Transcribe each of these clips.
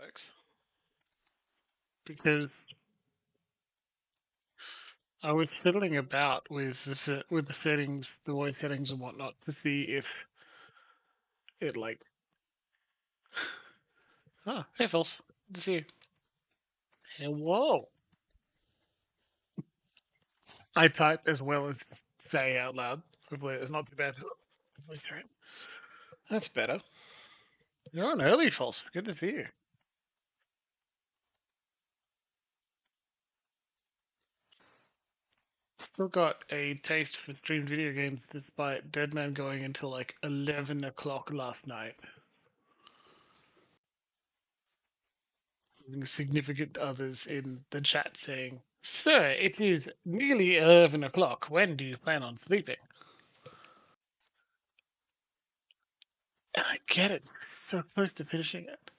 works. Because I was fiddling about with with the settings, the voice settings and whatnot, to see if it like. Oh, hey, Phils. Good to see you. Hey, whoa. I type as well as say out loud. Hopefully, it's not too bad. That's better. You're on early, Phils. Good to see you. Still got a taste for streamed video games despite Deadman going until like 11 o'clock last night. Significant others in the chat saying, "Sir, it is nearly 11 o'clock. When do you plan on sleeping?" And I get it. So close to finishing it.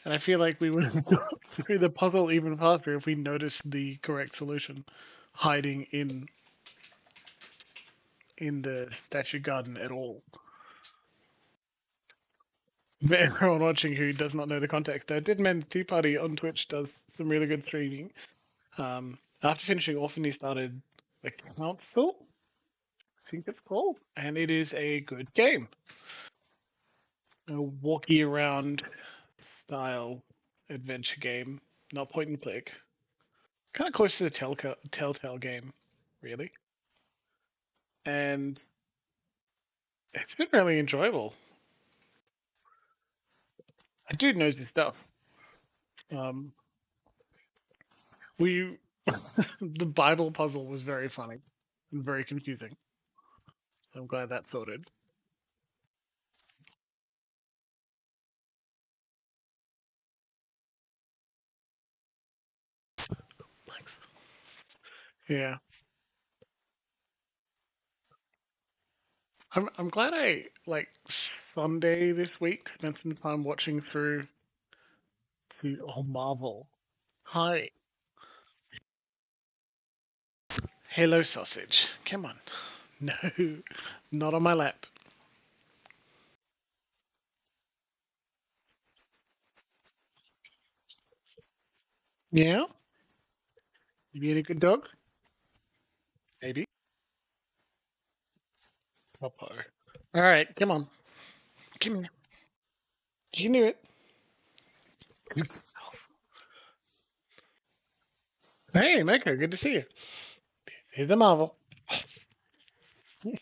And I feel like we would have got through the puzzle even faster if we noticed the correct solution hiding in the statue garden at all. For everyone watching who does not know the context, Deadman's Tea Party on Twitch does some really good streaming. After finishing Orphan, he started the Council, I think it's called, and it is a good game. A walkie around style adventure game, not point and click. Kind of close to the Telltale game, really. And it's been really enjoyable. A dude knows his stuff. We the Bible puzzle was very funny and very confusing. I'm glad that's sorted. Thanks. Yeah. I'm glad I like Sunday this week spent some time watching through to Marvel. Hi. Hello sausage. Come on. No, not on my lap. Yeah? You being a good dog? Maybe. Popo. Alright, come on. Come here. You knew it. Hey, Mako, good to see you. Here's the Marvel. Get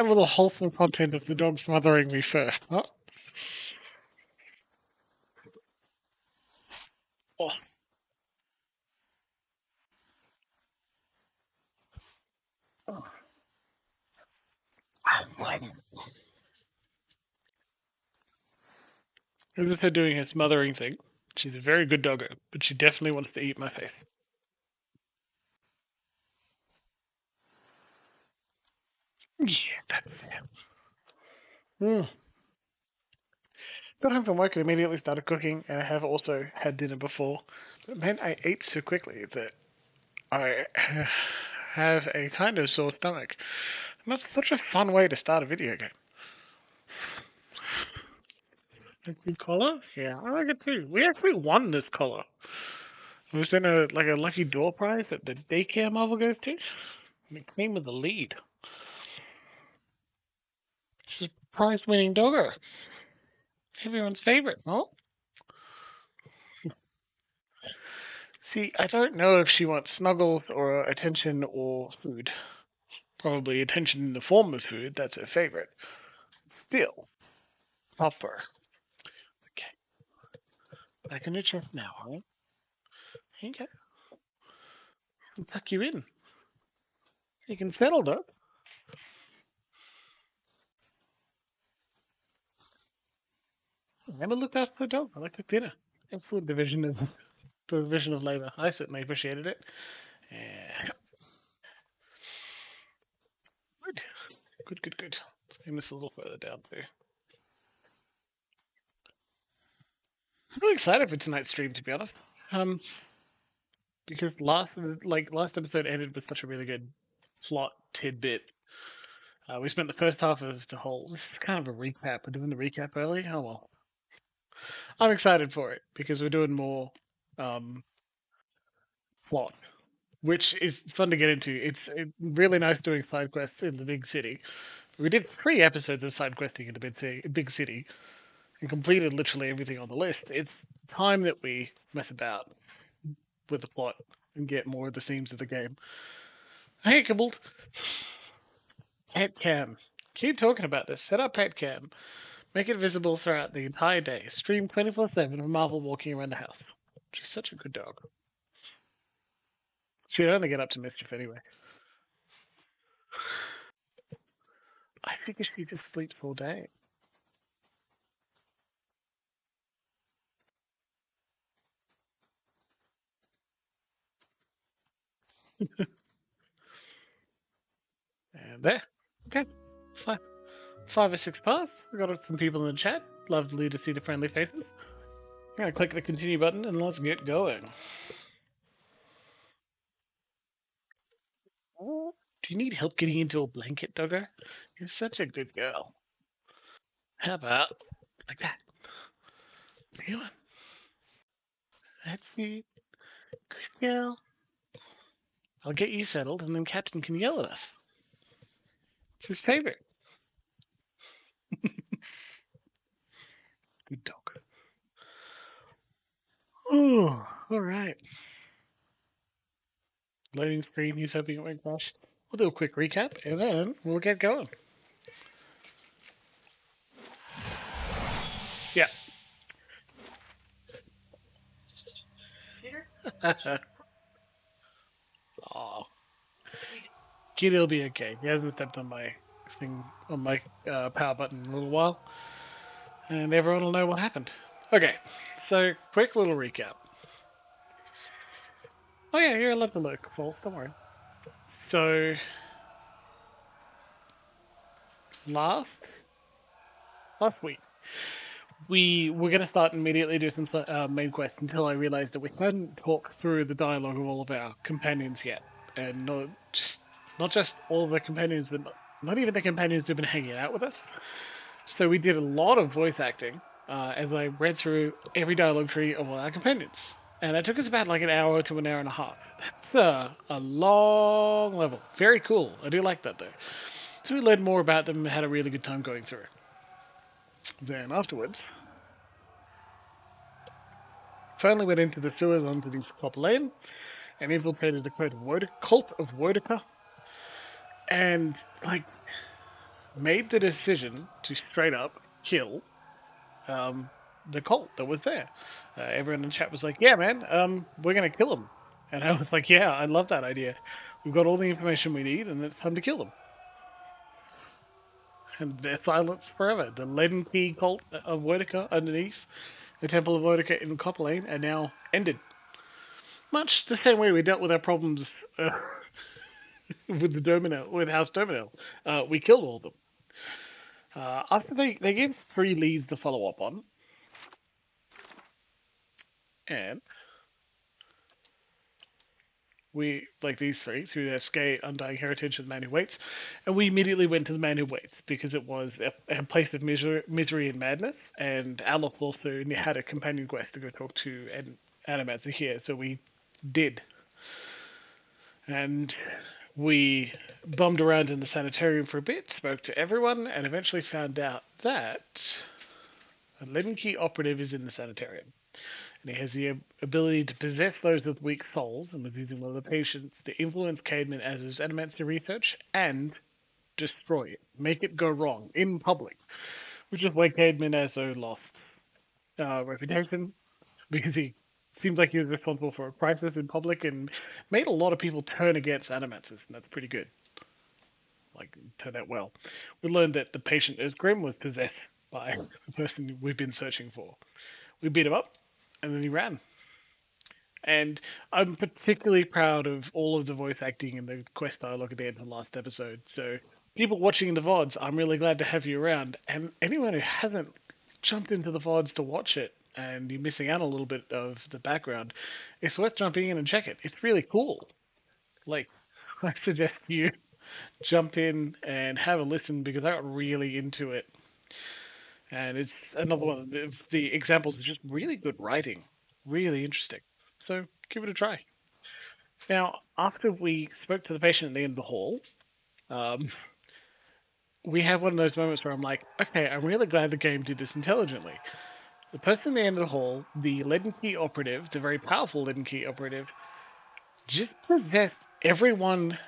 a little wholesome content of the dog smothering me first. Huh? Oh. Oh. This is her doing her smothering thing. She's a very good doggo, but she definitely wants to eat my face. Yeah, that's it. Mm. Got home from work and immediately started cooking, and I have also had dinner before. But man, I ate so quickly that I have a kind of sore stomach. And that's such a fun way to start a video game. A good collar? Yeah, I like it too. We actually won this collar. It was in a lucky door prize that the daycare Marvel goes to. And it came with the lead. She's a prize-winning doggo. Everyone's favorite, no? See, I don't know if she wants snuggles or attention or food. Probably attention in the form of food, that's her favorite. Still, upper. Okay, back in your chest now, huh? Okay, I'll tuck you in. You can settle, though. Never looked after the dog. I like to dinner. Excellent division of labor. I certainly appreciated it. Yeah. Good. Good, good, good. Let's aim this a little further down too. I'm really excited for tonight's stream, to be honest. Um, because last episode ended with such a really good plot tidbit. We spent the first half of the whole. This is kind of a recap. We're doing the recap early. Oh well. I'm excited for it because we're doing more um, plot, which is fun to get into. It's really nice doing side quests in the big city. We did 3 episodes of side questing in the big city and completed literally everything on the list. It's time that we mess about with the plot and get more of the themes of the game. Hey, Kibbled, pet cam. Keep talking about this. Set up pet cam. Make it visible throughout the entire day. Stream 24/7 of Marvel walking around the house. She's such a good dog. She'd only get up to mischief anyway. I figure she just sleeps all day. And there. Okay. Fine. 5 or 6 past. We got some people in the chat. Lovely to see the friendly faces. I'm gonna click the continue button and let's get going. Do you need help getting into a blanket, Doggo? You're such a good girl. How about like that? Come on. That's it. Good girl. I'll get you settled and then Captain can yell at us. It's his favorite. Good dog. Oh, alright. Loading screen, he's hoping it won't crash. We'll do a quick recap and then we'll get going. Yeah. Oh, Kitty'll be okay. He hasn't stepped on my thing, on my power button in a little while, and everyone will know what happened. Okay, so quick little recap. Oh yeah, you're allowed to look, False. Don't worry. So last last week we were going to start immediately do some main quests until I realized that we hadn't talked through the dialogue of all of our companions yet, and not just all of the companions, but not even the companions who've been hanging out with us. So we did a lot of voice acting as I read through every dialogue tree of all our companions. And that took us about like an hour to an hour and a half. That's a long level. Very cool. I do like that though. So we learned more about them and had a really good time going through. Then afterwards, finally went into the sewers onto the Copper Lane and infiltrated the cult of Wodica and like made the decision to straight up kill um, the cult that was there. Everyone in the chat was like, "Yeah, man, we're gonna kill them," and I was like, "Yeah, I love that idea. We've got all the information we need, and it's time to kill them." And they're silenced forever. The Leaden Key cult of Wodica underneath the Temple of Wodica in Copper Lane are now ended. Much the same way we dealt with our problems with the Dominel, with House Dominel. We killed all of them. After they gave 3 leads to follow up on, and we, like these 3, through their Skate, Undying Heritage, and the Man Who Waits, and we immediately went to the Man Who Waits because it was a place of misery and madness, and Aleph also had a companion quest to go talk to an Animator here, so we did. And we bummed around in the sanitarium for a bit, spoke to everyone, and eventually found out that a Leaden Key operative is in the sanitarium. And he has the ability to possess those with weak souls, and was using one of the patients to influence Caedmon as his animates to research and destroy it, make it go wrong in public, which is why Caedmon also lost reputation, because he seems like he was responsible for a crisis in public and made a lot of people turn against animators, and that's pretty good. Like, turned out well. We learned that the patient Esgrim was possessed by the person we've been searching for. We beat him up, and then he ran. And I'm particularly proud of all of the voice acting and the quest dialogue at the end of the last episode. So, people watching the VODs, I'm really glad to have you around. And anyone who hasn't jumped into the VODs to watch it and you're missing out a little bit of the background, it's worth jumping in and check it. It's really cool. Like, I suggest you jump in and have a listen because I got really into it. And it's another one of the examples of just really good writing, really interesting. So give it a try. Now, after we spoke to the patient at the end of the hall, um, we have one of those moments where I'm like, okay, I'm really glad the game did this intelligently. The person at the end of the hall, the Leaden Key operative, the very powerful Leaden Key operative, just possessed everyone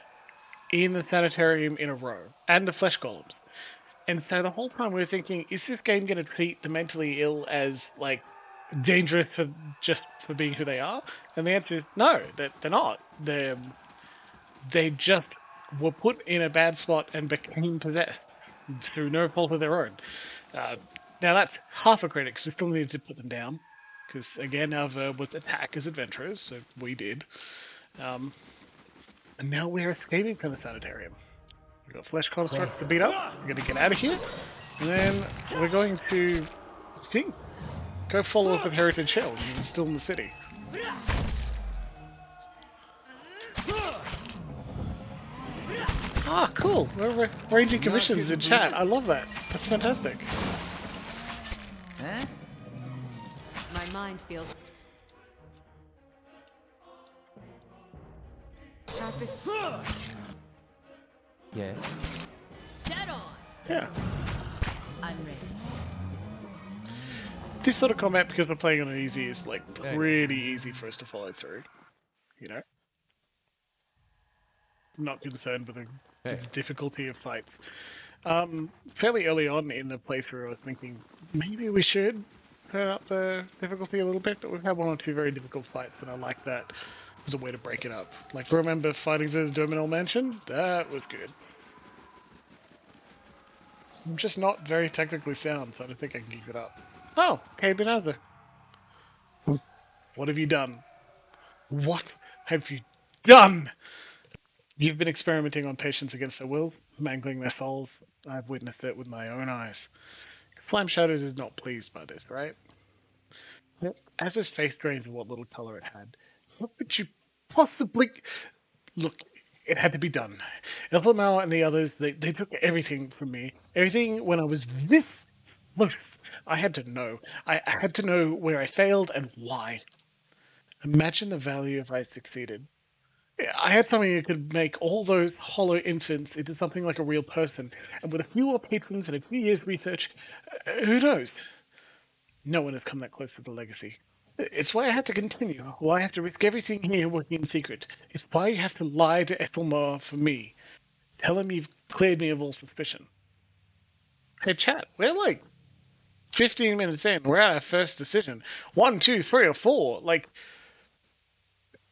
in the sanitarium in a row, and the flesh golems. And so the whole time we were thinking, is this game going to treat the mentally ill as like dangerous for just for being who they are? And the answer is no, they're not. They just were put in a bad spot and became possessed through no fault of their own. Uh, Now that's half a credit because we still needed to put them down. Because again, our verb was attack as adventurers, so we did. Um, and now we're escaping from the sanitarium. We've got flesh constructs to beat up. We're going to get out of here. And then we're going to, I think, go follow up with Heritage Hill. He's still in the city. Ah, cool. We're arranging commissions in chat. I love that. That's fantastic. Huh? My mind feels sharpest. Yes. Dead on. Yeah. I'm ready. This sort of combat, because we're playing on an easy, is like pretty easy for us to follow through. You know? I'm not concerned with the difficulty of fights. Fairly early on in the playthrough, I was thinking maybe we should turn up the difficulty a little bit, but we've had one or two very difficult fights, and I like that as a way to break it up. Like, remember fighting through the Dominal Mansion? That was good. I'm just not very technically sound, so I don't think I can keep it up. Oh, hey Benaza. What have you done? What have you done? You've been experimenting on patients against their will, mangling their souls. I've witnessed it with my own eyes. Flame Shadows is not pleased by this, right? As his face drains of what little color it had, what could you possibly... Look, it had to be done. Ilthamau and the others, they took everything from me. Everything when I was this close. I had to know. I had to know where I failed and why. Imagine the value if I succeeded. I had something that could make all those hollow infants into something like a real person. And with a few more patrons and a few years' research, who knows? No one has come that close to the legacy. It's why I had to continue. Why I have to risk everything here working in secret. It's why you have to lie to Ethelmar for me. Tell him you've cleared me of all suspicion. Hey, chat, we're like 15 minutes in. We're at our first decision. 1, 2, 3, or 4. Like,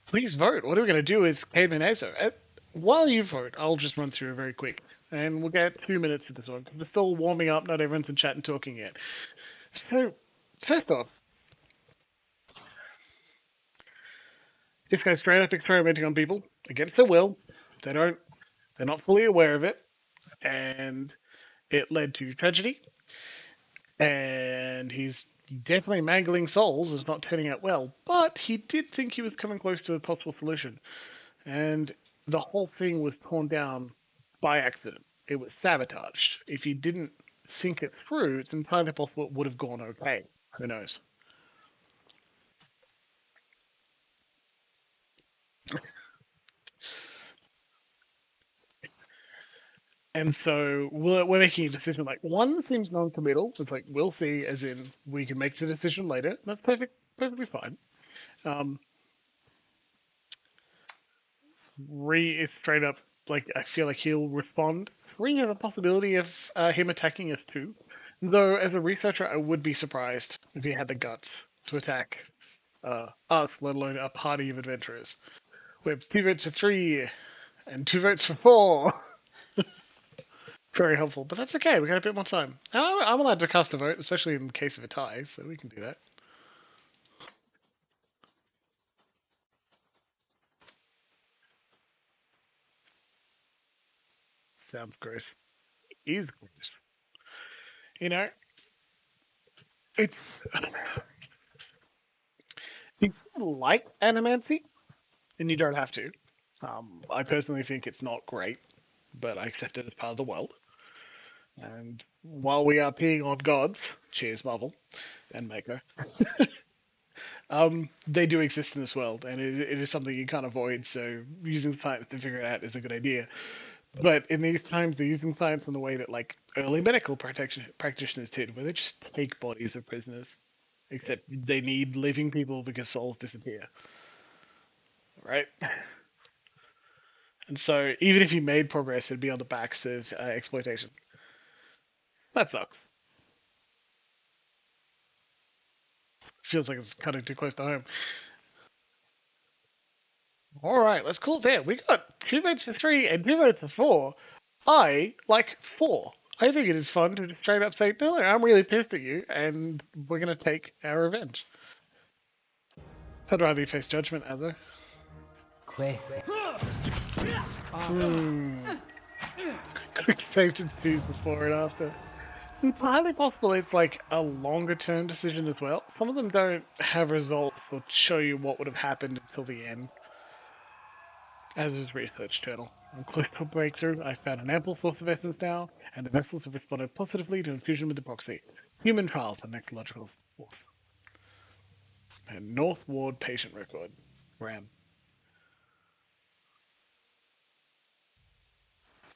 please vote. What are we going to do with Cademan Ezo? While you vote, I'll just run through it very quick. And we'll get 2 minutes of this one, because we're still warming up. Not everyone's in chat and talking yet. So, first off, this guy's straight up experimenting on people against their will. They're not fully aware of it, and it led to tragedy. And he's definitely mangling souls. It's not turning out well, but he did think he was coming close to a possible solution. And the whole thing was torn down by accident. It was sabotaged. If he didn't think it through, it's entirely possible it would have gone okay. Who knows? And so we're making a decision. Like, one seems non-committal. It's like, we'll see, as in we can make the decision later. That's perfectly fine. Um, 3 is straight up like, I feel like he'll respond. 3 has a possibility of him attacking us too. Though, as a researcher, I would be surprised if he had the guts to attack us, let alone a party of adventurers. We have 2 votes for 3 and 2 votes for 4. Very helpful, but that's okay. We got a bit more time. And I'm allowed to cast a vote, especially in case of a tie, so we can do that. Sounds gross. Is gross. You know, it's if you like animancy, then you don't have to. I personally think it's not great, but I accept it as part of the world. And while we are peeing on gods, cheers Marvel and Mako, they do exist in this world, and it is something you can't avoid. So using science to figure it out is a good idea. But in these times, they're using science in the way that like early medical practitioners did, where they just take bodies of prisoners. Except they need living people because souls disappear, right? And so even if you made progress, it'd be on the backs of exploitation. That sucks. Feels like it's cutting too close to home. All right, let's call it there. We got 2 votes for 3 and 2 votes for 4. I like 4. I think it is fun to just straight up say, no, I'm really pissed at you, and we're going to take our revenge. I'd rather you face judgment, Azzo. Quest. Quick save to choose before and after. It's highly possible it's like a longer term decision as well. Some of them don't have results or show you what would have happened until the end. As is Research Journal. On close to breakthrough, I found an ample source of essence now, and the vessels have responded positively to infusion with the proxy. Human trials for necrological force. And North Ward patient record. Ram.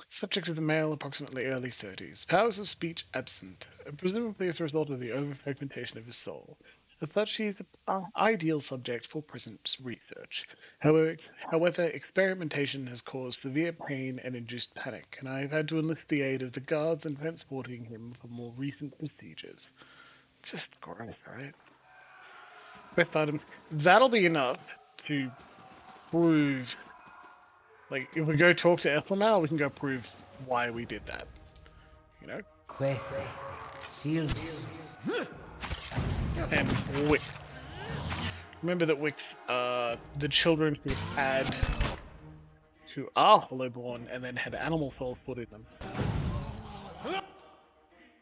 Subject is a male, approximately early 30s. Powers of speech absent, presumably as a result of the overfragmentation of his soul. As such, he is an ideal subject for present research. However, experimentation has caused severe pain and induced panic, and I have had to enlist the aid of the guards in transporting him for more recent procedures. Just gross, right? Quest item. That'll be enough to prove. Like, if we go talk to Ethelmal, we can go prove why we did that. You know? Quest. Sealness. And Wick. Remember that Wick are the children who are Hollowborn and then had animal souls put in them.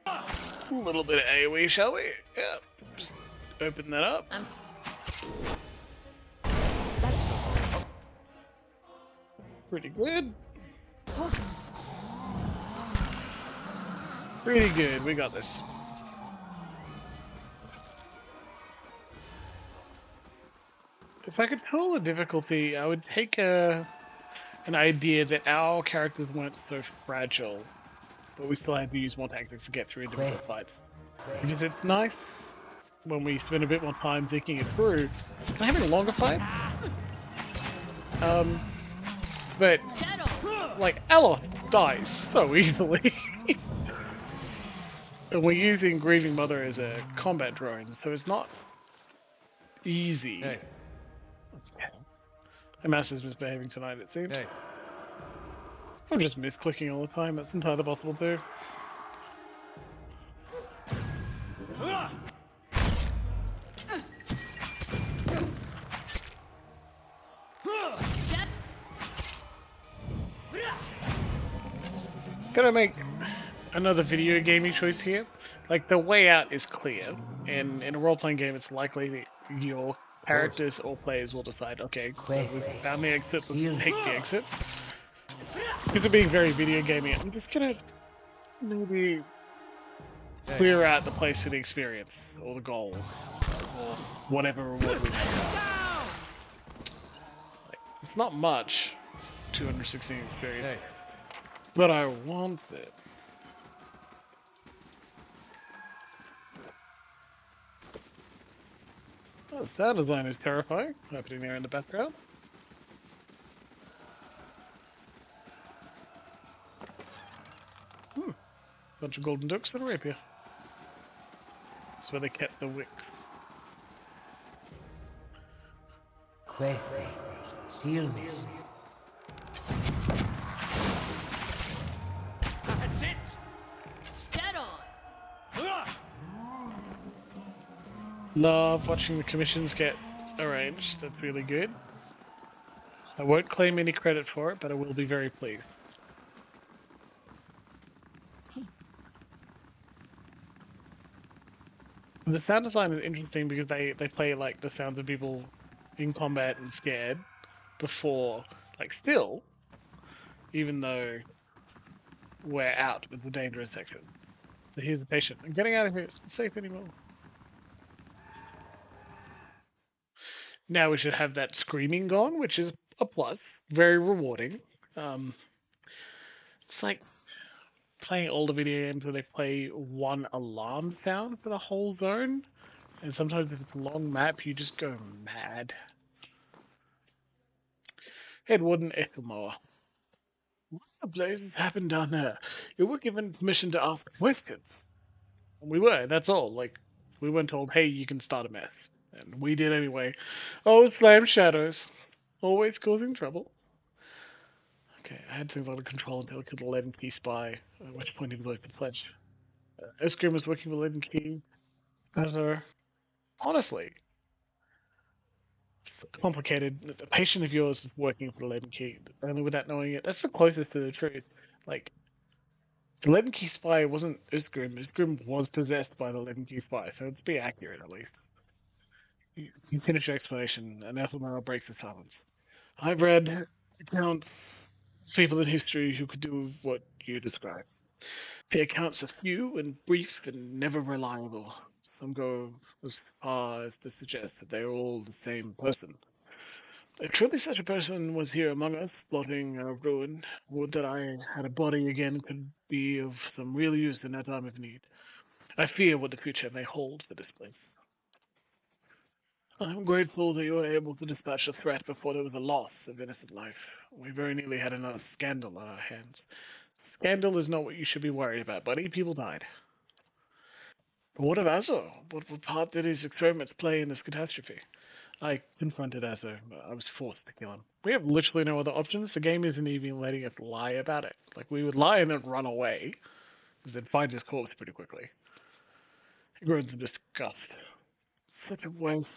A little bit of AoE, shall we? Yeah. Just open that up. Pretty good. Pretty good. We got this. If I could tool the difficulty, I would take an idea that our characters weren't so fragile, but we still had to use more tactics to get through difficult fights. Because it's nice when we spend a bit more time thinking it through. Can I have a longer fight? But like Aloth dies so easily. And we're using Grieving Mother as a combat drone, so it's not easy. Hey. My master's misbehaving tonight, it seems. Hey. I'm just misclicking all the time, that's entirely possible too. Gonna make another video gaming choice here. Like, the way out is clear, and in a role-playing game it's likely that your characters or players will decide, okay, we found the exit, let's take the exit. Because of being very video gaming, I'm just gonna maybe clear out the place for the experience, or the goal, or whatever reward we have. Like, it's not much, 216 experience, but I want it. Oh, the sound design is terrifying, happening there in the background. Bunch of golden ducks and a rapier. That's where they kept the wick. Quest. Sealness. That's it! Dead on. Love watching the commissions get arranged, that's really good. I won't claim any credit for it, but I will be very pleased. The sound design is interesting because they play like the sounds of people in combat and scared before, like, still, even though we're out with the dangerous section. So here's the patient. I'm getting out of here. It's not safe anymore. Now we should have that screaming gone, which is a plus. Very rewarding. Um, it's like playing older video games where they play one alarm sound for the whole zone. And sometimes if it's a long map, you just go mad. Head Warden Echomower. What the blazes happened down there? You were given permission to ask questions. And we were, that's all. Like, we weren't told, hey, you can start a mess. And we did anyway. Oh, slam shadows. Always causing trouble. Okay, I had things under control until I could let him key spy, at which point he was like the pledge. Eskrim was working with Leaden Key. Honestly, complicated. A patient of yours is working for the Leaden Key, only without knowing it. That's the closest to the truth. Like, the Leaden Key spy wasn't Isgrim. Isgrim was possessed by the Leaden Key spy, so let's be accurate at least. You finish your explanation, and Ethelmar breaks the silence. I've read accounts of people in history who could do what you describe. The accounts are few and brief and never reliable. Some go as far as to suggest that they are all the same person. If truly such a person was here among us, plotting our ruin, would that I had a body again could be of some real use in that time of need. I fear what the future may hold for this place. I'm grateful that you were able to dispatch the threat before there was a loss of innocent life. We very nearly had another scandal on our hands. Scandal is not what you should be worried about, buddy. People died. But what of Azor? What part did his experiments play in this catastrophe? I confronted Azor. I was forced to kill him. We have literally no other options. The game isn't even letting us lie about it. Like, we would lie and then run away, because they'd find his corpse pretty quickly. He groans in disgust. Such a waste.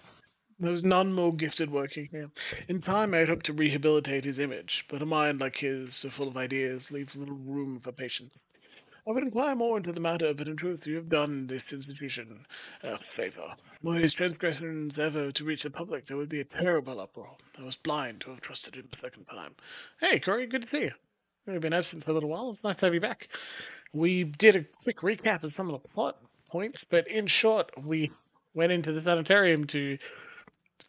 There was none more gifted working here. In time, I had hoped to rehabilitate his image, but a mind like his, so full of ideas, leaves little room for patience. I would inquire more into the matter, but in truth, you have done this institution a favor. Were his transgressions ever to reach the public, there would be a terrible uproar. I was blind to have trusted him a second time. Hey, Corey, good to see you. We've been absent for a little while. It's nice to have you back. We did a quick recap of some of the plot points, but in short, we went into the Sanitarium to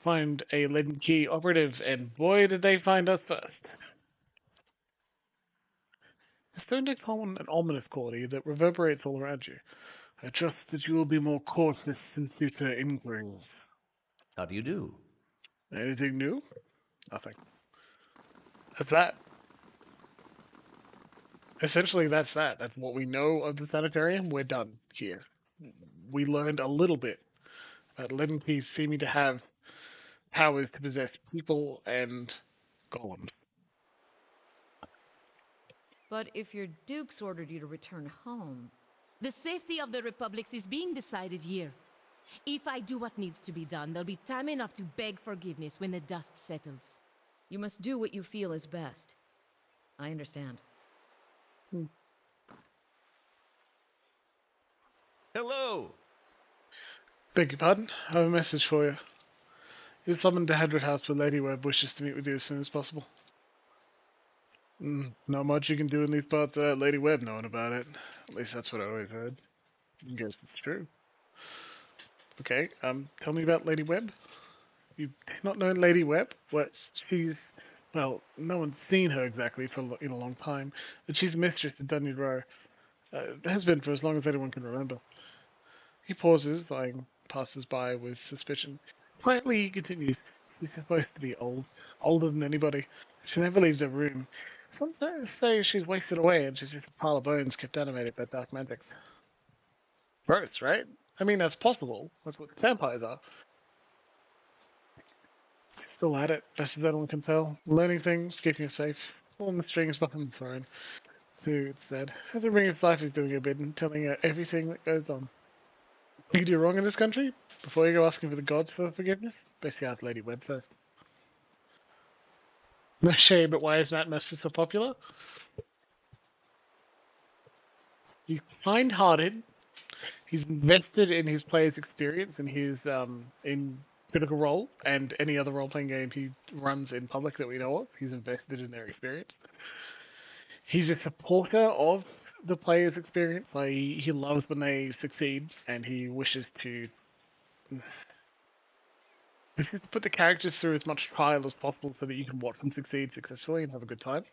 find a Leaden Key operative, and boy, did they find us first. The stone takes on an ominous quality that reverberates all around you. I trust that you will be more cautious in future inquiries. How do you do? Anything new? Nothing. That's that. Essentially, that's that. That's what we know of the Sanitarium. We're done here. We learned a little bit about Leaden Keys seeming to have powers to possess people and golems. But if your dukes ordered you to return home, The safety of the republics is being decided here. If I do what needs to be done, there'll be time enough to beg forgiveness when the dust settles. you must do what you feel is best. I understand. Hello! Beg your pardon? I have a message for you. You're summoned to Hadret House where Lady Webb wishes to meet with you as soon as possible. Not much you can do in these parts without Lady Webb knowing about it. At least that's what I always heard. I guess it's true. Okay, tell me about Lady Webb. You not know Lady Webb? What, she's... Well, no one's seen her exactly in a long time, but she's mistress at Dunyard Row. Has been for as long as anyone can remember. He pauses, eyeing passers-by with suspicion. Quietly he continues. She's supposed to be old. Older than anybody. She never leaves her room. Some say she's wasted away and she's just a pile of bones kept animated by dark magics. Gross, right? I mean, that's possible. That's what vampires are. Still at it, best as anyone can tell. Learning things, keeping it safe. Pulling the strings behind the throne. Too, it's said. Every ring of life is doing her bidding, telling her everything that goes on. You can do wrong in this country? Before you go asking for the gods for forgiveness? Best you ask Lady Webb first. No shame, but why is Matt Mercer so popular? He's kind-hearted. He's invested in his players' experience and his in Critical Role and any other role-playing game he runs in public that we know of. He's invested in their experience. He's a supporter of the player's experience. Like he loves when they succeed, and he wishes to put the characters through as much trial as possible so that you can watch them succeed successfully and have a good time.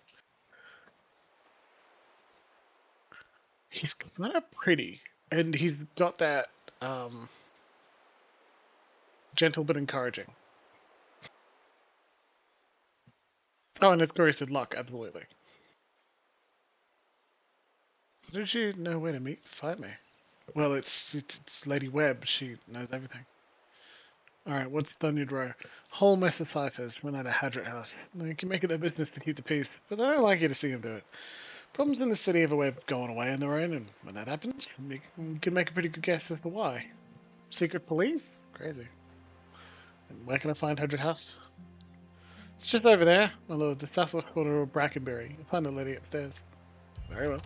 He's kind of pretty, and he's got that gentle but encouraging. Oh, and it's curious with luck, absolutely. Did you know where to meet? Find me. Well, it's Lady Webb. She knows everything. Alright, what's done your row? Whole mess of ciphers run out of Hadret House. They can make it their business to keep the peace, but they don't like you to see them do it. Problems in the city have a way of going away on their own, and when that happens, you can make a pretty good guess as to why. Secret police? Crazy. And where can I find Hadret House? It's just over there, my lord, the southwest corner of Brackenbury. You'll find the lady upstairs. Very well.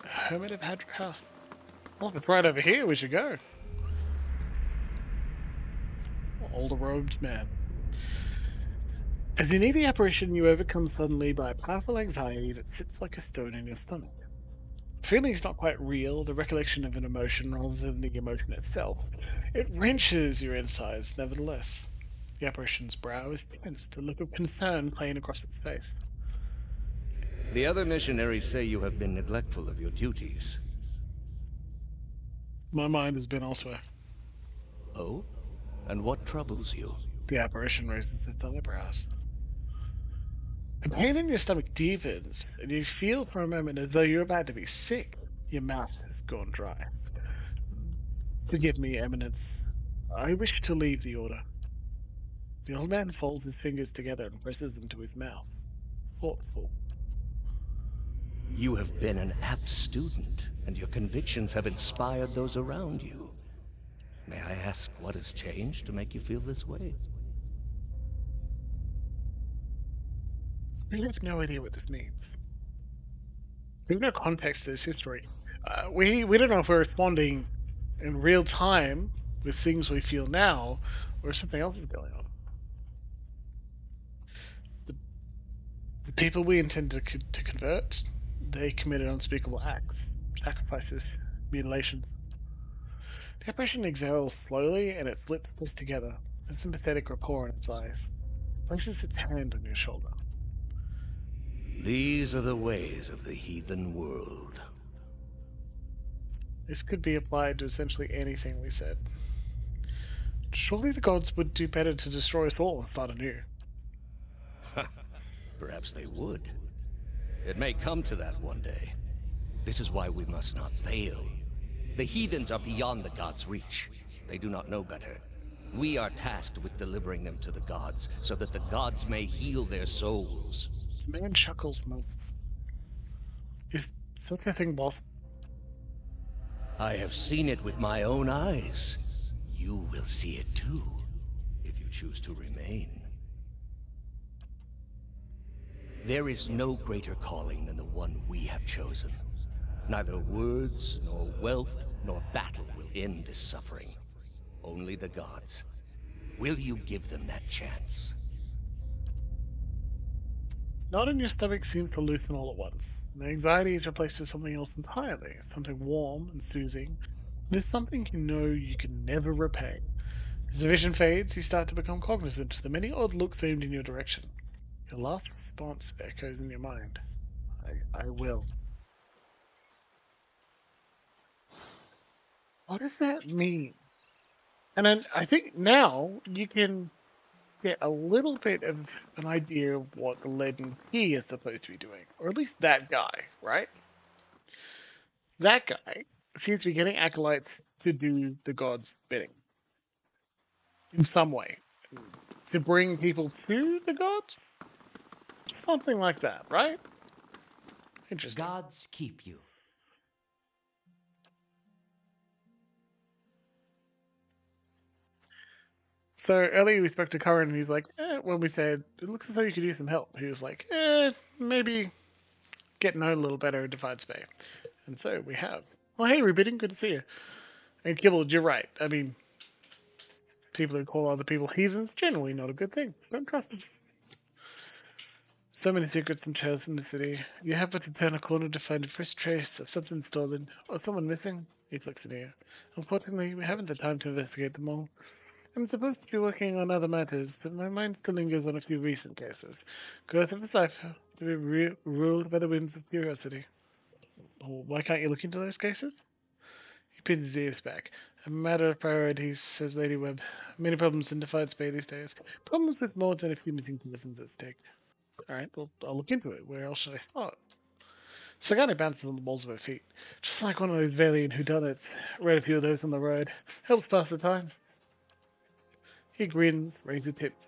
Hermit of Hadret House. Well, if it's right over here, we should go. Older robed man. As you near the apparition, you overcome suddenly by a powerful anxiety that sits like a stone in your stomach. The feeling is not quite real, the recollection of an emotion rather than the emotion itself. It wrenches your insides, nevertheless. The apparition's brow is tense, a look of concern playing across its face. The other missionaries say you have been neglectful of your duties. My mind has been elsewhere. Oh? And what troubles you? The apparition raises its eyebrows. The pain in your stomach deepens, and you feel for a moment as though you're about to be sick. Your mouth has gone dry. Forgive me, Eminence. I wish to leave the order. The old man folds his fingers together and presses them to his mouth. Thoughtful. You have been an apt student, and your convictions have inspired those around you. May I ask what has changed to make you feel this way? We have no idea what this means. We have no context to this history. We don't know if we're responding in real time with things we feel now, or if something else is going on. The people we intend to convert, they committed unspeakable acts, sacrifices, mutilations. The apparition exhales slowly, and its lips push together, a sympathetic rapport in its eyes. It places its hand on your shoulder. These are the ways of the heathen world. This could be applied to essentially anything we said. Surely the gods would do better to destroy us all and start anew. Perhaps they would. It may come to that one day. This is why we must not fail. The heathens are beyond the gods' reach. They do not know better. We are tasked with delivering them to the gods, so that the gods may heal their souls. The man chuckles most. Is such a thing possible? I have seen it with my own eyes. You will see it too, if you choose to remain. There is no greater calling than the one we have chosen. Neither words, nor wealth, nor battle will end this suffering. Only the gods. Will you give them that chance? Knot in your stomach seems to loosen all at once. The anxiety is replaced with something else entirely, something warm and soothing. There's something you know you can never repay. As the vision fades, you start to become cognizant of the many odd looks aimed in your direction. Your last response echoes in your mind. I will. What does that mean? And then I think now you can get a little bit of an idea of what the legend he is supposed to be doing. Or at least that guy, right? That guy seems to be getting acolytes to do the god's bidding. In some way. To bring people to the gods? Something like that, right? Interesting. Gods keep you. So earlier we spoke to Curran and he's like, when we said, it looks as though you could use some help. He was like, maybe get known a little better in Defiance Bay. And so we have. Well, hey, Rebidding, good to see you. And Kibbled, you're right. I mean, people who call other people heathens, generally not a good thing. Don't trust them. So many secrets and trails in the city. You have but to turn a corner to find a first trace of something stolen or someone missing. He looks at you. Unfortunately, we haven't the time to investigate them all. I'm supposed to be working on other matters, but my mind still lingers on a few recent cases. Growth of this life to be ruled by the whims of curiosity. Well, why can't you look into those cases? He pins his ears back. A matter of priorities, says Lady Webb. Many problems in Defiance Bay these days. Problems with more than a few missing persons at stake. Alright, well, I'll look into it. Where else should I start? Sagani bounces on the balls of her feet. Just like one of those Valiant whodunits. Read a few of those on the road. Helps pass the time. He grins, razor-tipped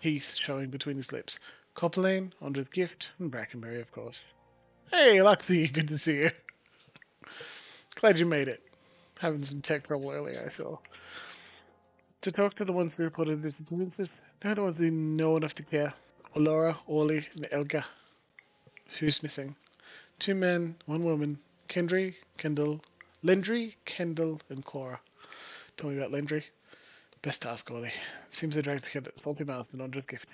teeth showing between his lips. Copperlane, Andre's gift, and Brackenberry, of course. Hey, Luxie, good to see you. Glad you made it. Having some tech trouble earlier, I saw. To talk to the ones who reported disappearances, they're the ones who know enough to care. Laura, Orly, and Elga. Who's missing? 2 men, 1 woman. Lendry, Kendall, and Cora. Tell me about Lendry. Best task, Orly. Seems they dragged together salty mouth and Andre's gift.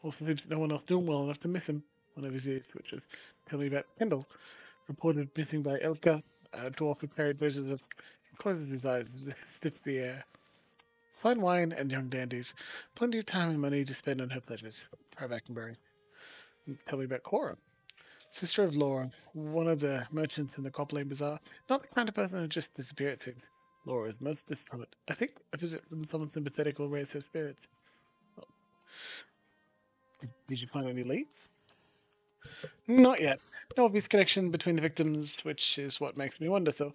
Also seems no one else doing well enough to miss him. One of his ears twitches. Tell me about Kendall. Reported missing by Elka. A dwarf who carried visions of... He closes his eyes as if sniffs the air. Fine wine and young dandies. Plenty of time and money to spend on her pleasures. Try Brackenberry. Tell me about Cora. Sister of Laura, one of the merchants in the Copperlane Bazaar. Not the kind of person who just disappeared, it seems. Laura is most distraught. I think a visit from someone sympathetic will raise her spirits. Well, did you find any leads? Not yet. No obvious connection between the victims, which is what makes me wonder, so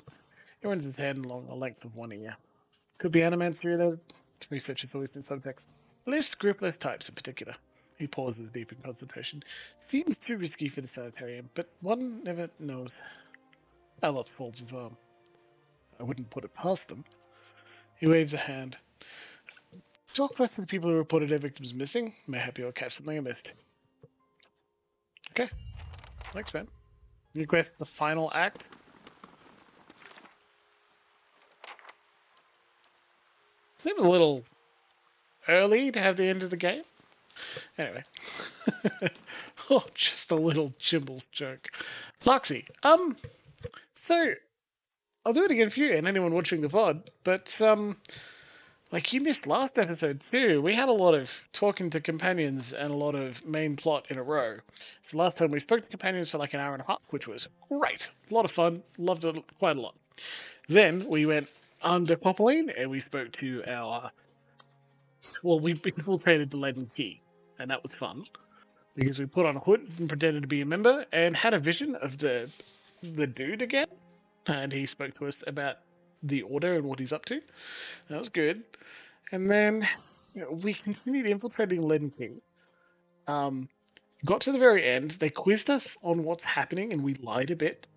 he runs his hand along the length of one ear. Could be animancy, though. Research is always in subtext. List groupless types in particular. He pauses deep in consultation. Seems too risky for the Sanitarium, but one never knows. A lot falls as well. I wouldn't put it past them. He waves a hand. Talk first to the people who reported their victims missing. May help you or catch something I missed. Okay. Thanks, man. You quest the final act. Seems a little early to have the end of the game. Anyway. Oh, just a little Chimbles joke. Loxy, so I'll do it again for you and anyone watching the VOD, but like you missed last episode too. We had a lot of talking to companions and a lot of main plot in a row. So last time we spoke to companions for like an hour and a half, which was great. A lot of fun. Loved it quite a lot. Then we went under Copperlane and we spoke to our... Well, we infiltrated the Leaden Key, and that was fun. Because we put on a hood and pretended to be a member and had a vision of the dude again. And he spoke to us about the Order and what he's up to. That was good. And then we continued infiltrating Leaden Key. Got to the very end. They quizzed us on what's happening and we lied a bit.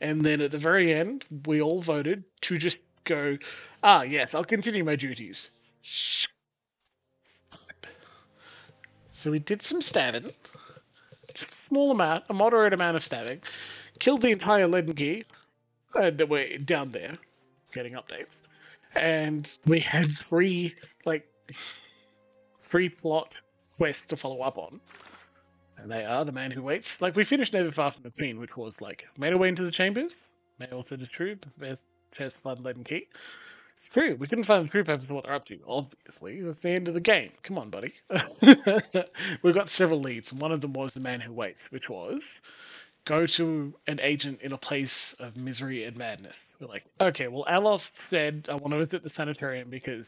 And then at the very end, we all voted to just go, yes, I'll continue my duties. So we did some stabbing. Just a small amount, a moderate amount of stabbing. Killed the entire Leaden Key that were down there getting updates. And we had three plot quests to follow up on. And they are The Man Who Waits. Like, we finished Never Far From the Queen, which was, like, made our way into the chambers. May also is true, but there's to find Leaden Key. It's true, we couldn't find the true purpose of what they're up to. Obviously, that's the end of the game. Come on, buddy. We've got several leads, and one of them was The Man Who Waits, which was go to an agent in a place of misery and madness. We're like, okay, well, Alos said, I want to visit the Sanitarium because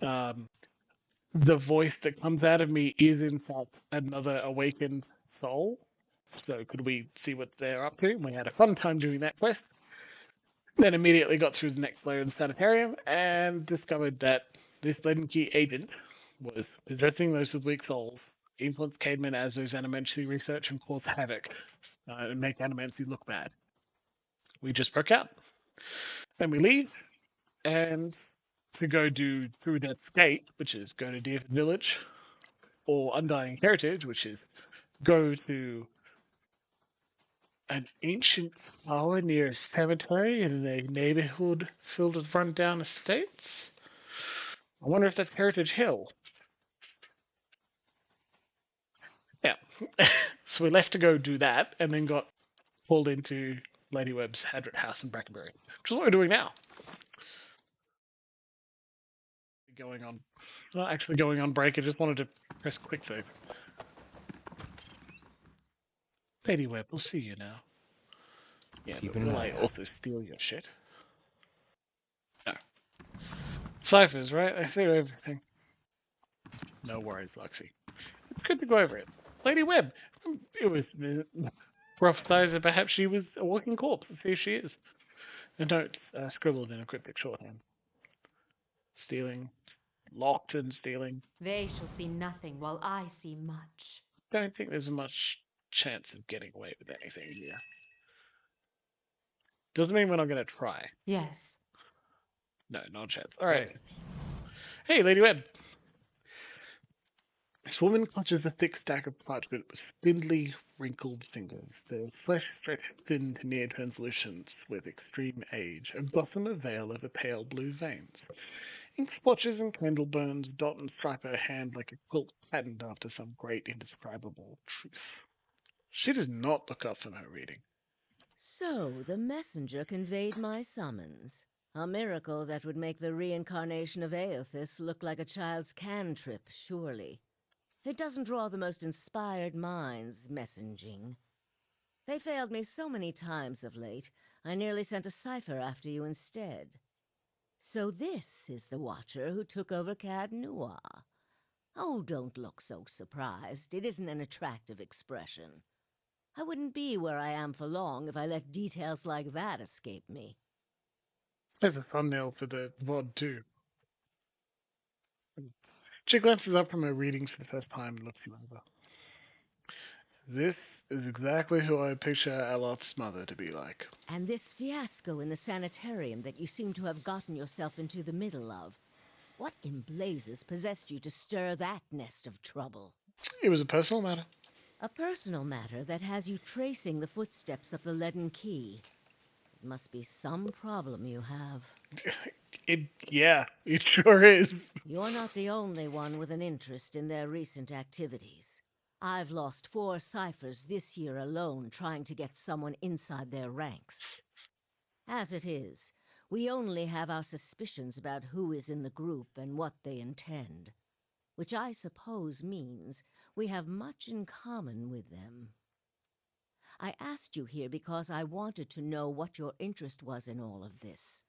the voice that comes out of me is, in fact, another awakened soul. So could we see what they're up to? And we had a fun time doing that quest. Then immediately got through the next layer of the Sanitarium and discovered that this Leaden Key agent was possessing those with weak souls, influence cavemen as those animancy research and cause havoc and make animancy look bad. We just broke out. Then we leave and to go do Through Death's Gate, which is go to Deerford Village, or Undying Heritage, which is go to an ancient tower near a cemetery in a neighborhood filled with rundown estates. I wonder if that's Heritage Hill. Yeah. So we left to go do that, and then got pulled into Lady Webb's Hadret House in Brackenbury, which is what we're doing now. Not actually going on break. I just wanted to press quick save. Lady Webb, we'll see you now. Yeah, Keeping but an will I eye out. also steal your shit? No. Ciphers, right? I see everything. No worries, Luxie. It's good to go over it. Lady Webb, it was prophesized that perhaps she was a walking corpse. Here she is. A note scribbled in a cryptic shorthand. Stealing. Locked and stealing. They shall see nothing while I see much. Don't think there's much chance of getting away with anything here. Doesn't mean we're not going to try. Yes. No, not a chance. Alright. Hey, Lady Webb. This woman clutches a thick stack of parchment with spindly, wrinkled fingers, their flesh stretched thin to near translucence with extreme age, a gossamer veil over pale blue veins. Ink splotches and candle burns dot and stripe her hand like a quilt patterned after some great indescribable truth. She does not look up from her reading. So, the messenger conveyed my summons. A miracle that would make the reincarnation of Aothis look like a child's cantrip, surely. It doesn't draw the most inspired minds, messaging. They failed me so many times of late, I nearly sent a cipher after you instead. So this is the Watcher who took over Cad Noir. Oh, don't look so surprised. It isn't an attractive expression. I wouldn't be where I am for long if I let details like that escape me. There's a thumbnail for the VOD too. She glances up from her readings for the first time and looks you over. This is exactly who I picture Aloth's mother to be like. And this fiasco in the sanitarium that you seem to have gotten yourself into the middle of. What in blazes possessed you to stir that nest of trouble? It was a personal matter. A personal matter that has you tracing the footsteps of the leaden key. It must be some problem you have. Yeah, it sure is. You're not the only one with an interest in their recent activities. I've lost 4 ciphers this year alone trying to get someone inside their ranks. As it is, we only have our suspicions about who is in the group and what they intend. Which I suppose means we have much in common with them. I asked you here because I wanted to know what your interest was in all of this.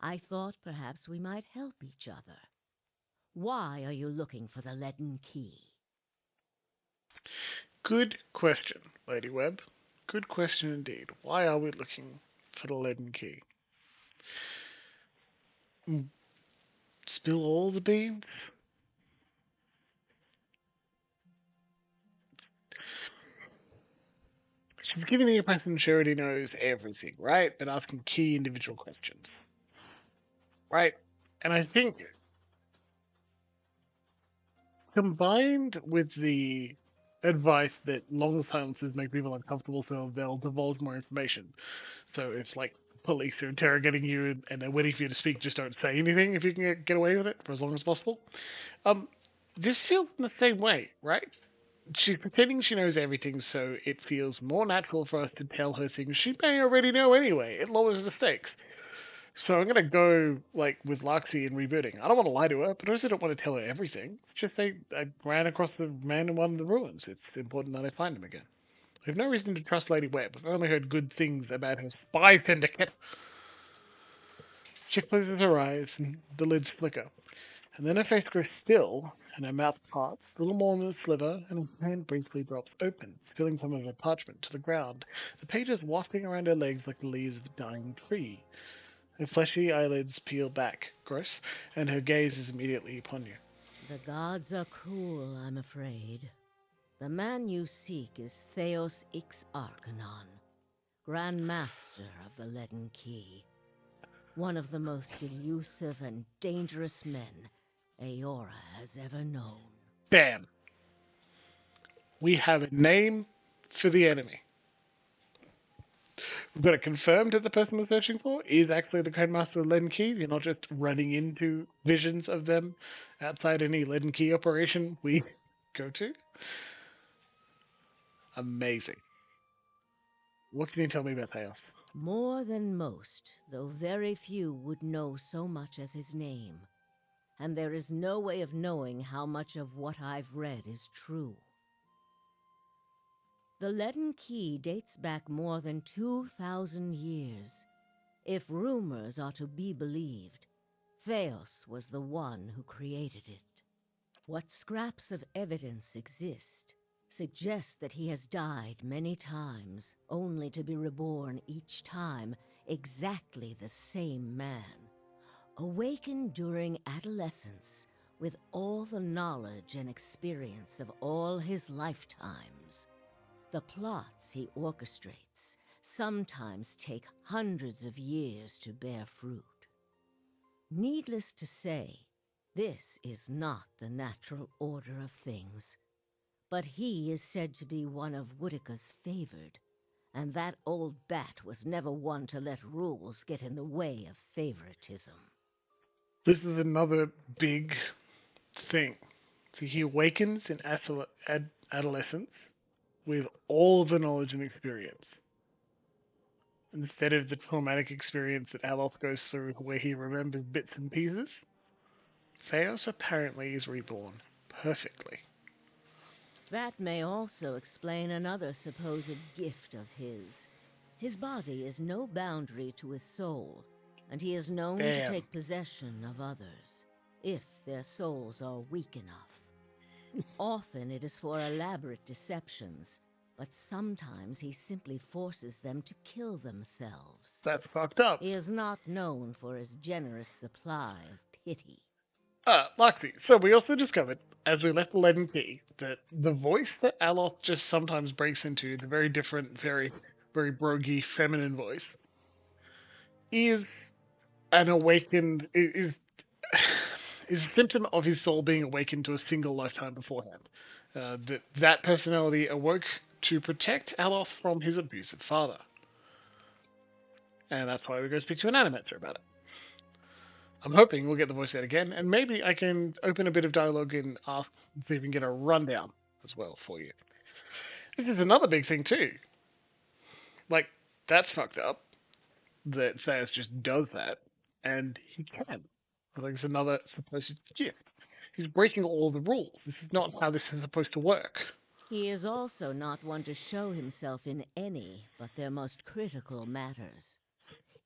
I thought perhaps we might help each other. Why are you looking for the leaden key? Good question, Lady Webb. Good question indeed. Why are we looking for the leaden key? Spill all the beans? She's giving the impression she already knows everything, right? But asking key individual questions. Right? And I think combined with the advice that long silences make people uncomfortable, so they'll divulge more information. So if like police are interrogating you and they're waiting for you to speak, just don't say anything if you can get away with it for as long as possible. This feels in the same way, right? She's pretending she knows everything, so it feels more natural for us to tell her things she may already know anyway. It lowers the stakes. So I'm gonna go like with Luxie and rebooting. I don't want to lie to her, but I also don't want to tell her everything. It's just I ran across the man in one of the ruins. It's important that I find him again. I have no reason to trust Lady Webb. I've only heard good things about her spy syndicate. She closes her eyes and the lids flicker. And then her face grows still, and her mouth parts, a little more than a sliver, and her hand briefly drops open, spilling some of her parchment to the ground, the pages wafting around her legs like the leaves of a dying tree. Her fleshy eyelids peel back, gross, and her gaze is immediately upon you. The gods are cruel, I'm afraid. The man you seek is Theos Ix Arcanon, Grand Master of the Leaden Key. One of the most elusive and dangerous men Eora has ever known. Bam! We have a name for the enemy. We've got it confirmed that the person we're searching for is actually the Grand Master of Leaden Key. You're not just running into visions of them outside any Leaden Key operation we go to. Amazing. What can you tell me about Theos? More than most, though very few would know so much as his name. And there is no way of knowing how much of what I've read is true. The leaden key dates back more than 2,000 years. If rumors are to be believed, Theos was the one who created it. What scraps of evidence exist suggest that he has died many times, only to be reborn each time exactly the same man, awakened during adolescence with all the knowledge and experience of all his lifetimes. The plots he orchestrates sometimes take hundreds of years to bear fruit. Needless to say, this is not the natural order of things. But he is said to be one of Woodica's favored, and that old bat was never one to let rules get in the way of favoritism. This is another big thing. So he awakens in adolescence with all the knowledge and experience. Instead of the traumatic experience that Aloth goes through where he remembers bits and pieces, Theos apparently is reborn perfectly. That may also explain another supposed gift of his. His body is no boundary to his soul, and he is known to Damn. take possession of others, if their souls are weak enough. Often it is for elaborate deceptions, but sometimes he simply forces them to kill themselves. That's fucked up. He is not known for his generous supply of pity. Lexi, so we also discovered, as we left the leaden key, that the voice that Aloth just sometimes breaks into, the very different, very, very brogy, feminine voice, is an awakened, is a symptom of his soul being awakened to a single lifetime beforehand. That personality awoke to protect Aloth from his abusive father. And that's why we go speak to an animator about it. I'm hoping we'll get the voice out again, and maybe I can open a bit of dialogue and ask if we can get a rundown as well for you. This is another big thing too. Like, that's fucked up that Sayas just does that, and he can. I think it's another supposed gift. He's breaking all the rules. This is not how this is supposed to work. He is also not one to show himself in any but their most critical matters.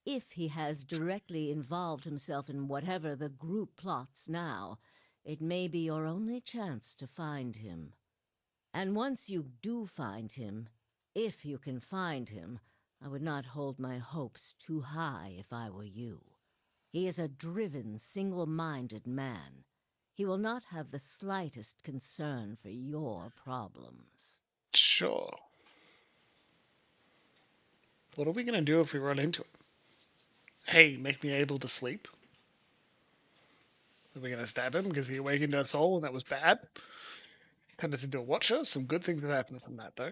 If he has directly involved himself in whatever the group plots now, it may be your only chance to find him. And once you do find him, if you can find him, I would not hold my hopes too high if I were you. He is a driven, single-minded man. He will not have the slightest concern for your problems. Sure. What are we going to do if we run into him? Hey, make me able to sleep? Are we going to stab him because he awakened our soul and that was bad? Turned us into a watcher? Some good things have happened from that, though.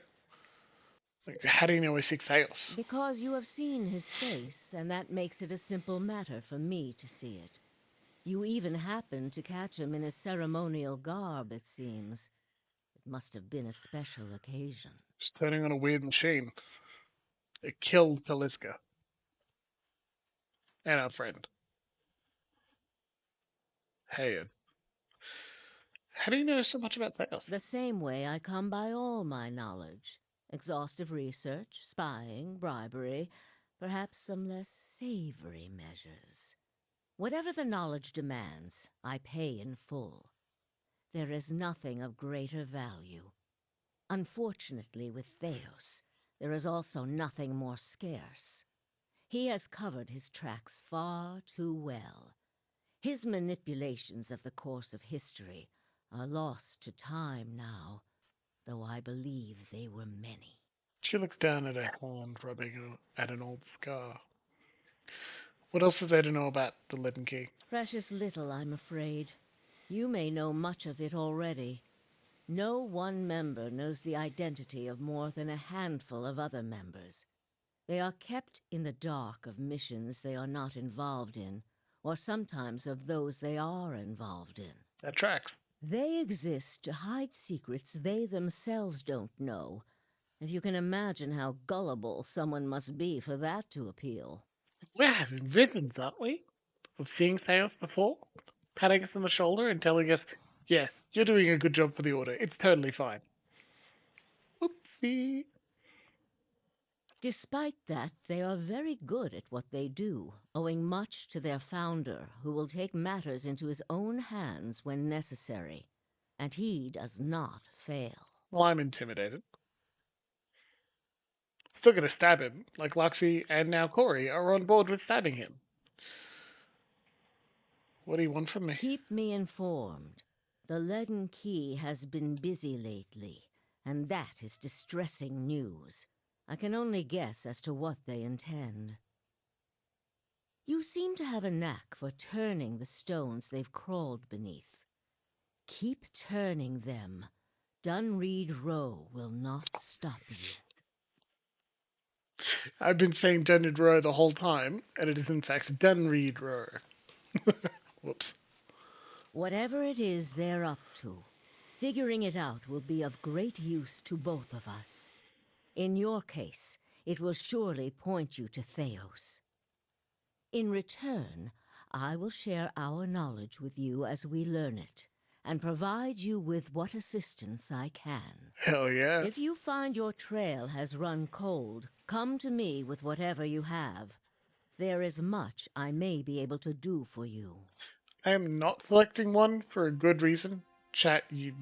Like, how do you know we seek Theos? Because you have seen his face, and that makes it a simple matter for me to see it. You even happened to catch him in his ceremonial garb, it seems. It must have been a special occasion. Just turning on a weird machine. It killed Taliska. And our friend. Hey, how do you know so much about Theos? The same way I come by all my knowledge. Exhaustive research, spying, bribery, perhaps some less savory measures. Whatever the knowledge demands, I pay in full. There is nothing of greater value. Unfortunately, with Theos, there is also nothing more scarce. He has covered his tracks far too well. His manipulations of the course of history are lost to time now, though I believe they were many. She looks down at her hand, rubbing at an old scar. What else is there to know about the leaden key? Precious little, I'm afraid. You may know much of it already. No one member knows the identity of more than a handful of other members. They are kept in the dark of missions they are not involved in, or sometimes of those they are involved in. That tracks. They exist to hide secrets they themselves don't know, if you can imagine how gullible someone must be for that to appeal. We're having visions, aren't we? Of seeing Theos before? Patting us on the shoulder and telling us, yes, you're doing a good job for the Order. It's totally fine. Oopsie. Despite that, they are very good at what they do, owing much to their founder, who will take matters into his own hands when necessary. And he does not fail. Well, I'm intimidated. Still gonna stab him, like Luxie and now Corey are on board with stabbing him. What do you want from me? Keep me informed. The Leaden Key has been busy lately, and that is distressing news. I can only guess as to what they intend. You seem to have a knack for turning the stones they've crawled beneath. Keep turning them. Dunreed Row will not stop you. I've been saying Dunreed Row the whole time, and it is in fact Dunreed Row. Whoops. Whatever it is they're up to, figuring it out will be of great use to both of us. In your case, it will surely point you to Theos. In return, I will share our knowledge with you as we learn it, and provide you with what assistance I can. Hell yeah. If you find your trail has run cold, come to me with whatever you have. There is much I may be able to do for you. I am not selecting one for a good reason. Chat, you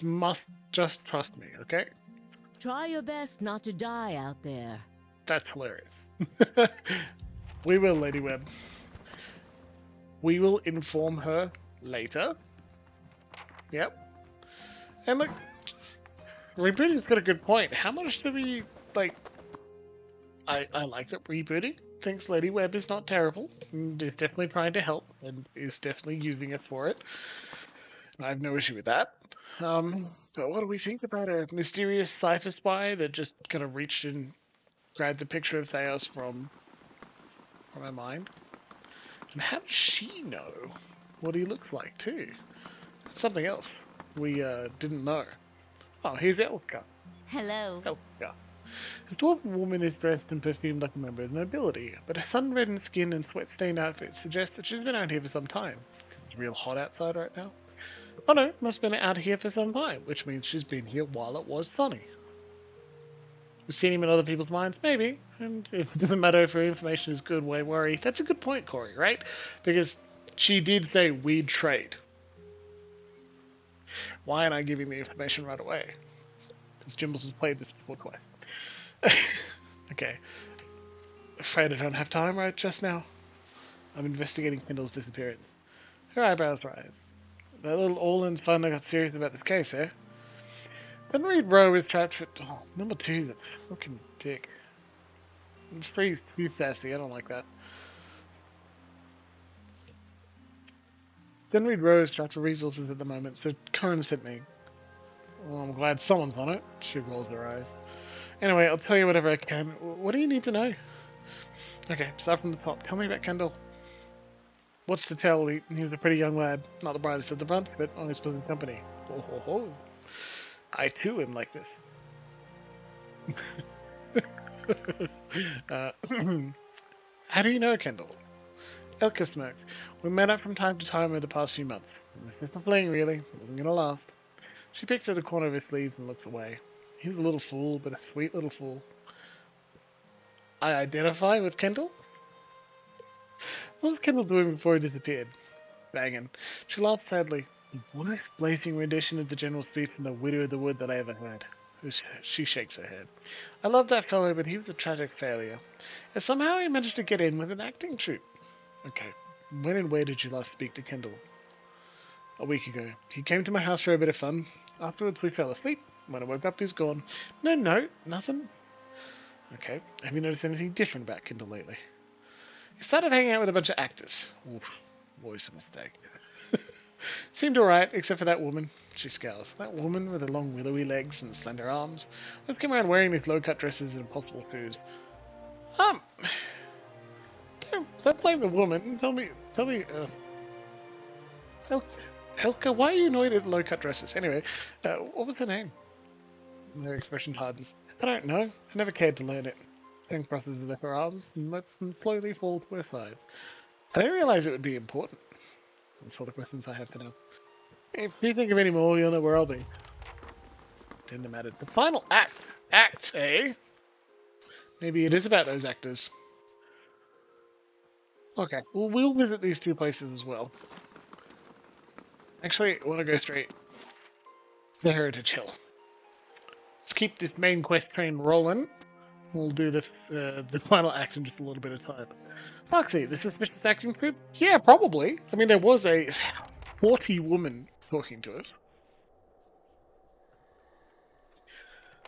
must just trust me, okay? Try your best not to die out there. That's hilarious. We will, Lady Webb. We will inform her later. Yep. And look, Rebooty's got a good point. How much do we, like... I like that Rebooty thinks Lady Webb is not terrible, and is definitely trying to help, and is definitely using us for it. I have no issue with that. But what do we think about a mysterious cipher spy that just kind of reached and grabbed the picture of Theos from her mind? And how does she know what he looks like, too? That's something else we didn't know. Oh, here's Elka. Hello. Elka. The dwarf woman is dressed and perfumed like a member of the nobility, but her sun-reddened skin and sweat-stained outfit suggest that she's been out here for some time. It's real hot outside right now. Oh no, must have been out here for some time, which means she's been here while it was sunny. We've seen him in other people's minds? Maybe. And if it doesn't matter if her information is good, why worry? That's a good point, Corey, right? Because she did say we'd trade. Why aren't I giving the information right away? Because Jimbles has played this before twice. Okay. Afraid I don't have time right just now. I'm investigating Kendall's disappearance. Her eyebrows rise. That little Orland's finally got serious about this case, eh? Dunreed Row is trapped for... Oh, number 2's a fucking dick. It's too sassy, I don't like that. Dunreed Row is trapped for resources at the moment, so Cohen sent me. Well, I'm glad someone's on it. She rolls her eyes. Anyway, I'll tell you whatever I can. What do you need to know? Okay, start from the top. Tell me about Kendall. What's to tell? He was a pretty young lad. Not the brightest of the bunch, but always pleasant company. Ho ho ho. I too am like this. How do you know Kendall? Elka smirked. We met up from time to time over the past few months. It was just a fling, really. It wasn't gonna last. She picks at the corner of his sleeve and looks away. He's a little fool, but a sweet little fool. I identify with Kendall? What was Kendall doing before he disappeared? Banging. She laughed sadly. The worst blazing rendition of the general speech from the Widow of the Wood that I ever heard. She shakes her head. I love that fellow, but he was a tragic failure. And somehow he managed to get in with an acting troupe. Okay. When and where did you last speak to Kendall? A week ago. He came to my house for a bit of fun. Afterwards we fell asleep. When I woke up, he's gone. No, nothing. Okay. Have you noticed anything different about Kendall lately? He started hanging out with a bunch of actors. Oof. Always a mistake. Seemed alright, except for that woman. She scowls. That woman with the long willowy legs and slender arms. Let's come around wearing these low-cut dresses and impossible shoes. Don't blame the woman. Tell me, Helka, why are you annoyed at low-cut dresses? Anyway, what was her name? Her expression hardens. I don't know. I never cared to learn it. Then crosses with her arms and lets them slowly fall to her side. I didn't realize it would be important. That's all the questions I have for now. If you think of any more, you'll know where I'll be. Didn't matter. The final act. Act, eh? Maybe it is about those actors. Okay, well, we'll visit these two places as well. Actually, I want to go straight to Heritage Hill. Let's keep this main quest train rolling. We'll do the final act in just a little bit of time. Foxy, the suspicious acting group? Yeah, probably. I mean, there was a 40 woman talking to us.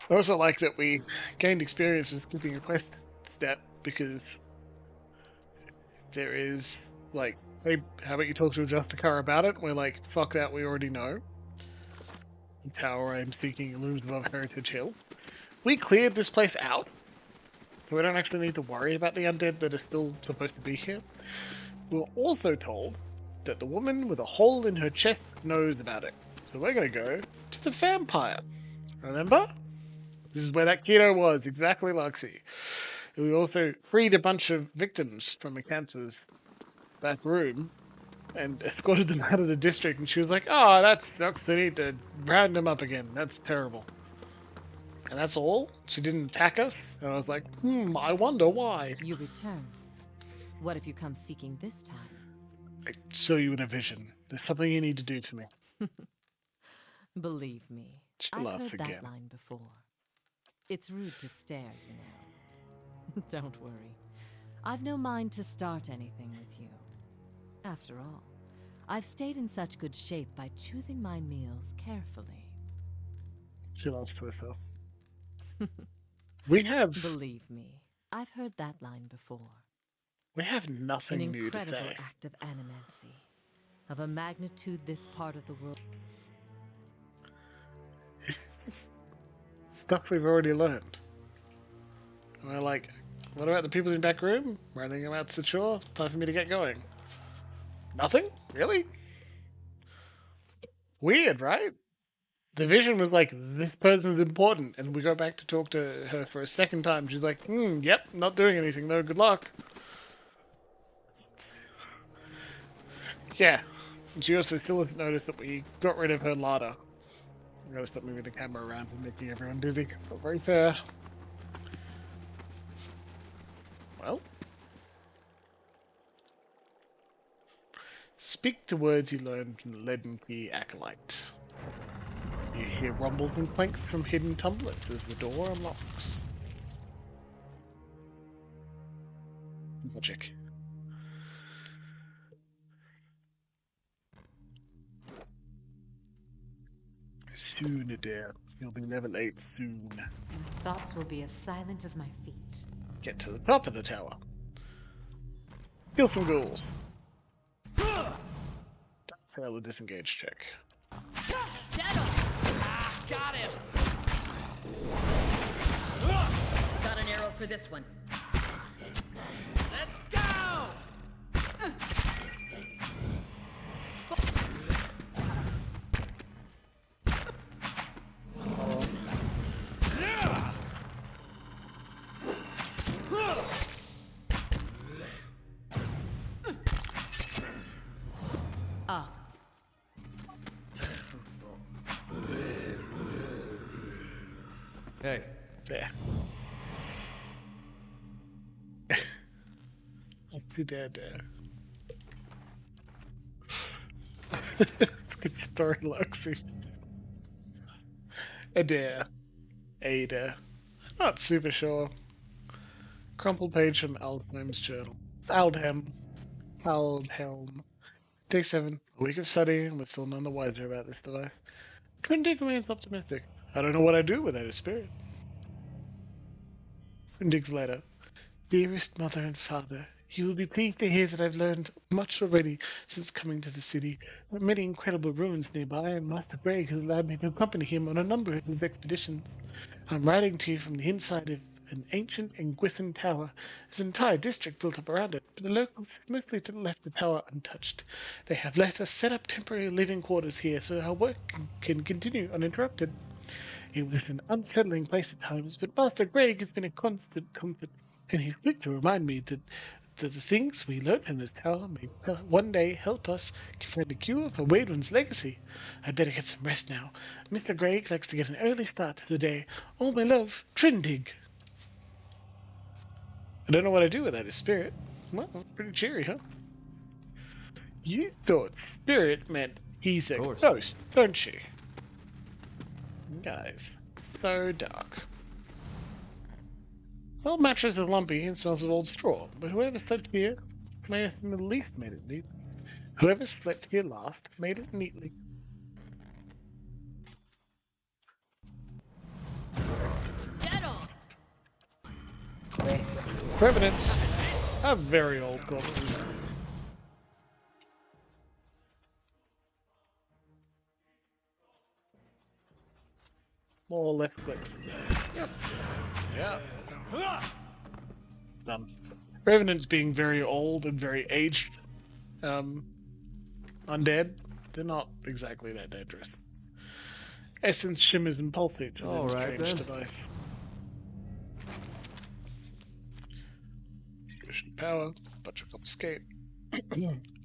I also like that we gained experience with skipping a quest step because there is, like, hey, how about you talk to Adjuster about it? We're like, fuck that, we already know. The tower I'm seeking looms above Heritage Hill. We cleared this place out, so we don't actually need to worry about the undead that are still supposed to be here. We're also told that the woman with a hole in her chest knows about it. So we're gonna go to the vampire. Remember? This is where that keto was, exactly Luxie. We also freed a bunch of victims from McCancer's back room and escorted them out of the district, and she was like, oh, that sucks, they need to round them up again. That's terrible. And that's all? She didn't attack us? And I was like, I wonder why. You return. What if you come seeking this time? I saw you in a vision. There's something you need to do for me. Believe me, She I've laughs heard again. that line before. It's rude to stare, you know. Don't worry. I've no mind to start anything with you. After all, I've stayed in such good shape by choosing my meals carefully. She laughs to herself. We have Believe me, I've heard that line before. An An nothing new to incredible say. act of animancy, of a magnitude this part of the world. Stuff we've already learned. And we're like, what about the people in the back room? Running them out to the shore? Time for me to get going. Nothing? Really? Weird, right? The vision was like, this person's important, and we go back to talk to her for a second time. She's like, yep, not doing anything though, good luck. Yeah. And she also still hasn't noticed that we got rid of her larder. I'm gonna stop moving the camera around and making everyone dizzy. Not very fair. Well. Speak the words you learned from the Leaden Key Acolyte. You hear rumbles and clanks from hidden tumblers as the door unlocks. Logic. Soon, Adair. You'll be level 8 soon. Thoughts will be as silent as my feet. Get to the top of the tower. Kill some ghouls. Don't fail the disengage check. Got him! Got an arrow for this one. Let's go! Ah, Hey, There. Up to there. Good story, Luxie. Adair. Ada. Not super sure. Crumpled page from Aldheim's journal. Aldhelm. Day 7. A week of study, and we're still none the wiser about this device. Trindig remains optimistic. I don't know what I'd do without his spirit. Trindig's letter. Dearest mother and father, you will be pleased to hear that I've learned much already since coming to the city. There are many incredible ruins nearby, and Master Bragg has allowed me to accompany him on a number of his expeditions. I'm writing to you from the inside of an ancient Engwithan tower. There's an entire district built up around it, but the locals have mostly left the tower untouched. They have let us set up temporary living quarters here so our work can continue uninterrupted. It was an unsettling place at times, but Master Greg has been a constant comfort, and he's quick to remind me that the things we learned in this tower may one day help us find a cure for Waydwin's legacy. I better get some rest now. Mr. Gregg likes to get an early start to the day. All my love, Trindig. I don't know what I do without his spirit. Well, pretty cheery, huh? You thought spirit meant he's a ghost, don't you? Guys, so dark. Old mattress is lumpy and smells of old straw, but whoever slept here may have at least made it neat. Whoever slept here last made it neatly. Dead on. Revenants are very old corpses. More left click. Yep. Revenants being very old and very aged, undead, they're not exactly that dangerous. Essence shimmers and pulsates with a strange device. Fusion power, Butcher Confiscate.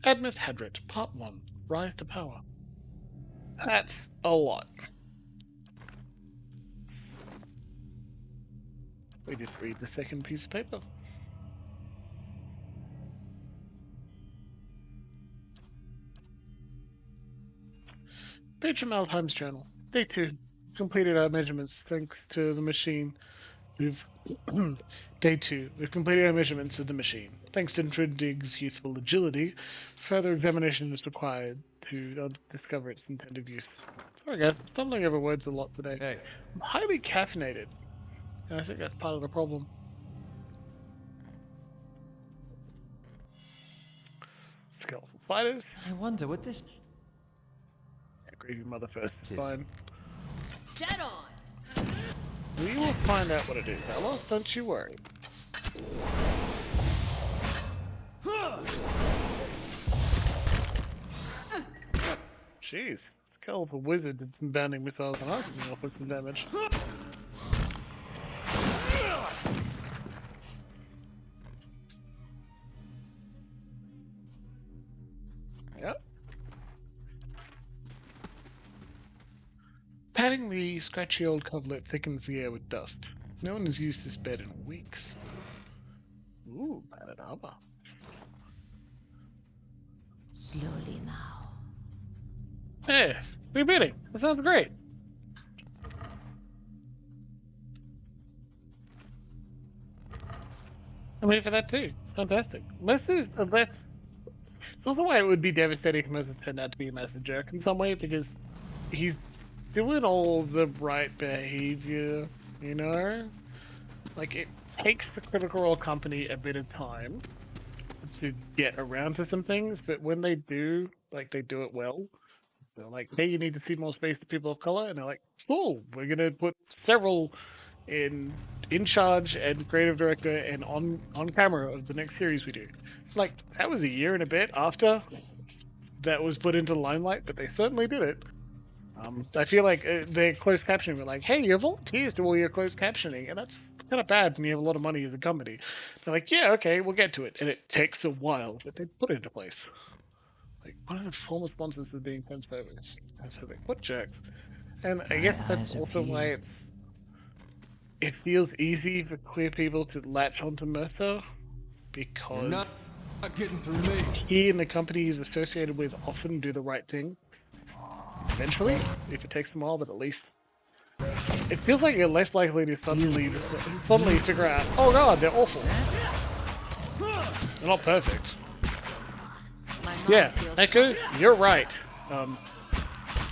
Admith Hadret, Part 1, Rise to Power. That's a lot. We just read the second piece of paper. Page from Altheim's journal. Day 2. Completed our measurements thanks to the machine. Day 2. We've completed our measurements of the machine. Thanks to Trindig's youthful agility, further examination is required to discover its intended use. Sorry guys, I'm stumbling over words a lot today. Hey. I'm highly caffeinated, and I think that's part of the problem. Skeletal fighters. I wonder what this... Grieve your mother first. It's fine. Dead on. We will find out what it is, Ella. Don't you worry. Jeez. Skeletal wizard did some bounding missiles and I can offer some damage. Yep. Patting the scratchy old coverlet thickens the air with dust. No one has used this bed in weeks. Ooh, padded armor. Slowly now. Hey, rebidding. That sounds great. I'm here for that too. It's fantastic. This is that's. It's also why it would be devastating if Moses turned out to be a massive jerk in some way, because he's doing all the right behavior, you know? Like, it takes the Critical Role company a bit of time to get around to some things, but when they do, like, they do it well. They're like, hey, you need to see more space to people of color, and they're like, cool, we're gonna put several in charge and creative director and on camera of the next series we do. Like, that was a year and a bit after that was put into the limelight, but they certainly did it. I feel like their closed captioning were like, hey, your volunteers do all your closed captioning, and that's kind of bad when you have a lot of money as a company. They're like, yeah, okay, we'll get to it, and it takes a while, but they put it into place. Like, one of the former sponsors is being transphobic. What jerks? And I guess that's also why it feels easy for queer people to latch onto Mercer, because not getting through me. He and the company he's associated with often do the right thing. Eventually, if it takes them a while, but at least it feels like you're less likely to suddenly figure out, oh god, they're awful. They're not perfect. Yeah, Echo, you're right.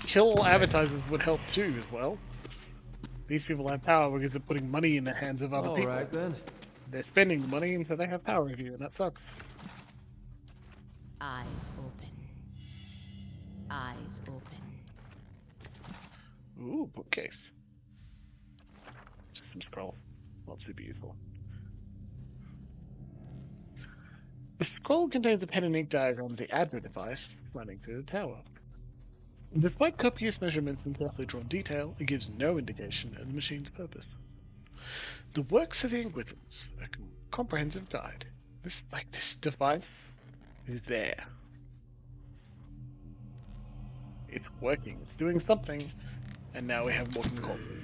Kill advertisers would help too, as well. These people have power because they're putting money in the hands of other people. Alright then. They're spending the money, and so they have power over you, and that sucks. Eyes open. Eyes open. Ooh, bookcase. Just some scroll. Not super useful. The scroll contains a pen and ink diagram of the Adret device running through the tower. Despite copious measurements and carefully drawn detail, it gives no indication of the machine's purpose. The works of the Inquisitors, a comprehensive guide. This device is there. It's working. It's doing something, and now we have walking corpses.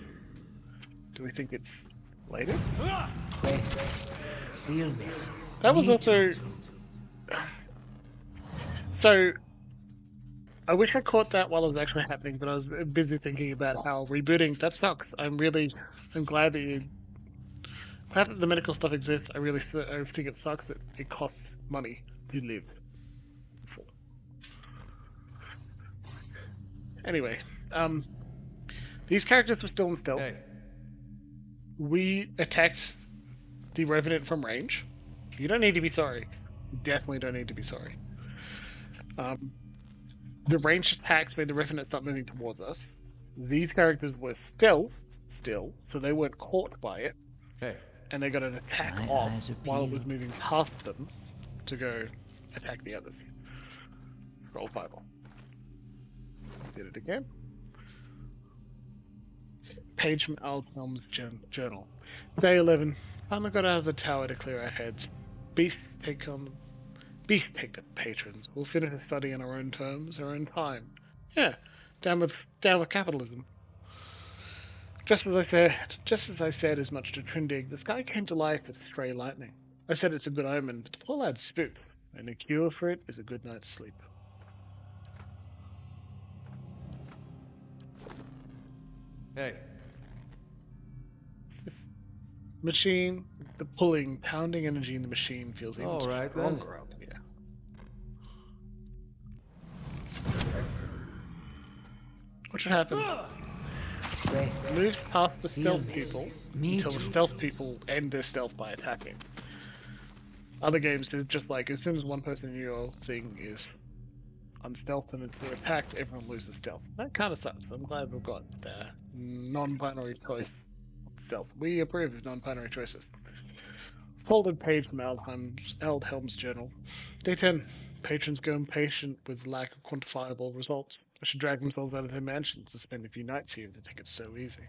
Do we think it's later? Sealness. That was also. So, I wish I caught that while it was actually happening, but I was busy thinking about how rebooting, that sucks. I'm glad that the medical stuff exists. I think it sucks that it costs money to live. Anyway, these characters were still in stealth. Hey. We attacked the Revenant from range. You don't need to be sorry. You definitely don't need to be sorry. The ranged attacks made the Revenant start moving towards us. These characters were stealth still, so they weren't caught by it. Hey. And they got an attack My off eyes are while it was peeled. moving past them to go attack the others. Roll 5. Did it again. Page from Alhelm's journal. Day 11. Finally got out of the tower to clear our heads. Beast take the patrons. We'll finish the study on our own terms, our own time. Yeah, down with capitalism. Just as I said as much to Trindig, the sky came to life with stray lightning. I said it's a good omen, but the poor lad's spooked, and the cure for it is a good night's sleep. Hey. Machine, the pulling, pounding energy in the machine feels even All right, then. stronger up here. What should happen? Move past the stealth people until the stealth people end their stealth by attacking. Other games do just like, as soon as one person in your thing is unstealthed and it's attacked, everyone loses stealth. That kind of sucks. I'm glad we've got non-binary choice stealth. We approve of non-binary choices. Folded page from Aldhelm's journal. Day 10. Patrons go impatient with lack of quantifiable results. They should drag themselves out of their mansions to spend a few nights here if they think it's so easy.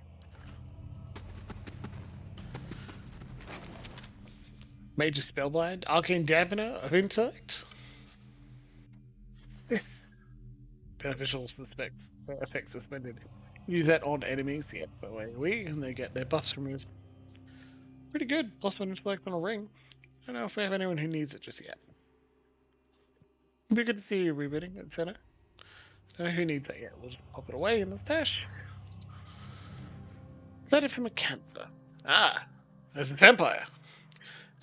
Major Spellblind, Arcane Dampener of Intellect. Beneficial effects suspended. Use that on enemies, yeah, for AoE, and they get their buffs removed. Pretty good. Plus 1 intellect on a ring. I don't know if we have anyone who needs it just yet. It'd be good to see you rebooting at Shadow. Don't know who needs that yet. We'll just pop it away in the stash. Letter from a Cancer. Ah, there's a vampire.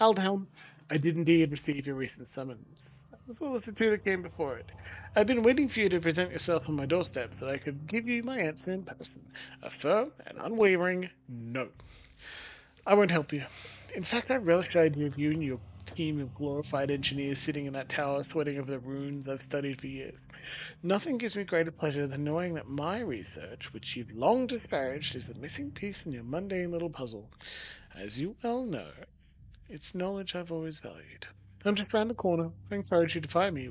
Aldhelm, I did indeed receive your recent summons, as well as the 2 that came before it. I've been waiting for you to present yourself on my doorstep so that I could give you my answer in person. A firm and unwavering no. I won't help you. In fact, I relish the idea of you and your team of glorified engineers sitting in that tower sweating over the runes I've studied for years. Nothing gives me greater pleasure than knowing that my research, which you've long disparaged, is the missing piece in your mundane little puzzle. As you well know, it's knowledge I've always valued. I'm just round the corner. I encourage you to find me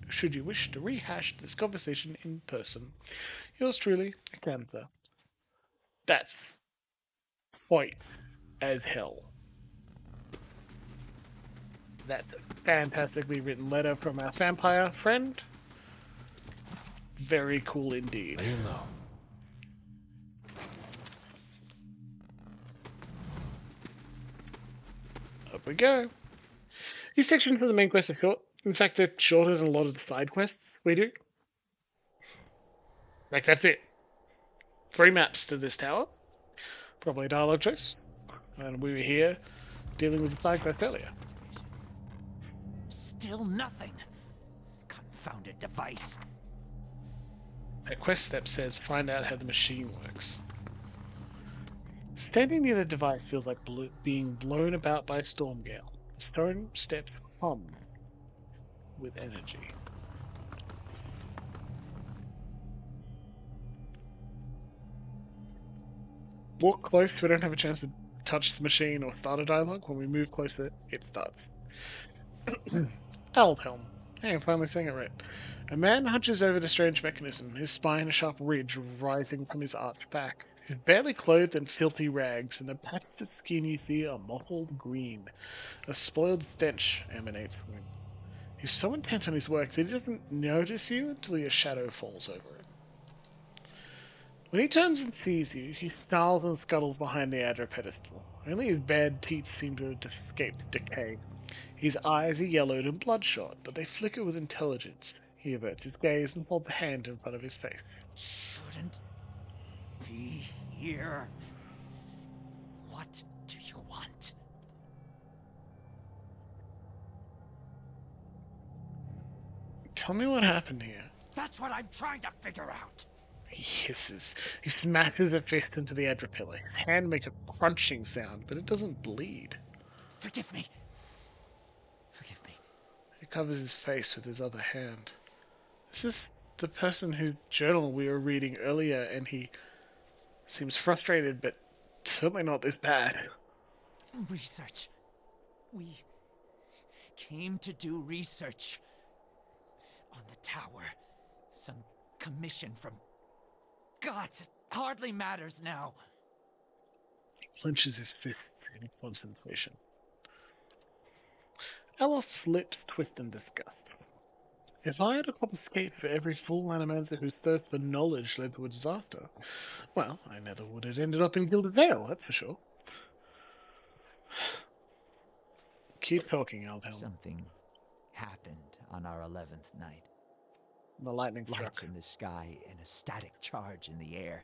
should you wish to rehash this conversation in person. Yours truly, Acantha. That's white as hell. That's a fantastically written letter from our vampire friend. Very cool indeed. Lay low. Up we go. These sections for the main quest are short. In fact, they're shorter than a lot of the side quests we do. Like, that's it. 3 maps to this tower. Probably a dialogue choice. And we were here dealing with the side quest earlier. Still nothing. Confounded device. That quest step says find out how the machine works. Standing near the device feels like being blown about by a storm gale. The stone steps hum with energy. Walk close, we don't have a chance to touch the machine or start a dialogue. When we move closer, it starts. Aldhelm, Hey, I'm finally saying it right. A man hunches over the strange mechanism, his spine a sharp ridge rising from his arched back. He's barely clothed in filthy rags, and the patches of skin you see are mottled green. A spoiled stench emanates from him. He's so intent on his work that he doesn't notice you until your shadow falls over him. When he turns and sees you, he snarls and scuttles behind the Hadret pedestal. Only his bad teeth seem to have escaped decay. His eyes are yellowed and bloodshot, but they flicker with intelligence. He averts his gaze and holds a hand in front of his face. Shouldn't be here. What do you want? Tell me what happened here. That's what I'm trying to figure out. He hisses. He smashes a fist into the Hadret pillar. His hand makes a crunching sound, but it doesn't bleed. Forgive me. Forgive me. He covers his face with his other hand. This is the person whose journal we were reading earlier, and he seems frustrated, but certainly not this bad. Research. We came to do research on the tower. Some commission from gods. It hardly matters now. He clenches his fists in concentration. Eloth's lips twist in disgust. If I had a copper skate for every fool animancer whose thirst for knowledge led to a disaster, well, I never would have ended up in Gilded Vale, that's for sure. Keep talking, Aldhelm. Something happened on our 11th night. The lightning struck. Lights in the sky and a static charge in the air.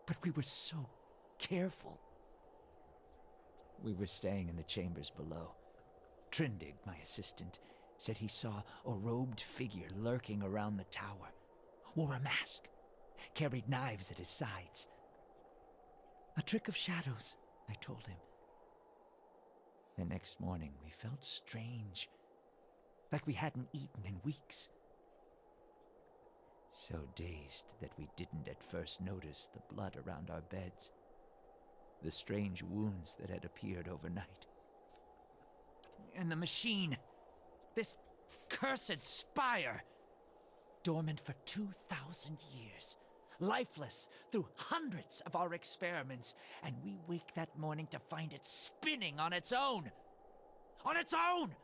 But we were so careful. We were staying in the chambers below. Trindig, my assistant, said he saw a robed figure lurking around the tower. Wore a mask. Carried knives at his sides. A trick of Shadows, I told him. The next morning we felt strange. Like we hadn't eaten in weeks. So dazed that we didn't at first notice the blood around our beds. The strange wounds that had appeared overnight. And the machine. This cursed spire. Dormant for 2,000 years. Lifeless through hundreds of our experiments. And we wake that morning to find it spinning on its own. On its own!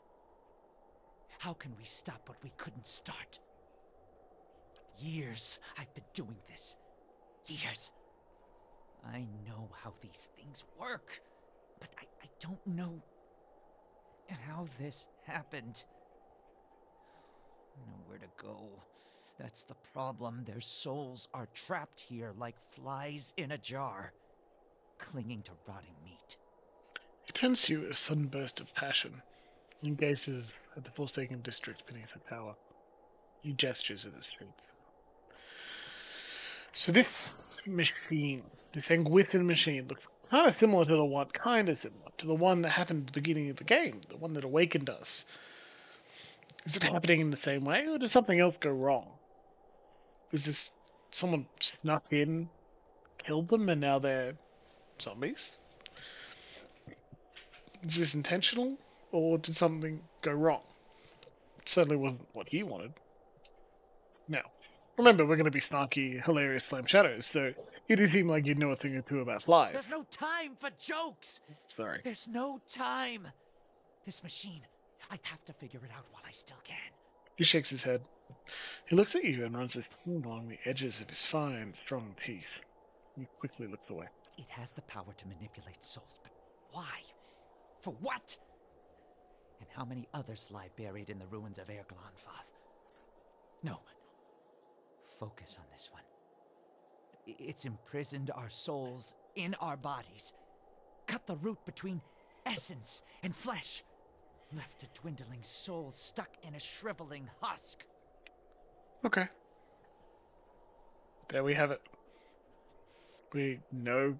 How can we stop what we couldn't start? Years I've been doing this. Years. I know how these things work, but I don't know how this happened. Nowhere to go. That's the problem. Their souls are trapped here like flies in a jar, clinging to rotting meat. He turns to you with a sudden burst of passion and gazes at the Forsaken district beneath the tower. He gestures at the streets. So this machine, this Anguithan machine, looks kind of similar to the one that happened at the beginning of the game, the one that awakened us. Is it happening in the same way, or did something else go wrong? Is this someone snuck in, killed them, and now they're zombies? Is this intentional, or did something go wrong? It certainly wasn't what he wanted. Now, remember, we're going to be snarky, hilarious Slam Shadows, so it does seem like you'd know a thing or two about flies. There's no time for jokes! Sorry. There's no time! This machine, I have to figure it out while I still can. He shakes his head. He looks at you and runs his tongue along the edges of his fine, strong teeth. He quickly looks away. It has the power to manipulate souls, but why? For what? And how many others lie buried in the ruins of Erglonfath? No. Focus on this one. It's imprisoned our souls in our bodies. Cut the root between essence and flesh. Left a dwindling soul stuck in a shriveling husk. Okay. There we have it. We know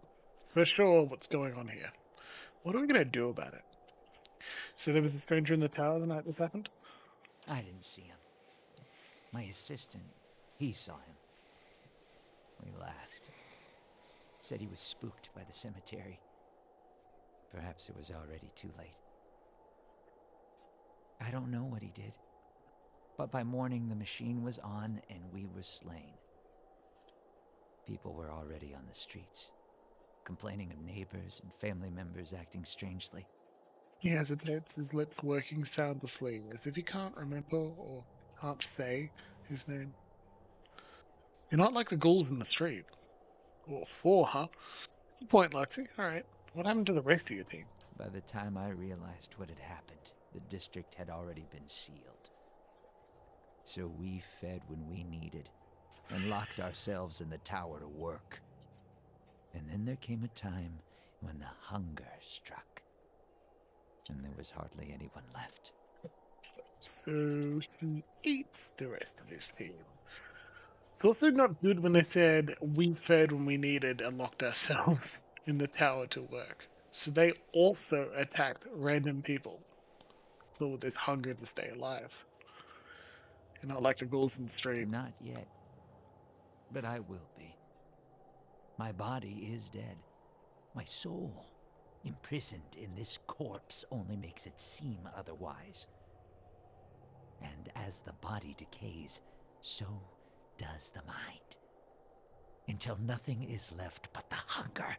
for sure what's going on here. What are we going to do about it? So there was a stranger in the tower the night this happened? I didn't see him. My assistant, he saw him. We laughed. Said he was spooked by the cemetery. Perhaps it was already too late. I don't know what he did. But by morning, the machine was on and we were slain. People were already on the streets, complaining of neighbors and family members acting strangely. He hesitates, his lips working soundlessly, as if he can't remember or can't say his name. You're not like the ghouls in the street. Or four, huh? Good point, Lexi. Alright. What happened to the rest of your team? By the time I realized what had happened, the district had already been sealed. So we fed when we needed, and locked ourselves in the tower to work. And then there came a time when the hunger struck, and there was hardly anyone left. So he eats the rest of his team. It's also not good when they said we fed when we needed and locked ourselves in the tower to work. So they also attacked random people filled with this hunger to stay alive. And not like the ghouls in the street. Not yet. But I will be. My body is dead. My soul, imprisoned in this corpse, only makes it seem otherwise. And as the body decays, so does the mind. Until nothing is left but the hunger.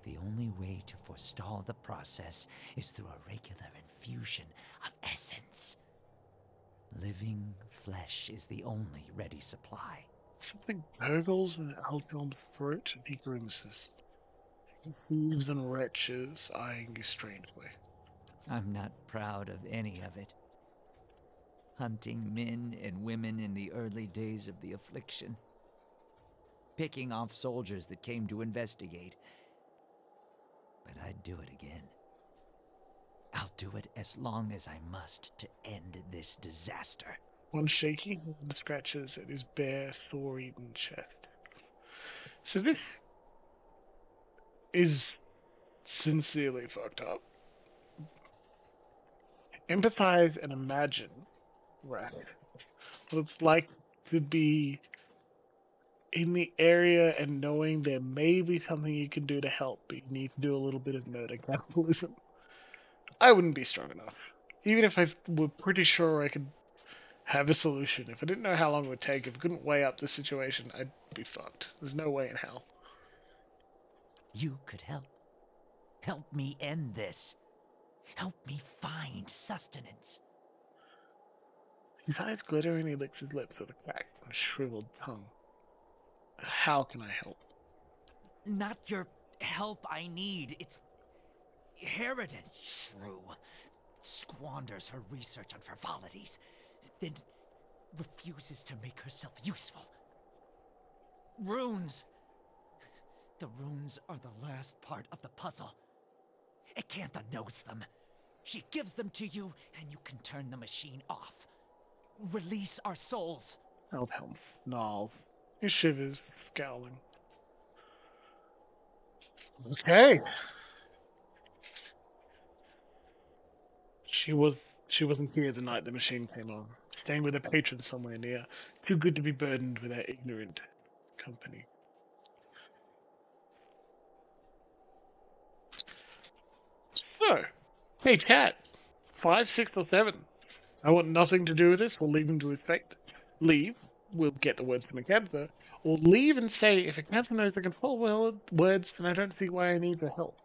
The only way to forestall the process is through a regular infusion of essence. Living flesh is the only ready supply. Something gurgles in Altelm's throat and he grimaces. He heaves and retches, eyeing you strangely. I'm not proud of any of it. Hunting men and women in the early days of the affliction. Picking off soldiers that came to investigate. But I'd do it again. I'll do it as long as I must to end this disaster. One shaky hand scratches at his bare, sore-eaten chest. So this is sincerely fucked up. Empathize and imagine, right, what it's like to be in the area and knowing there may be something you can do to help, but you need to do a little bit of murder capitalism. I wouldn't be strong enough. Even if I were pretty sure I could have a solution. If I didn't know how long it would take, if I couldn't weigh up the situation, I'd be fucked. There's no way in hell. You could help. Help me end this. Help me find sustenance. His eyes glitter and he licks his lips with a cracked and shriveled tongue. How can I help? Not your help I need. It's Harridan, shrew. Squanders her research on frivolities, then refuses to make herself useful. Runes. The runes are the last part of the puzzle. Acantha knows them. She gives them to you, and you can turn the machine off. Release our souls. Elbhelm snarls. He shivers, scowling. Okay. She wasn't here the night the machine came on, staying with a patron somewhere near, too good to be burdened with our ignorant company. So, hey chat, 5, 6, or 7. I want nothing to do with this. We'll leave him to his fate. Leave. We'll get the words from Acantha. Or leave and say, if Acantha knows I can follow words, then I don't see why I need her help.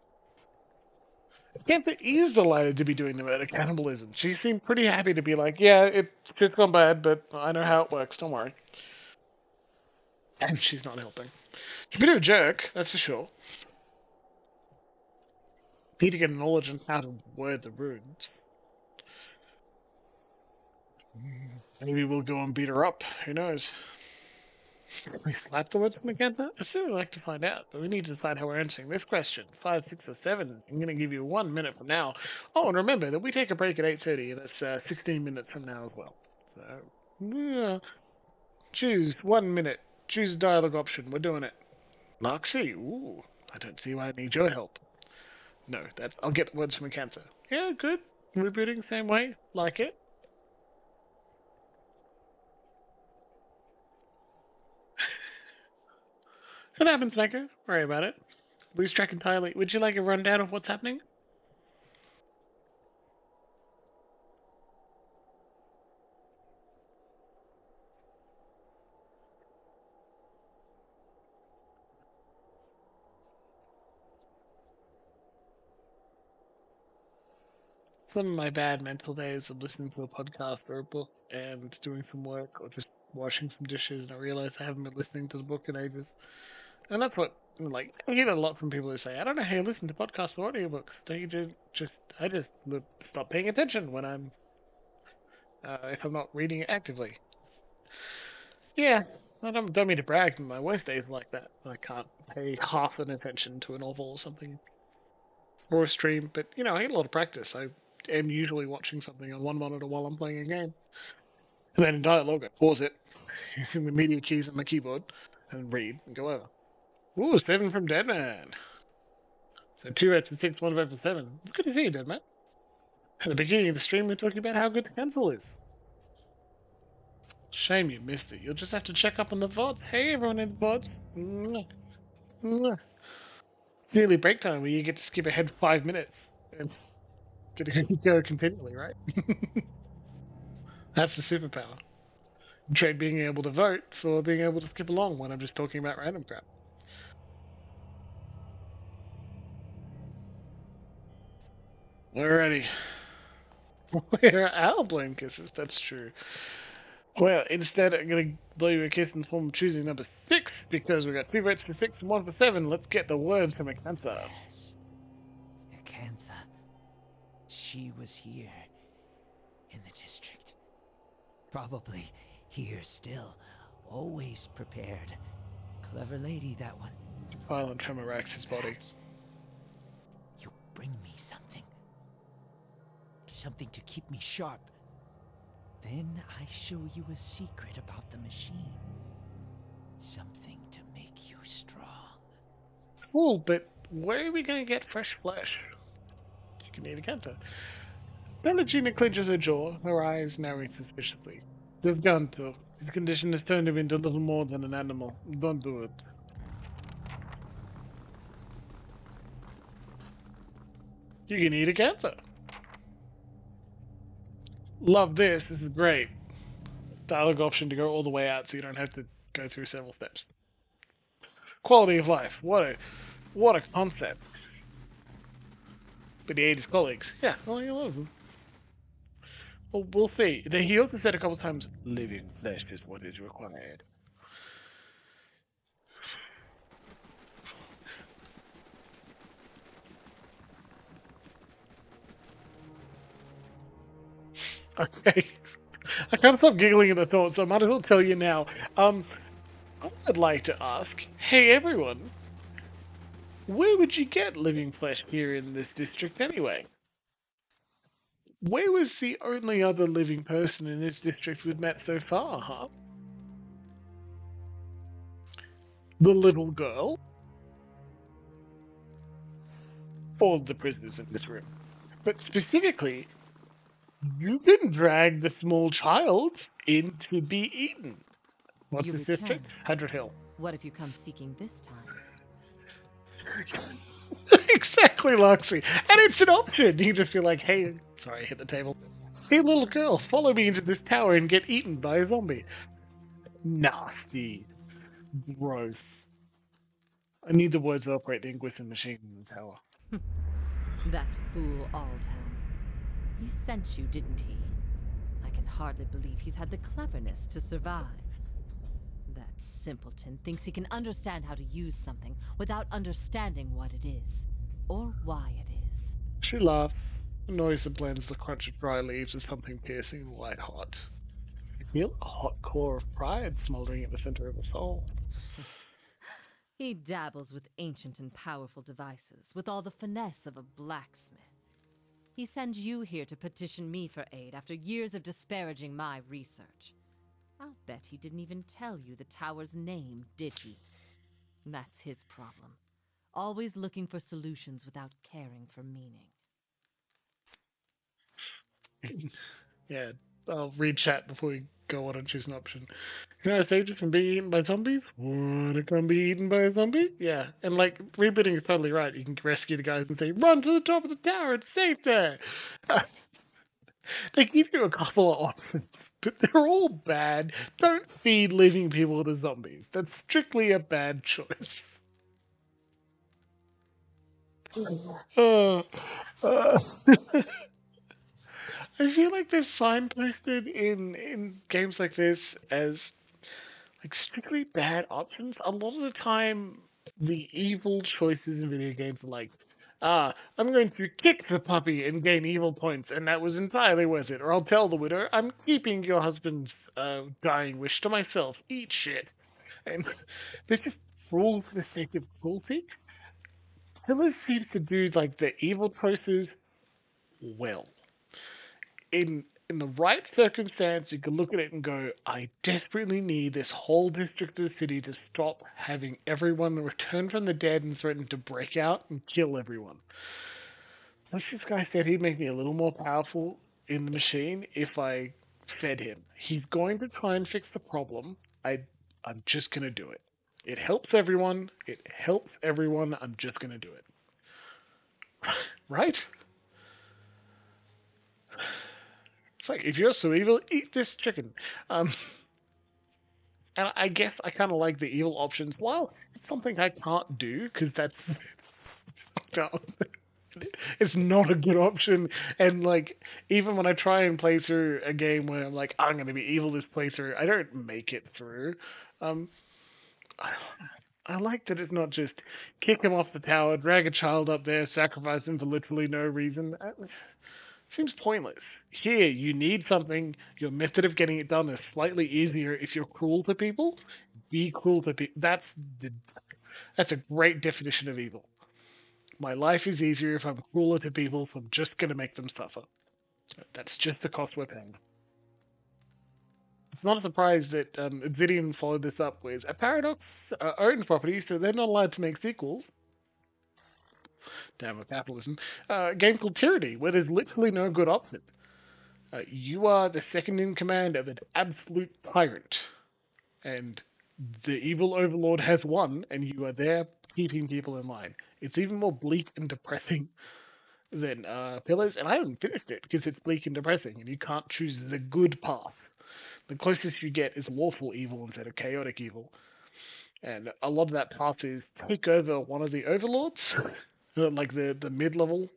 Acantha is delighted to be doing the murder cannibalism. She seemed pretty happy to be like, yeah, it's gone bad, but I know how it works, don't worry. And she's not helping. She's a bit of a jerk, that's for sure. Need to get knowledge on how to word the runes. Maybe we'll go and beat her up. Who knows? Can we slap the words from Acantha? I'd certainly like to find out, but we need to decide how we're answering this question. 5, 6, or 7. I'm going to give you 1 minute from now. Oh, and remember that we take a break at 8:30, and that's 16 minutes from now as well. So, yeah. Choose 1 minute. Choose a dialogue option. We're doing it. Larksy. Ooh, I don't see why I need your help. No, I'll get the words from Acantha. Yeah, good. Rebooting, same way. Like it. It happens, Mako. Don't worry about it. Lose track entirely. Would you like a rundown of what's happening? some of my bad mental days of listening to a podcast or a book and doing some work or just washing some dishes, and I realize I haven't been listening to the book in ages. And that's what, like, I hear that a lot from people who say, I don't know how you listen to podcasts or audiobooks. Don't you I just stop paying attention when if I'm not reading it actively. Yeah, I don't mean to brag, but my worst days are like that. I can't pay half an attention to a novel or something, or a stream. But I get a lot of practice. I am usually watching something on one monitor while I'm playing a game, and then in dialogue, I pause it using the media keys on my keyboard, and read and go over. Ooh, 7 from Deadman. So 2 votes for 6, 1 vote for 7. It's good to see you, Deadman. At the beginning of the stream, we're talking about how good the console is. Shame you missed it. You'll just have to check up on the VODs. Hey, everyone in the VODs. Mwah. Mwah. Nearly break time where you get to skip ahead 5 minutes and get to go continually, right? That's the superpower. Trade being able to vote for being able to skip along when I'm just talking about random crap. Alrighty. Where are our blown kisses? That's true. Well, instead, I'm going to blow you a kiss in the form of choosing number 6 because we got 2 votes for 6 and 1 for 7. Let's get the words from Acantha. Yes. Acantha. She was here. In the district. Probably here still. Always prepared. Clever lady, that one. Violent tremor racks his body. Perhaps you bring me something. Something to keep me sharp. Then I show you a secret about the machine. Something to make you strong. Oh, but where are we going to get fresh flesh? You can eat Acantha. Bellagina clenches her jaw, her eyes narrowing suspiciously. There's Ganto. His condition has turned him into little more than an animal. Don't do it. You can eat Acantha. Love this. This is great. Dialogue option to go all the way out so you don't have to go through several steps. Quality of life. What a concept. But he ate his colleagues. Yeah, well, he loves them. Well, we'll see. He also said a couple times, living flesh is what is required. Okay. I can't stop giggling at the thought, so I might as well tell you now. I'd like to ask, hey everyone, where would you get living flesh here in this district anyway? Where was the only other living person in this district we've met so far, huh? The little girl? All the prisoners in this room. But specifically, you can drag the small child in to be eaten. What's You this district? return. Hadret Hill. What if you come seeking this time? Exactly, Loxy. And it's an option. You just feel like, hey, sorry, I hit the table. Hey, little girl, follow me into this tower and get eaten by a zombie. Nasty. Gross. I need the words to operate the Inquisition machine in the tower. That fool Aldhelm. He sent you, didn't he? I can hardly believe he's had the cleverness to survive. That simpleton thinks he can understand how to use something without understanding what it is, or why it is. She laughs. A noise that blends the crunch of dry leaves with something piercing and white hot. You feel a hot core of pride smoldering at the center of her soul. He dabbles with ancient and powerful devices, with all the finesse of a blacksmith. He sends you here to petition me for aid after years of disparaging my research. I'll bet he didn't even tell you the tower's name, did he? That's his problem. Always looking for solutions without caring for meaning. Yeah, I'll read chat before we go on and choose an option. Can I save you from being eaten by zombies? Wanna come be eaten by a zombie? Yeah, and like, rebooting is totally right. You can rescue the guys and say, run to the top of the tower, it's safe there! They give you a couple of options, but they're all bad. Don't feed living people to zombies. That's strictly a bad choice. Uh, uh, I feel like they're signposted in games like this as like strictly bad options. A lot of the time, the evil choices in video games are like, I'm going to kick the puppy and gain evil points, and that was entirely worth it. Or I'll tell the widow, I'm keeping your husband's dying wish to myself. Eat shit. And this is cruel for the sake of cruelty. Pillars seems to do like the evil choices well. In the right circumstance, you can look at it and go, I desperately need this whole district of the city to stop having everyone return from the dead and threaten to break out and kill everyone. Plus, this guy said he'd make me a little more powerful in the machine if I fed him. He's going to try and fix the problem. I'm just gonna do it. It helps everyone. It helps everyone. I'm just gonna do it. Right? It's like, if you're so evil, eat this chicken. And I guess I kind of like the evil options. While it's something I can't do, because that's fucked up. It's not a good option. And, like, even when I try and play through a game where I'm like, I'm going to be evil this playthrough, I don't make it through. I like that it's not just kick him off the tower, drag a child up there, sacrifice him for literally no reason. Seems pointless. Here, you need something. Your method of getting it done is slightly easier if you're cruel to people. Be cruel to people. That's a great definition of evil. My life is easier if I'm crueler to people, so I'm just going to make them suffer. That's just the cost we're paying. It's not a surprise that Obsidian followed this up with a Paradox owns property, so they're not allowed to make sequels. Damn with capitalism. A game called Tyranny, where there's literally no good option. You are the second in command of an absolute tyrant, and the evil overlord has won, and you are there keeping people in line. It's even more bleak and depressing than Pillars, and I haven't finished it because it's bleak and depressing, and you can't choose the good path. The closest you get is lawful evil instead of chaotic evil. And a lot of that path is take over one of the overlords, like the mid-level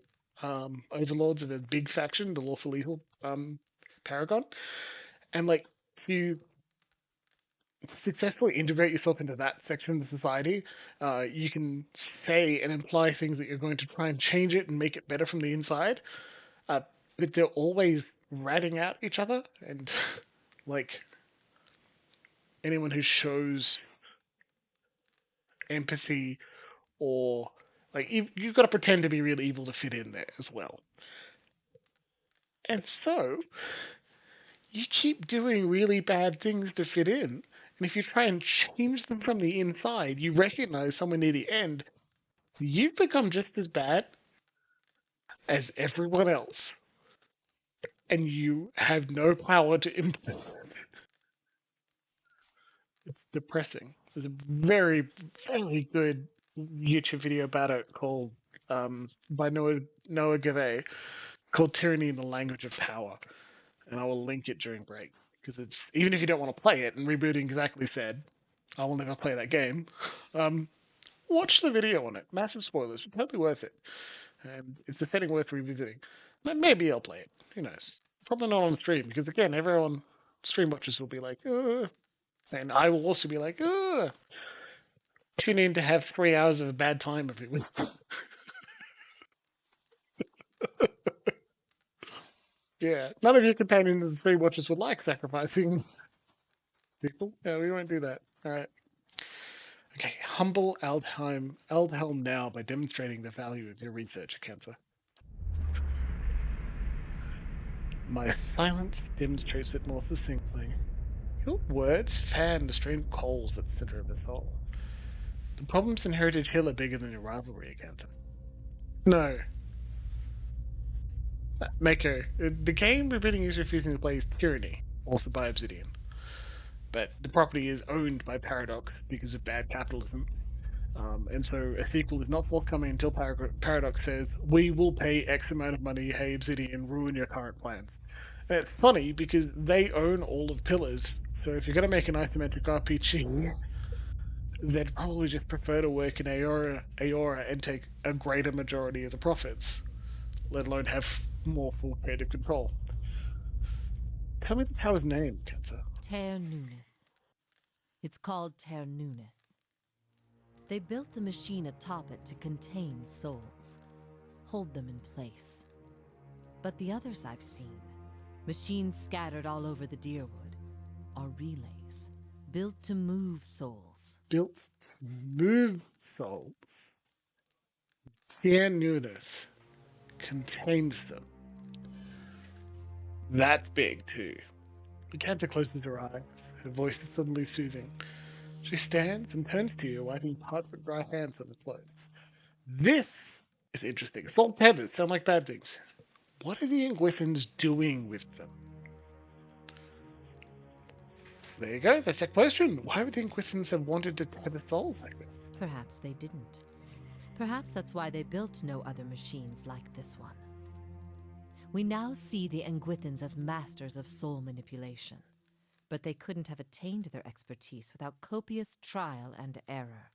overlords of a big faction, the lawful evil paragon, and like to successfully integrate yourself into that section of society, you can say and imply things that you're going to try and change it and make it better from the inside, but they're always ratting out each other, and like anyone who shows empathy or like you've got to pretend to be really evil to fit in there as well. And so you keep doing really bad things to fit in, and if you try and change them from the inside, you recognize somewhere near the end you've become just as bad as everyone else, and you have no power to influence. It's depressing. There's a very, very good YouTube video about it called by Noah Gavay called "Tyranny in the Language of Power," and I will link it during break because it's even if you don't want to play it, and rebooting exactly said, I will never play that game. Watch the video on it. Massive spoilers, but totally worth it, and it's a setting worth revisiting. Maybe I'll play it. Who knows? Probably not on stream because again, everyone stream watchers will be like, ugh. And I will also be like, ugh. Tune in to have 3 hours of a bad time every week. Yeah, none of your companions and stream watchers would like sacrificing people. Yeah, we won't do that. All right. Okay, humble Aldhelm now by demonstrating the value of your research, Cancer. My silence demonstrates it more succinctly. Your words fan the strange coals at the center of his soul. The problems in Heritage Hill are bigger than your rivalry, Cancer. No. Mako, the game Rebooting is refusing to play is Tyranny, also by Obsidian. But the property is owned by Paradox because of bad capitalism. And so a sequel is not forthcoming until Paradox says, we will pay X amount of money, hey Obsidian, ruin your current plans. And it's funny because they own all of Pillars, so if you're going to make an isometric RPG, they'd probably just prefer to work in Eora and take a greater majority of the profits, let alone have more full creative control. Tell me the tower's name, Cancer. Ternunith. It's called Ternunith. They built the machine atop it to contain souls, hold them in place. But the others I've seen, machines scattered all over the Deerwood, are relays built to move souls. Built move souls. Newness contains them. That's big too. Cancer closes her eyes. Her voice is suddenly soothing. She stands and turns to you, wiping parchment dry hands on the clothes. This is interesting. Salt tethers sound like bad things. What are the Inquithans doing with them? There you go, that's that question. Why would the Inquithans have wanted to tether souls like this? Perhaps they didn't. Perhaps that's why they built no other machines like this one. We now see the Inquithans as masters of soul manipulation, but they couldn't have attained their expertise without copious trial and error.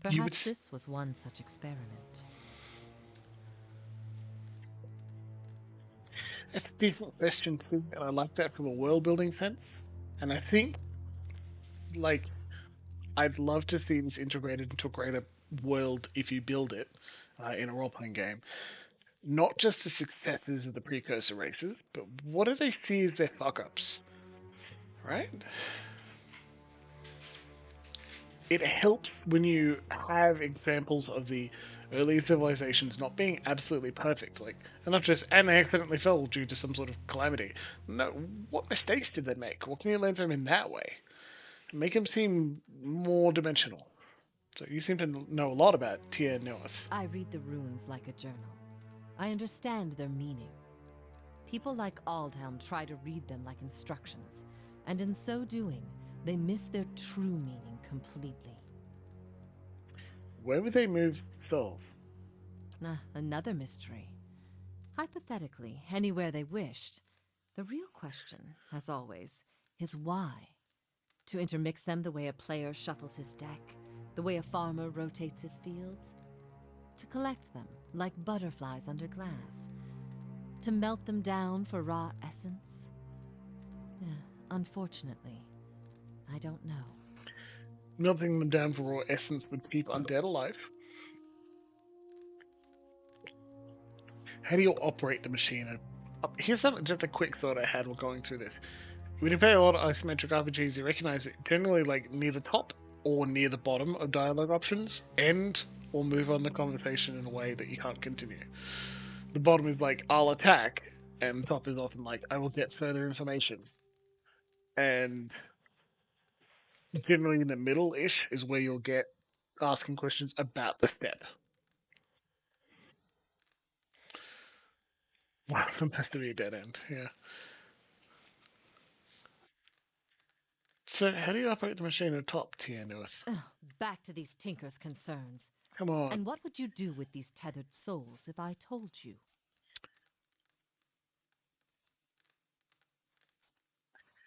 Perhaps this was one such experiment. It's a decent question too, and I like that from a world-building sense. And I think, like, I'd love to see this integrated into a greater world if you build it in a role-playing game. Not just the successes of the precursor races, but what do they see as their fuck-ups? Right? It helps when you have examples of the early civilizations not being absolutely perfect, like, and not just, and they accidentally fell due to some sort of calamity. No, what mistakes did they make? What can you learn from them in that way? Make them seem more dimensional. So you seem to know a lot about Tia North. I read the runes like a journal. I understand their meaning. People like Aldhelm try to read them like instructions, and in so doing, they miss their true meaning completely. Where would they move souls? Another mystery. Hypothetically, anywhere they wished. The real question, as always, is why? To intermix them the way a player shuffles his deck, the way a farmer rotates his fields? To collect them, like butterflies under glass? To melt them down for raw essence? Unfortunately, I don't know. Melting them down for raw essence would keep undead alive. How do you operate the machine? Here's just a quick thought I had while going through this. When you play a lot of isometric RPGs, you recognize it generally like near the top or near the bottom of dialogue options, end or move on the conversation in a way that you can't continue. The bottom is like, I'll attack, and the top is often like, I will get further information. And generally in the middle-ish is where you'll get asking questions about the step. Wow, there has to be a dead end, yeah. So how do you operate the machine at top, Tia North? Back to these Tinker's concerns. Come on. And what would you do with these tethered souls if I told you?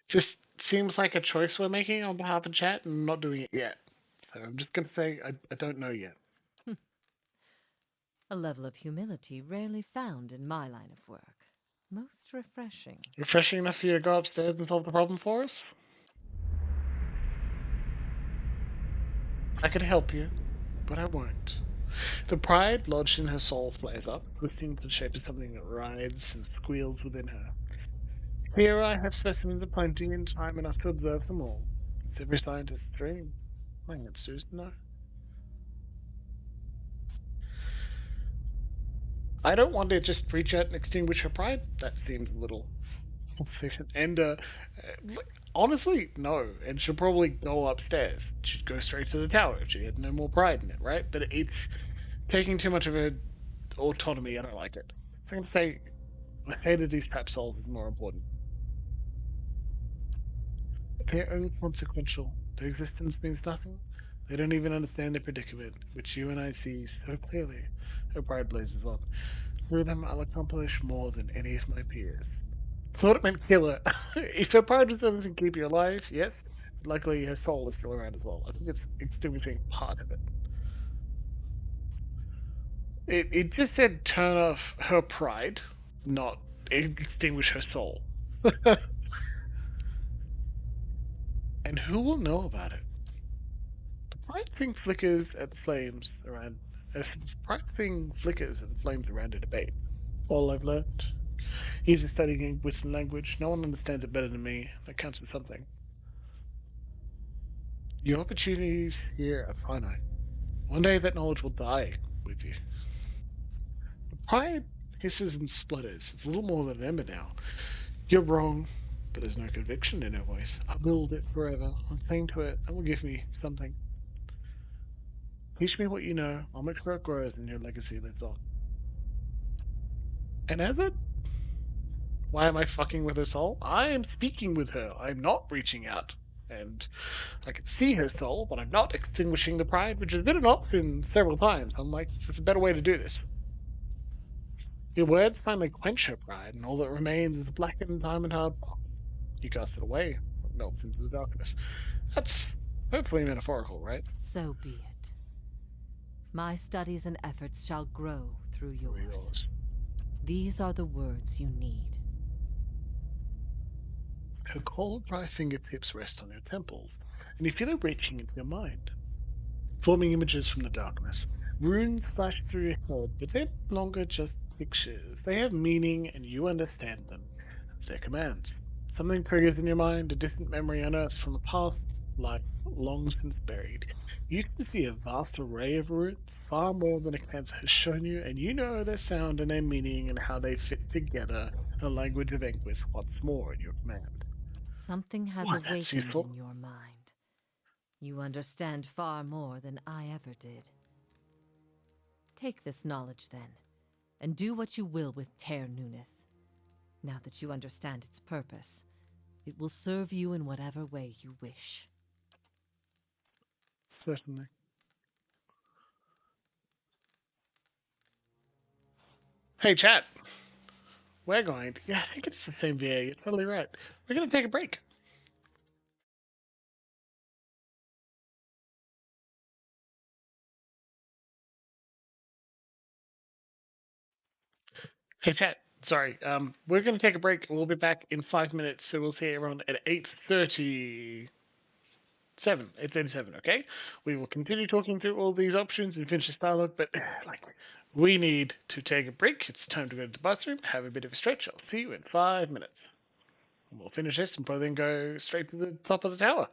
Just seems like a choice we're making on behalf of chat and not doing it yet. So I'm just going to say I don't know yet. A level of humility rarely found in my line of work. Most refreshing. Refreshing enough for you to go upstairs and solve the problem for us? I could help you, but I won't. The pride lodged in her soul flares up, twisting to the shape of something that writhes and squeals within her. Here I have specimens aplenty and time enough to observe them all. It's every scientist's dream. My answer is no. I don't want to just reach out and extinguish her pride. That seems a little efficient. And honestly, no. And she'll probably go upstairs. She'd go straight to the tower if she had no more pride in it, right? But it's taking too much of her autonomy. I don't like it. So I'm going to say the fate of these trap souls is more important. They're inconsequential. Their existence means nothing. They don't even understand their predicament, which you and I see so clearly. Her pride blazes on. Through them, I'll accomplish more than any of my peers. Thought it meant kill her. If her pride was something to keep you alive, yes. Luckily, her soul is still around as well. I think it's extinguishing part of it. It just said turn off her pride, not extinguish her soul. And who will know about it? The bright thing flickers at the flames around. As the bright thing flickers at the flames around a debate. All I've learned. He's studying with language. No one understands it better than me. That counts for something. Your opportunities here are finite. One day that knowledge will die with you. The pride hisses and splutters. It's a little more than an ember now. You're wrong, but there's no conviction in her voice. I'll build it forever. I'll cling to it. It will give me something. Teach me what you know. I'll make sure it grows and your legacy lives on. And as it, why am I fucking with her soul? I am speaking with her. I'm not reaching out. And I can see her soul, but I'm not extinguishing the pride, which has been an option several times. I'm like, there's a better way to do this. Your words finally quench her pride, and all that remains is a blackened diamond hard rock. You cast it away, it melts into the darkness. That's hopefully metaphorical, right? So be it. My studies and efforts shall grow through Through yours. These are the words you need. Her cold, dry fingertips rest on your temples, and you feel it reaching into your mind, forming images from the darkness. Runes flash through your head, but they're no longer just pictures. They have meaning, and you understand them. They're commands. Something triggers in your mind, a distant memory unearthed from a past life long since buried. You can see a vast array of runes, far more than a cancer has shown you, and you know their sound and their meaning and how they fit together in the language of Enquith once more at your command. Something has Why, that's awakened useful. in your mind. You understand far more than I ever did. Take this knowledge, then, and do what you will with Ter Nuneth. Now that you understand its purpose, it will serve you in whatever way you wish. Certainly. Hey, chat. We're going to. Yeah, I think it's the same VA. You're totally right. We're going to take a break. Hey, chat. Sorry. We're going to take a break. We'll be back in 5 minutes. So we'll see everyone at 8:37. 8:37. Okay. We will continue talking through all these options and finish this dialogue. But like, we need to take a break. It's time to go to the bathroom. Have a bit of a stretch. I'll see you in 5 minutes. We'll finish this and probably then go straight to the top of the tower.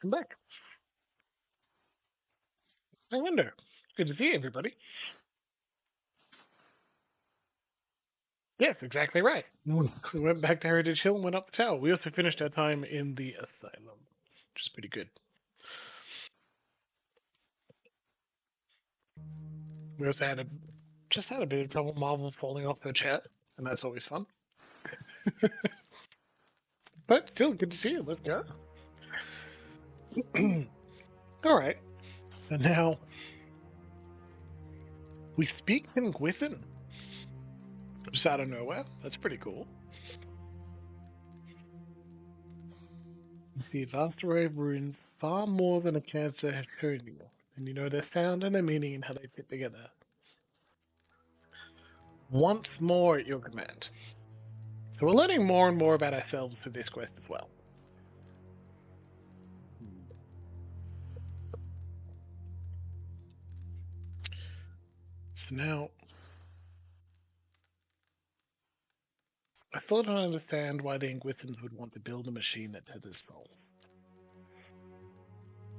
Welcome back. I wonder. Good to see everybody. Yes, exactly right. We went back to Heritage Hill and went up the tower. We also finished our time in the asylum, which is pretty good. We also had a bit of trouble Marvel falling off her chair, and that's always fun. But still, good to see you. Let's go. All right. So now we speak in Gwithin. Just out of nowhere. That's pretty cool. You see advanced array of runes far more than a cancer has shown you. And you know their sound and their meaning and how they fit together. Once more at your command. So we're learning more and more about ourselves through this quest as well. So now, I still don't understand why the Ingwithans would want to build a machine that tethers souls.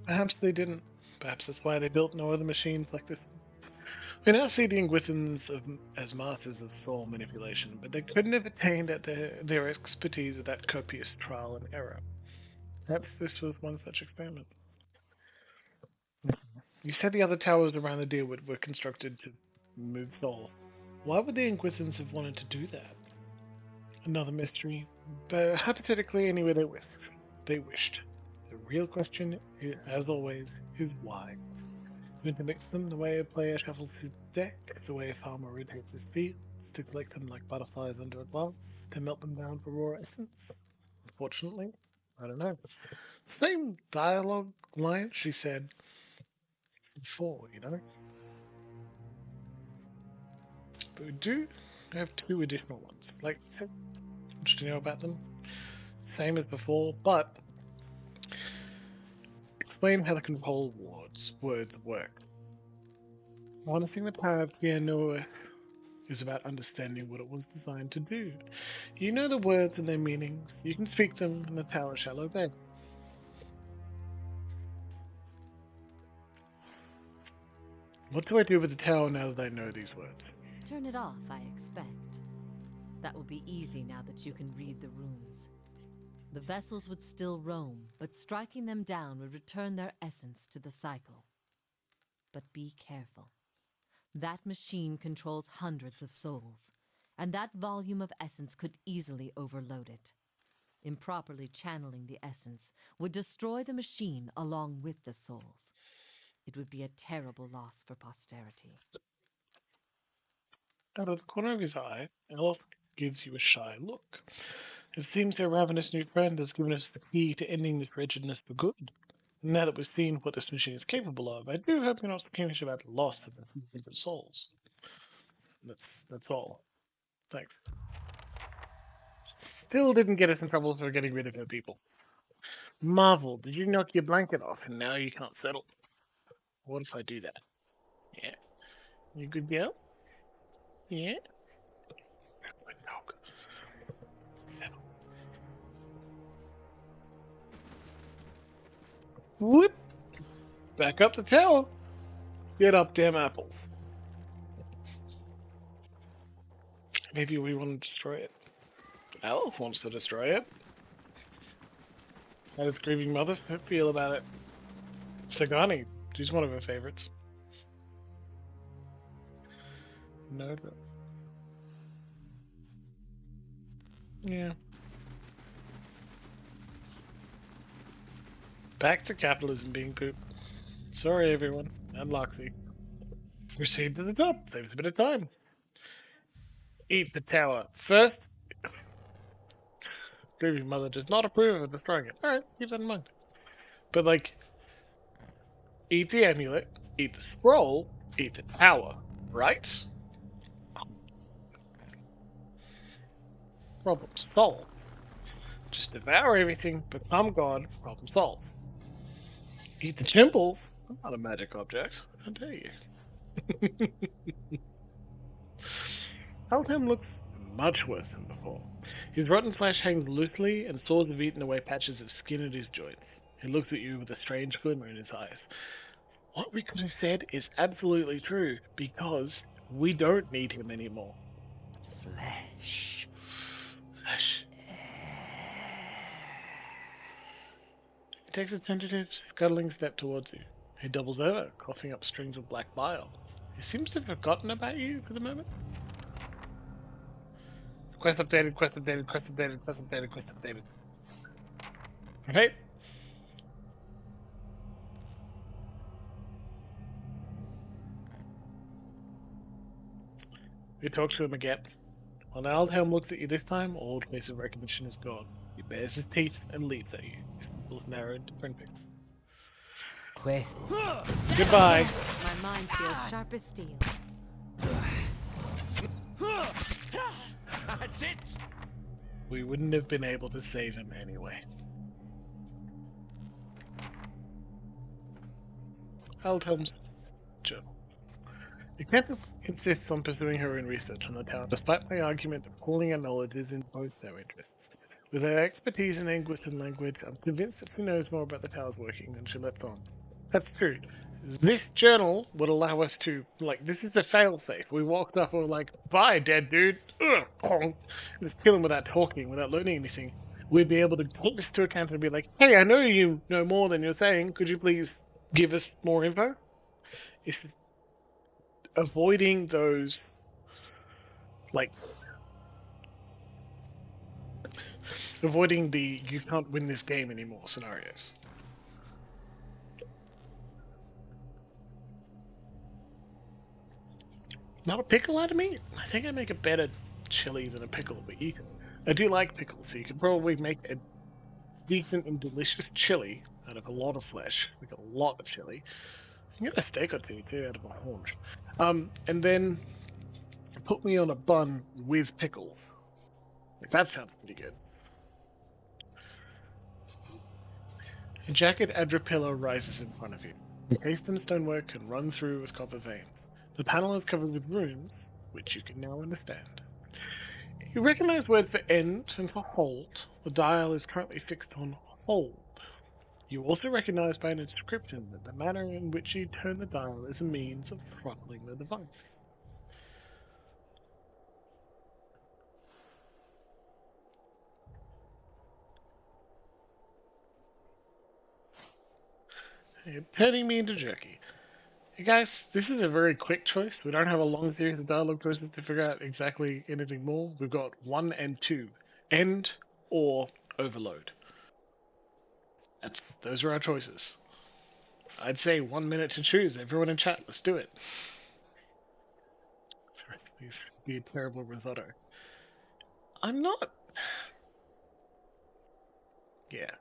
Perhaps they didn't. Perhaps that's why they built no other machines like this. We now see the Ingwithans as masters of soul manipulation, but they couldn't have attained at their expertise without copious trial and error. Perhaps this was one such experiment. You said the other towers around the Deerwood were constructed to move souls. Why would the Ingwithans have wanted to do that? Another mystery, but hypothetically anyway they wished. The real question, as always, is why. Going to mix them the way a player shuffles his deck, the way a farmer rotates his fields, to collect them like butterflies under a glove, to melt them down for raw essence? Unfortunately, I don't know. Same dialogue line she said before, you know? But we do have two additional ones. Like, what do you know about them? Same as before, but explain how the control words work. Harnessing the power of Eora is about understanding what it was designed to do. You know the words and their meanings. You can speak them, and the tower shall obey. What do I do with the tower now that I know these words? Turn it off, I expect. That will be easy now that you can read the runes. The vessels would still roam, but striking them down would return their essence to the cycle. But be careful. That machine controls hundreds of souls, and that volume of essence could easily overload it. Improperly channeling the essence would destroy the machine along with the souls. It would be a terrible loss for posterity. Out of the corner of his eye, Elf gives you a shy look. It seems their ravenous new friend has given us the key to ending this wretchedness for good. Now that we've seen what this machine is capable of, I do hope you're not squeamish about the loss of the 300 souls. That's all. Thanks. Still didn't get us in trouble for getting rid of her people. Marvel, did you knock your blanket off and now you can't settle? What if I do that? Yeah? You good girl? Yeah? My dog. Settle. Whoop! Back up the tower. Get up, damn apples. Maybe we want to destroy it. Alice wants to destroy it. How does Grieving Mother feel about it? Sagani, she's one of her favorites. No, but... yeah. Back to capitalism being poop. Sorry, everyone. And Loxy. Proceed to the top. Saves a bit of time. Eat the tower. First, Grieving Mother does not approve of destroying it. Alright, keep that in mind. But, like, eat the amulet, eat the scroll, eat the tower. Right? Problem solved. Just devour everything, become God, problem solved. Eat the temples. I'm not a magic object. How dare you? Altam looks much worse than before. His rotten flesh hangs loosely, and sores have eaten away patches of skin at his joints. He looks at you with a strange glimmer in his eyes. What we could have said is absolutely true, because we don't need him anymore. Flesh. Flesh. He takes a tentative, scuttling step towards you. He doubles over, coughing up strings of black bile. He seems to have forgotten about you for the moment. Quest updated, quest updated, quest updated, quest updated, quest updated. Okay. You talk to him again. When Aldhelm looks at you this time, all trace of recognition is gone. He bares his teeth and leaps at you. His pupils narrow into pinpricks. Quest. Goodbye. My mind feels sharp as steel. That's it. We wouldn't have been able to save him anyway. Aldhelm's journal. The Countess insists on pursuing her own research on the tower, despite my argument that pooling our knowledge is in both their interests. With her expertise in English and language, I'm convinced that she knows more about the tower's working than she lets on. That's true. This journal would allow us to, this is a failsafe. We walked up and were like, bye, dead dude. Ugh, just kill him without talking, without learning anything. We'd be able to take this to account and be like, hey, I know you know more than you're saying. Could you please give us more info? It's avoiding those, avoiding the you can't win this game anymore scenarios. Not a pickle out of me? I think I'd make a better chili than a pickle, but I do like pickles, so you could probably make a decent and delicious chili out of a lot of flesh, like a lot of chili. You can get a steak or two too out of a haunch. And then put me on a bun with pickles. That sounds pretty good. A jagged Adropilla rises in front of you, encased in stonework and run through with copper veins. The panel is covered with runes, which you can now understand. You recognize words for end and for hold. The dial is currently fixed on hold. You also recognize by an inscription that the manner in which you turn the dial is a means of throttling the device. You're turning me into jerky. Hey guys, this is a very quick choice. We don't have a long series of dialogue choices to figure out exactly anything more. We've got 1 and 2. End or overload. Those are our choices. I'd say 1 minute to choose. Everyone in chat, let's do it. This would be a terrible risotto. I'm not... Yeah.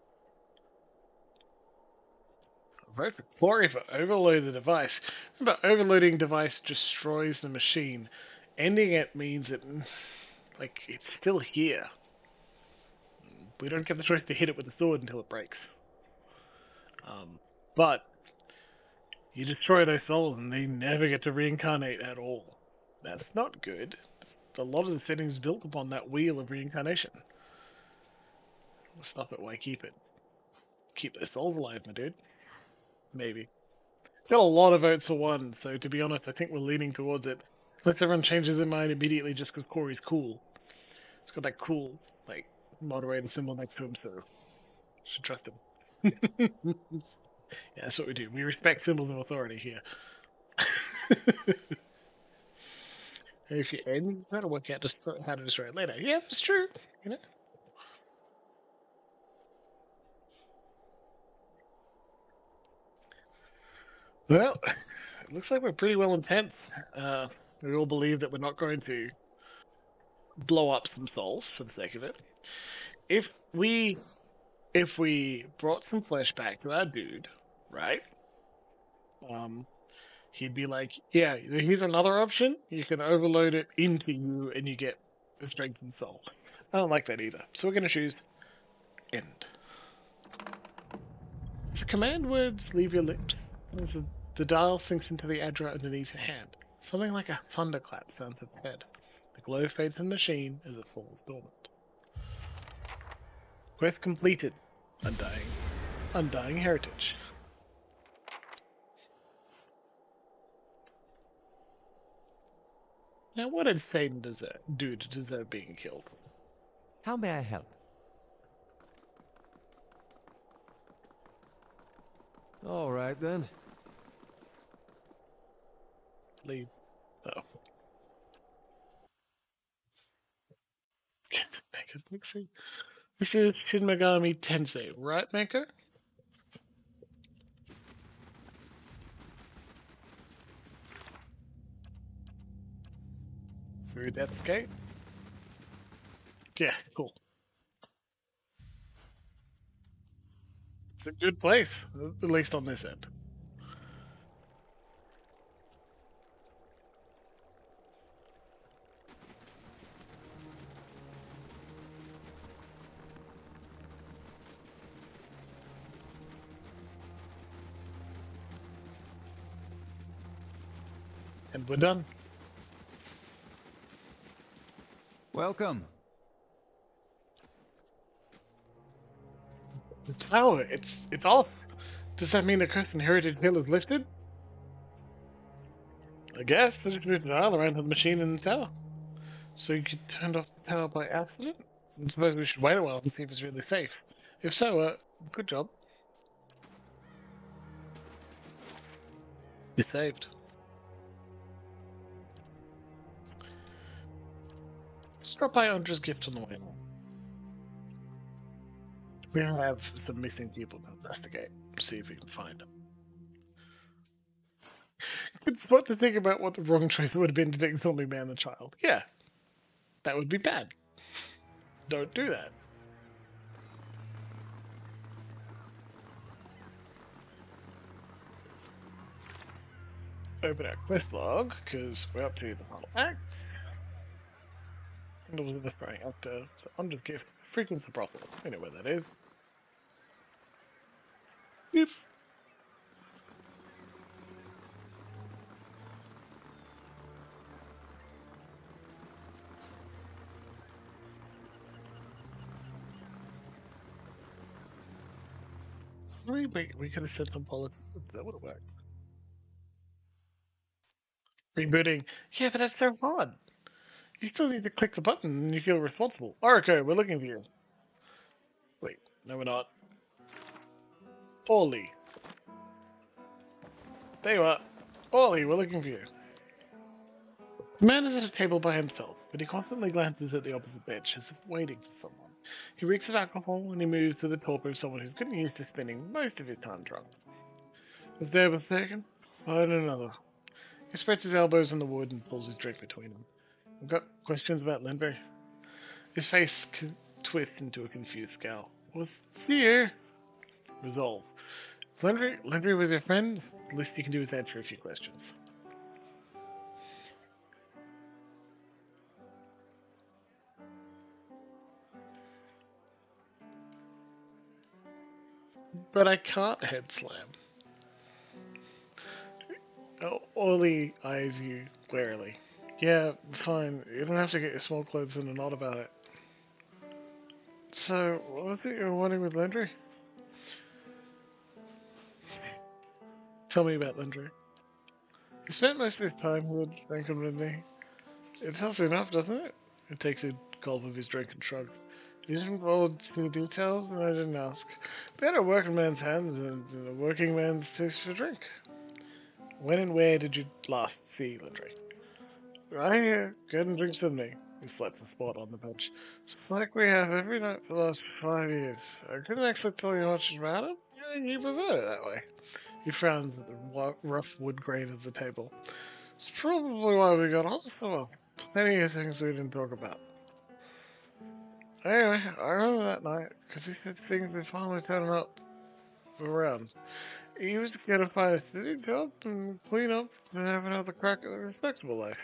Vote for Glory for overload the device. Remember, overloading device destroys the machine. Ending it means it, it's still here. We don't get the choice to hit it with a sword until it breaks. But you destroy those souls and they never get to reincarnate at all. That's not good. A lot of the settings built upon that wheel of reincarnation. Stop it, why keep it? Keep those souls alive, my dude. Maybe. Got a lot of votes for 1, so to be honest, I think we're leaning towards it. Unless everyone changes their mind immediately just because Corey's cool. It's got that cool, moderator symbol next to him, so should trust him. Yeah, that's what we do. We respect symbols of authority here. If you end, you gotta work out how to destroy it later. Yeah, that's true. You know. Well, it looks like we're pretty well intense. We all believe that we're not going to blow up some souls for the sake of it. If we brought some flesh back to our dude, right? He'd be like, yeah, here's another option. You can overload it into you and you get a strengthened soul. I don't like that either. So we're going to choose end. As the command words leave your lips, the dial sinks into the Adra underneath your hand. Something like a thunderclap sounds at the head. The glow fades from the machine as it falls dormant. Quest completed. Undying. Undying heritage. Now, what did Satan do to deserve being killed? How may I help? All right, then. Leave. Oh. Make it look see. This is Shin Megami Tensei, right, Mako? Through Death's Gate? Yeah, cool. It's a good place, at least on this end. And we're done. Welcome. The tower, it's off. Does that mean the curse and heritage hill is lifted? I guess. I just moved the dial around to the machine in the tower. So you could turn off the tower by accident? I suppose we should wait a while and see if it's really safe. If so, good job. You're saved. Let's drop by Andra's gift on the way. We have some missing people to investigate. See if we can find them. Good spot to think about what the wrong choice would have been to take Zombie Man the child. Yeah, that would be bad. Don't do that. Open our quest log, because we're up to the final act. And it was the spraying actor, so Andra's gift frequents the brothel. We know where that is. Yep. Wait, we could have said some politics. That would have worked. Rebooting. Yeah, but that's so hard. You still need to click the button and you feel responsible. Okay, we're looking for you. Wait, no we're not. Ollie. There you are. Ollie, we're looking for you. The man is at a table by himself, but he constantly glances at the opposite bench as if waiting for someone. He reeks of alcohol and he moves to the torpor of someone who's getting used to spending most of his time drunk. Was there a second? Find another. He spreads his elbows on the wood and pulls his drink between them. I've got questions about Lindbergh. His face twists into a confused scowl. What's here? Resolve. Lindbergh was your friend? The least you can do is answer a few questions. But I can't head slam. Ollie eyes you warily. Yeah, fine. You don't have to get your small clothes in a knot about it. So, what was it you were wanting with Landry? Tell me about Landry. He spent most of his time with Rankin Ridley. It tells you enough, doesn't it? It takes a gulp of his drink and shrugs. He didn't divulge the details, and I didn't ask. They had a working man's hands and a working man's taste for drink. When and where did you last see Landry? Right here, getting drinks with me. He slaps a spot on the bench. Just like we have every night for the last 5 years. I couldn't actually tell you much about him. Yeah, you prefer it that way. He frowns at the rough wood grain of the table. It's probably why we got on so well. Plenty of things we didn't talk about. Anyway, I remember that night, because he said things were finally turning up around. He was going to find a city job and clean up and have another crack at a respectable life.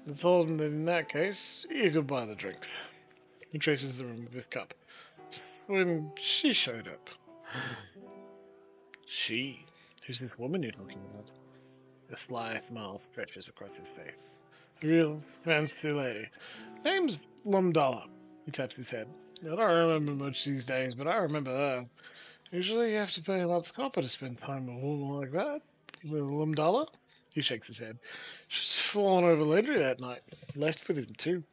I told him that in that case, he could buy the drinks. He traces the room with his cup. When she showed up. She? Who's this woman you're talking about? A sly smile stretches across his face. A real fancy lady. Name's Lumdala. He taps his head. I don't remember much these days, but I remember her. Usually you have to pay a lot's copper to spend time with a woman like that. With $1. He shakes his head. She's fallen over Landry that night. Left with him too.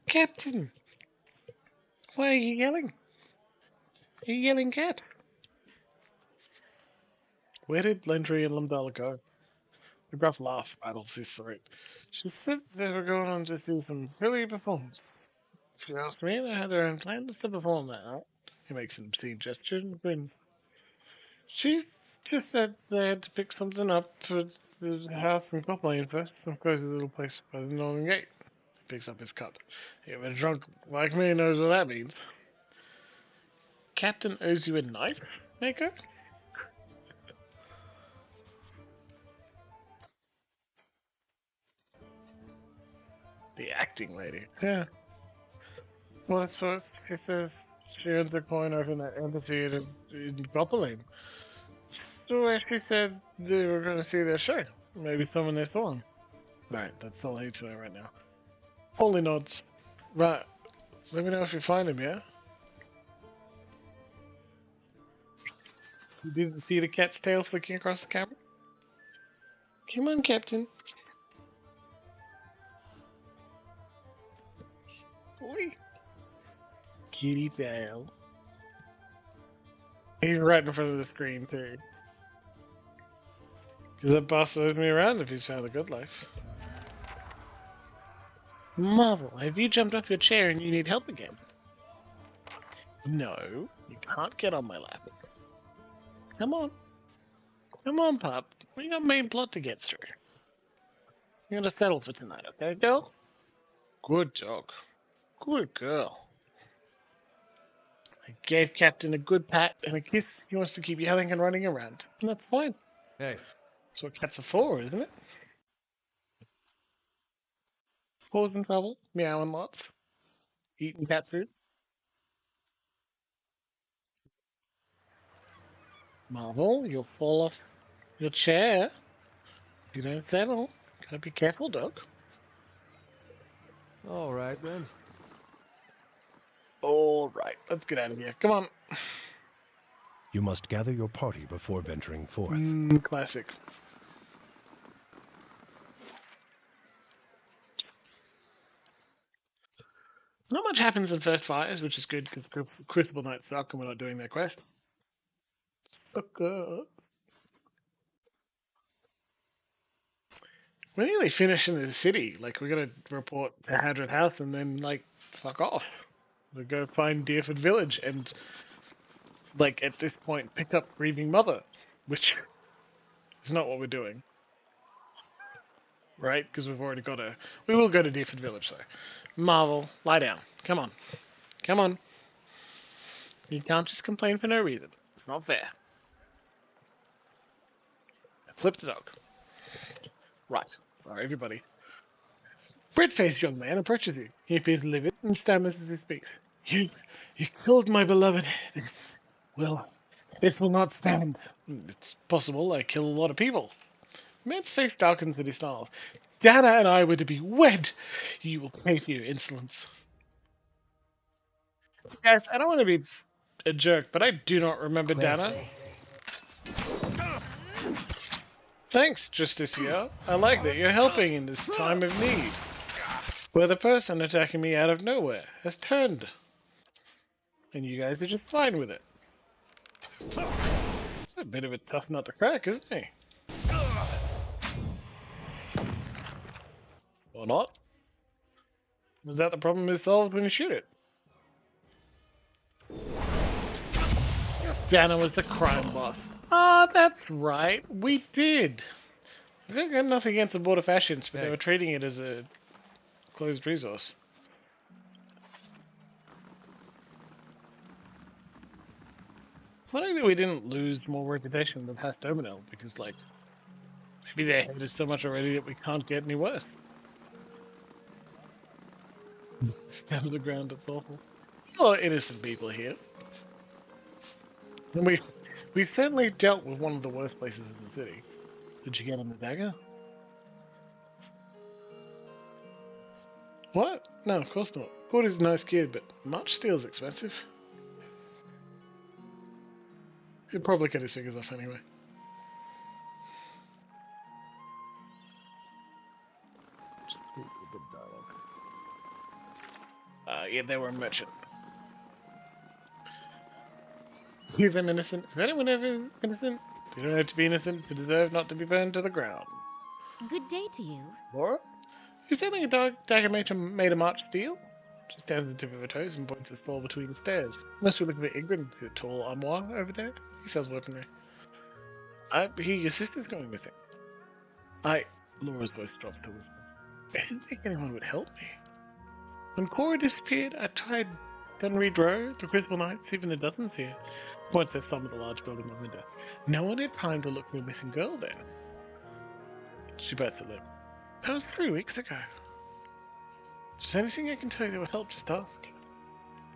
Captain! Why are you yelling? Are you yelling, cat? Where did Landry and Lumdala go? The gruff laugh rattles his throat. She said they were going on to see some really performance. If you ask me, they had their own plans to perform that night. He makes an obscene gesture and grins. She just said they had to pick something up for the house in Copland first, some cozy little place by the Northern Gate. He picks up his cup. Yeah, but a drunk like me knows what that means. Captain owes you a knife, Mako? The acting lady. Yeah. Well, that's what she says. She earns a coin over in that amphitheater in Copland. So she said they were going to see their show. Maybe someone they saw him. Right, that's all I need to know right now. Holy nods. Right, let me know if you find him, yeah? You didn't see the cat's tail flicking across the camera? Come on, Captain. Oi. Kitty tail. He's right in front of the screen, too. Because that boss owes me around if he's found a good life. Marvel, have you jumped off your chair and you need help again? No, you can't get on my lap. Come on. Come on, pup. We got main plot to get through. You're gonna settle for tonight, okay, girl? Good dog. Good girl. I gave Captain a good pat and a kiss. He wants to keep yelling and running around. And that's fine. Hey, That's what cats are for, isn't it? Causing trouble, meowing lots, eating cat food. Marvel, you'll fall off your chair. You don't settle. Gotta be careful, dog. all right then. Alright, let's get out of here. Come on. You must gather your party before venturing forth. Classic. Not much happens in First Fires, which is good because Crucible Knights suck and we're not doing their quest. Sucker. We're nearly finished in the city. Like, we're gonna report to Hadret House and then, like, fuck off. We'll go find Deerford Village and, like, at this point, pick up Grieving Mother, which is not what we're doing. Right? Because we've already got a... We will go to Deerford Village, though. Marvel, lie down. Come on. Come on. You can't just complain for no reason. It's not fair. Flip the dog. Right. Sorry, everybody. Red-faced young man approaches you. He appears livid and stammers as he speaks. You killed my beloved. Well, this will not stand. It's possible I kill a lot of people. The man's face darkens and he snarls. Dana and I were to be wed. You will pay for your insolence. Guys, I don't want to be a jerk, but I do not remember Dana. Thanks, Justicia. I like that you're helping in this time of need. Where the person attacking me out of nowhere has turned. And you guys are just fine with it. It's a bit of a tough nut to crack, isn't he? Or not? Is that the problem is solved when you shoot it? Dana was the crime boss. Ah, that's right. We did. They got nothing against the Border Fashions, but they were treating it as a closed resource. Funny that we didn't lose more reputation than past Dominel, because, like, maybe their head is so much already that we can't get any worse. Down to the ground, it's awful. A lot of innocent people here. And we certainly dealt with one of the worst places in the city. Did you get him the dagger? What? No, of course not. Porter's a nice kid, but much steel's expensive. He'd probably cut his fingers off anyway. Yeah, they were a merchant. He's them innocent. If anyone ever is innocent, they don't have to be innocent to deserve not to be burned to the ground. Good day to you. Laura? You sound like a dagger made of March steel? She stands at the tip of her toes and points to the floor between the stairs. Must be looking a bit ignorant to a tall armoire over there. He sells weaponry. I hear your sister's going with him. Laura's voice drops to whisper. I didn't think anyone would help me. When Cora disappeared, I tried Dunreed Row, the Crystal Knights, even the dozens here. Points at some of the large building behind her. No one had time to look for a missing girl then. She bites her lip. That was 3 weeks ago. Is there anything I can tell you that will help? Just ask.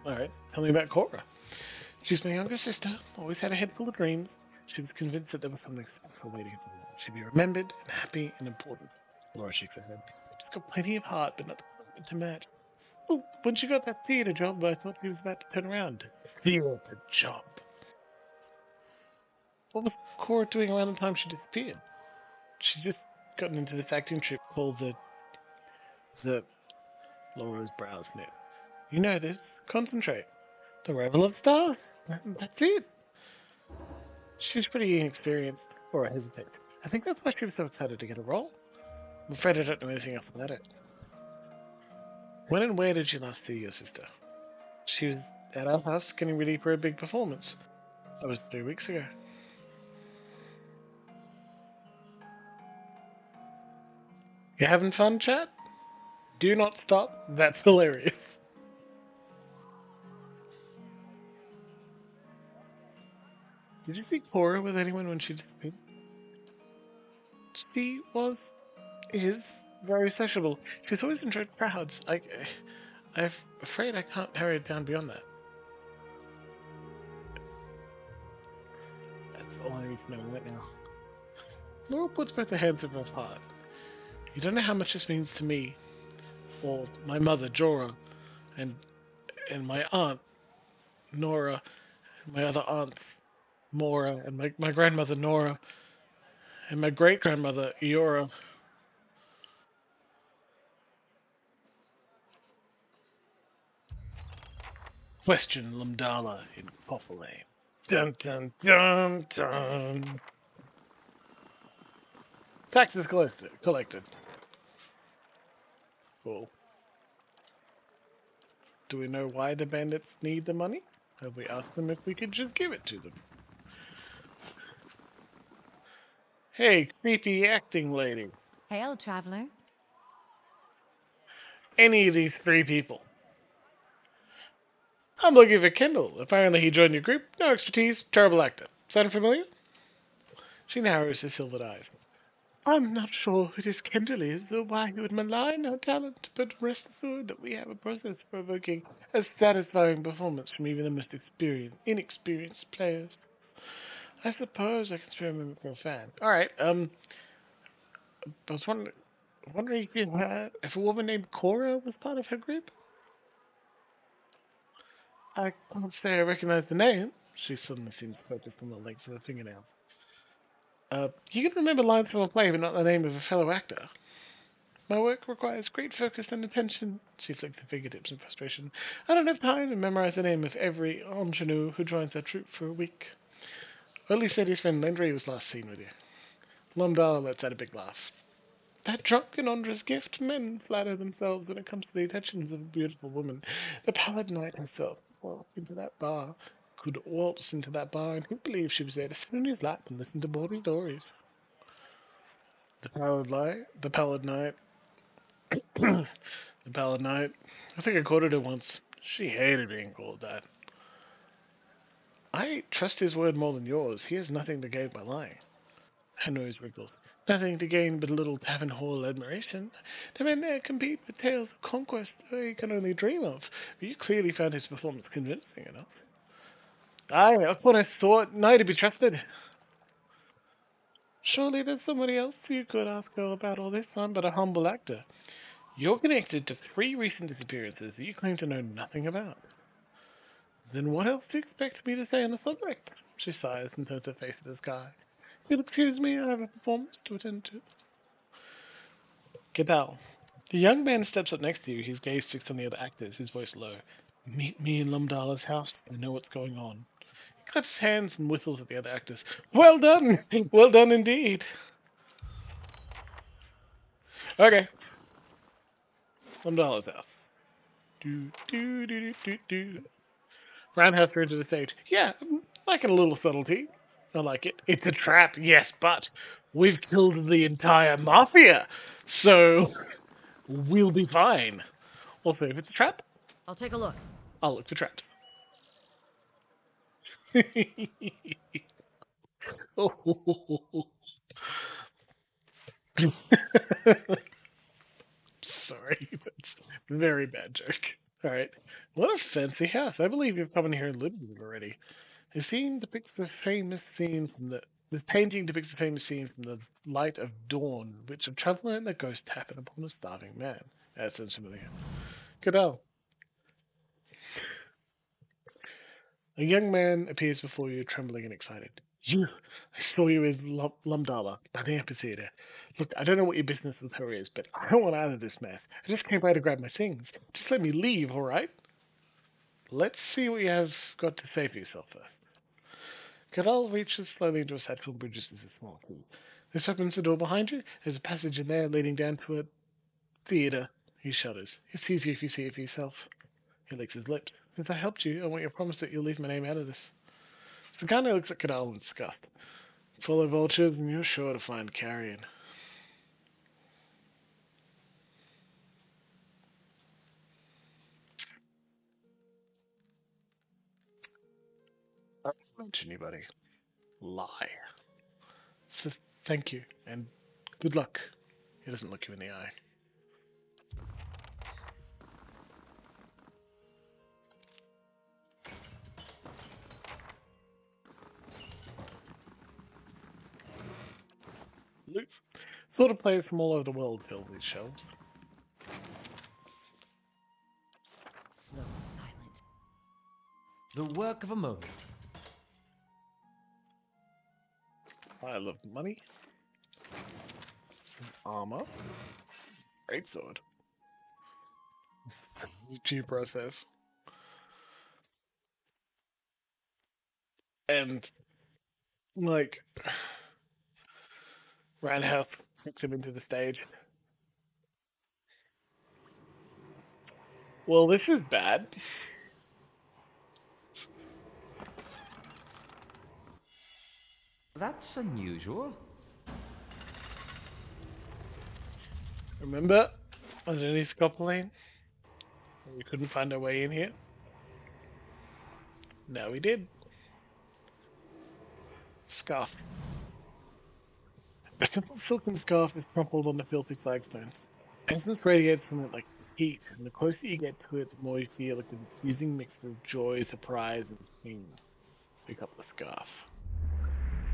Alright, tell me about Cora. She's my younger sister, always had a head full of dreams. She was convinced that there was something special waiting for her. She'd be remembered and happy and important. Laura shakes her head. She's got plenty of heart, but not the commitment to match. Oh, when she got that theatre job, I thought she was about to turn around. Theatre job. What was Cora doing around the time she disappeared? She'd just gotten into this acting trip called the Laura's brows knit. You know this. Concentrate. The Revel of Stars. That's it. She was pretty inexperienced, or I hesitate. I think that's why she was so excited to get a role. I'm afraid I don't know anything else about it. When and where did you last see your sister? She was at our house getting ready for a big performance. That was 3 weeks ago. You having fun, chat? Do not stop. That's hilarious. Did you see Cora with anyone when she disappeared? She is very sociable. She's always enjoyed crowds. I'm afraid I can't narrow it down beyond that. That's all I need to know right now. Laura puts both her hands over her heart. You don't know how much this means to me, or my mother, Jorah, and my aunt, Nora, and my other aunts, Mora, and my grandmother, Nora, and my great-grandmother, Eora. Question Lumdala in Popolane. Dun dun dun dun. Taxes collected. Cool. Do we know why the bandits need the money? Have we asked them if we could just give it to them? Hey, creepy acting lady. Hail, traveler. Any of these 3 people. I'm looking for Kendall. Apparently he joined your group. No expertise. Terrible actor. Sound familiar? She narrows her silvered eyes. I'm not sure who this Kendall is, or why he would malign our talent, but rest assured that we have a process provoking a satisfying performance from even the most inexperienced players. I suppose I can spare a moment for a fan. Alright, I was wondering if a woman named Cora was part of her group? I can't say I recognize the name. She suddenly seems focused on the length of her fingernails. You can remember lines from a play, but not the name of a fellow actor. My work requires great focus and attention. She flicked her fingertips in frustration. I don't have time to memorize the name of every ingenue who joins our troupe for a week. Early said his friend Landry was last seen with you. Lumdala lets out a big laugh. That drunken Ondra's gift, men flatter themselves when it comes to the attentions of a beautiful woman. The pallid knight herself walked into that bar, could waltz into that bar, and who believed she was there to sit on his lap and listen to boring stories? The pallid knight, the pallid knight. I think I quoted her once. She hated being called that. I trust his word more than yours. He has nothing to gain by lying. Her nose wriggles. Nothing to gain but a little tavern hall admiration. The men there compete with tales of conquest they can only dream of. But you clearly found his performance convincing enough. Aye, I thought I saw it. Now to be trusted. Surely there's somebody else you could ask her about all this. I'm but a humble actor. You're connected to 3 recent disappearances that you claim to know nothing about. Then what else do you expect me to say on the subject? She sighs and turns her face to the sky. You'll excuse me, I have a performance to attend to. Gadal. The young man steps up next to you, his gaze fixed on the other actors, his voice low. Meet me in Lumdala's house. I know what's going on. He claps his hands and whistles at the other actors. Well done! Well done indeed. Okay. Lumdala's house. Do, do, do, do, do, do. Roundhouse turns to the stage. Yeah, liking a little subtlety. I like it. It's a trap, yes, but we've killed the entire mafia, so we'll be fine. Also, if it's a trap, I'll take a look. I'll look for traps. Oh. Sorry, that's a very bad joke. Alright. What a fancy house. I believe you've come in here and lived in it already. The scene depicts the famous scene from the painting depicts the famous scene from the Light of Dawn, which a traveller and a ghost happen upon a starving man. That sounds familiar. Cadell. A young man appears before you, trembling and excited. You! I saw you with Lumdala, by the amphitheater. Look, I don't know what your business with her is, but I don't want out of this mess. I just came by to grab my things. Just let me leave, alright? Let's see what you have got to say for yourself first. Cadal reaches slowly into a satchel and bridges with a small key. This opens the door behind you. There's a passage in there leading down to a theater. He shudders. It's easier if you see it for yourself. He licks his lips. Since I helped you, I want your promise that you'll leave my name out of this. Sagana looks at Cadal in disgust. Follow vultures and you're sure to find carrion. I don't mention anybody. Lie. So thank you, and good luck. He doesn't look you in the eye. Loot. Sort of players from all over the world fill these shelves. Slow and silent. The work of a moment. I love money. Some armor. Great sword. Due process. And, like, Roundhouse kicks him into the stage. Well, this is bad. That's unusual. Remember, underneath Copper Lane? We couldn't find our way in here. Now we did. Scarf. A simple silken scarf is crumpled on the filthy flagstones. Essence radiates from it like heat, and the closer you get to it, the more you feel like a confusing mix of joy, surprise, and pain. Pick up the scarf.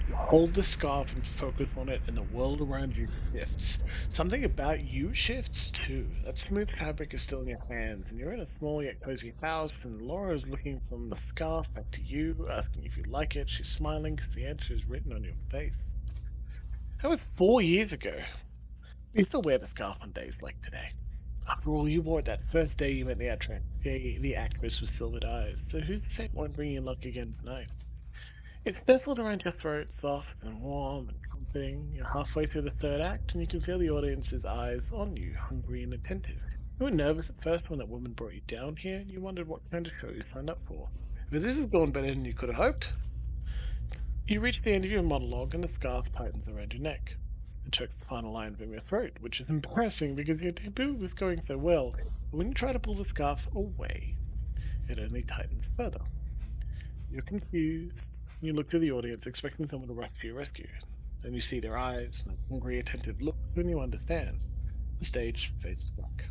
You hold the scarf and focus on it, and the world around you shifts. Something about you shifts too. That smooth fabric is still in your hands, and you're in a small yet cozy house, and Laura is looking from the scarf back to you, asking if you like it. She's smiling because the answer is written on your face. That was 4 years ago. You still wear the scarf on days like today. After all, you wore it that first day you met the actress with silvered eyes, so who's to say it won't bring you luck again tonight? It's nestled around your throat, soft and warm and comforting. You're halfway through the third act, and you can feel the audience's eyes on you, hungry and attentive. You were nervous at first when that woman brought you down here, and you wondered what kind of show you signed up for. But this has gone better than you could have hoped. You reach the end of your monologue, and the scarf tightens around your neck. It chokes the final line from your throat, which is embarrassing because your debut was going so well. But when you try to pull the scarf away, it only tightens further. You're confused. You look to the audience, expecting someone to rush to your rescue. Then you see their eyes, and a hungry, attentive look, and you understand. The stage fades to black.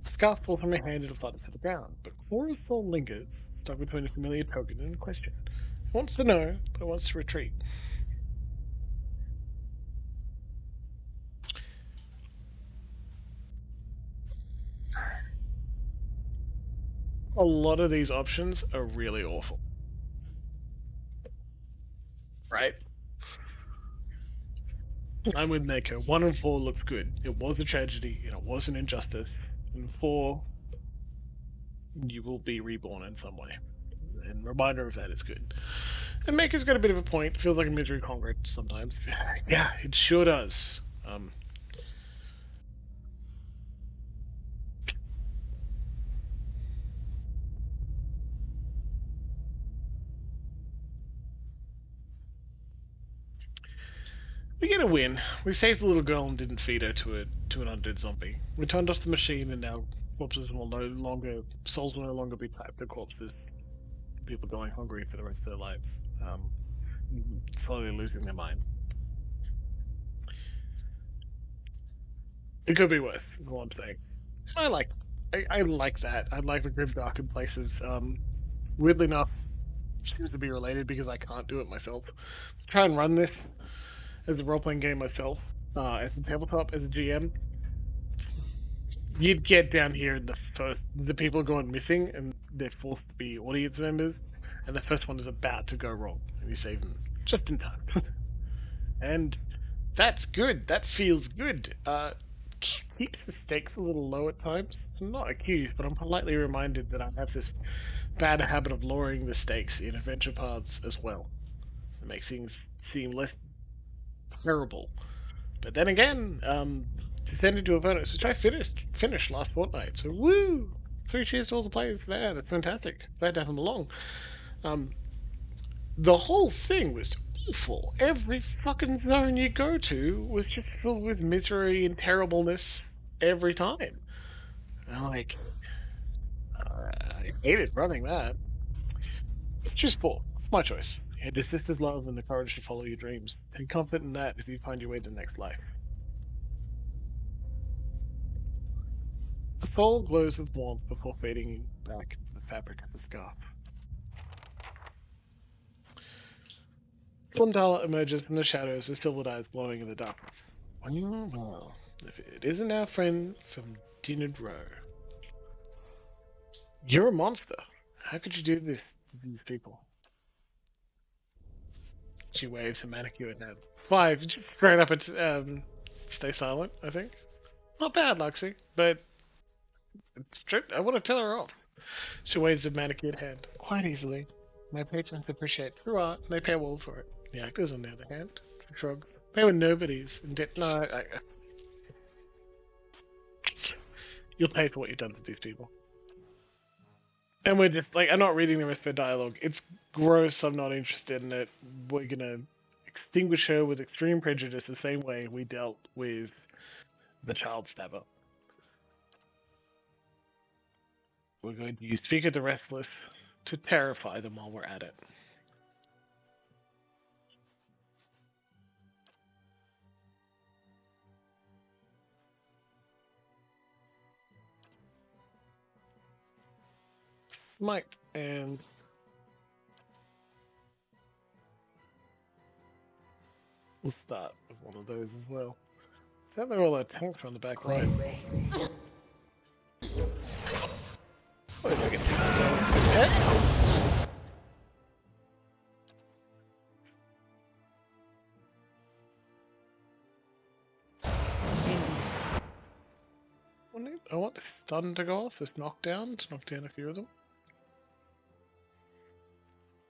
The scarf falls from your hand and flutters to the ground, but Cora's soul lingers, stuck between a familiar token and a question. It wants to know, but it wants to retreat. A lot of these options are really awful. right? I'm with Neko. 1 and 4 looks good. It was a tragedy, and it was an injustice. And 4, you will be reborn in some way. And reminder of that is good. And Maker's got a bit of a point. Feels like a misery congress sometimes. Yeah, it sure does. We get a win. We saved the little girl and didn't feed her to an undead zombie. We turned off the machine, and now corpses will no longer, souls will no longer be typed to corpses. People going hungry for the rest of their lives, slowly losing their mind. It could be worse. Is all I'm saying. I like that. I like the grim darkened places. Weirdly enough, seems to be related because I can't do it myself. Try and run this as a role playing game myself, as a tabletop, as a GM. You'd get down here and the people are going missing and they're forced to be audience members, and the first one is about to go wrong, and you save them just in time. And that's good. That feels good. Keeps the stakes a little low at times. I'm not accused, but I'm politely reminded that I have this bad habit of lowering the stakes in adventure paths as well. It makes things seem less terrible. But then again, descended to a bonus, which I finished last fortnight. So woo! 3 cheers to all the players there. That's fantastic. Glad to have them along. The whole thing was awful. Every fucking zone you go to was just filled with misery and terribleness every time. And I hated running that. Choose 4. It's my choice. You had your sister's love and the courage to follow your dreams. Take comfort in that as you find your way to the next life. The soul glows with warmth before fading back into the fabric of the scarf. Glendala emerges from the shadows, her silvered eyes glowing in the darkness. Well, if it isn't our friend from Dinard Row. You're a monster. How could you do this to these people? She waves a manicured hand. 5, just straight up and stay silent, I think. Not bad, Luxie, but I want to tell her off. She waves a manicured hand. Quite easily. My patrons appreciate true art, and they pay well for it. The actors, on the other hand, shrugs. They were nobodies, and you'll pay for what you've done to these people. And we're just, I'm not reading the rest of her dialogue. It's gross, I'm not interested in it. We're gonna extinguish her with extreme prejudice the same way we dealt with the child stabber. We're going to use Speak of the Restless to terrify them while we're at it. Smite, and we'll start with one of those as well. Sounds like all our tanks are on the back line. What did I get? I want this stun to go off, this knockdown, to knock down a few of them.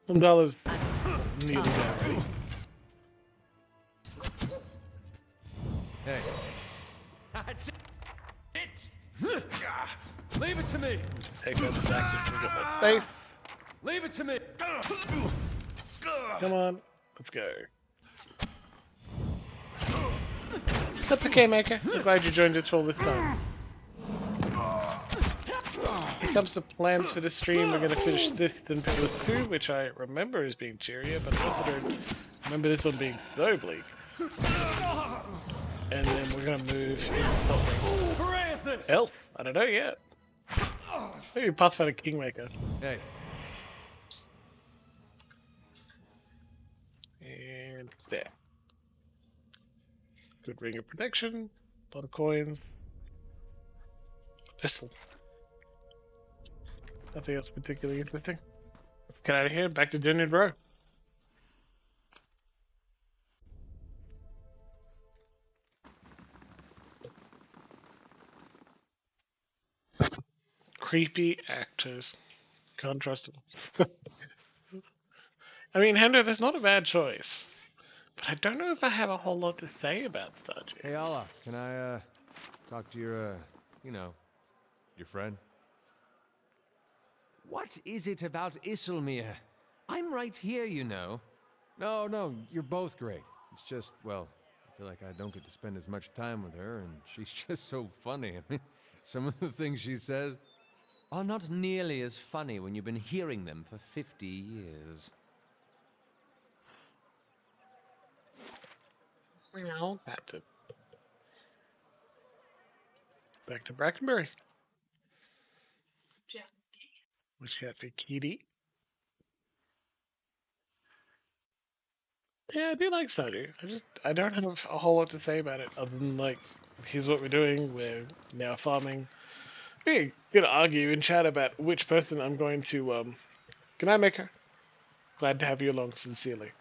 Umbrellas nearly down. Hey. That's it! Leave it to me! Just take out the back and get my face. Leave it to me! Come on, let's go. That's okay, Maker. I'm glad you joined us all this time. When it comes to plans for the stream, we're going to finish this and Pillars 2, which I remember as being cheerier, but I also don't remember this one being so bleak. And then we're going to move into something else. I don't know yet. Maybe Pathfinder Kingmaker. Hey. And there. Good ring of protection. A lot of coins. Pistol. Nothing else particularly interesting. Let's get out of here. Back to Dinard Row. Creepy actors. Can't trust them. I mean, Hendo, that's not a bad choice. But I don't know if I have a whole lot to say about Stardew. Hey, Allah, can I, talk to your, you know, your friend? What is it about Isilmir? I'm right here, you know. No, you're both great. It's just, well, I feel like I don't get to spend as much time with her, and she's just so funny. I mean, some of the things she says are not nearly as funny when you've been hearing them for 50 years. Well, that's it. Back to Brackenbury. Which got for Kitty. Yeah, I do like Stardew. I don't have a whole lot to say about it other than like, here's what we're doing. We're now farming. We could argue in chat about which person I'm going to. Can I make her? Glad to have you along, sincerely.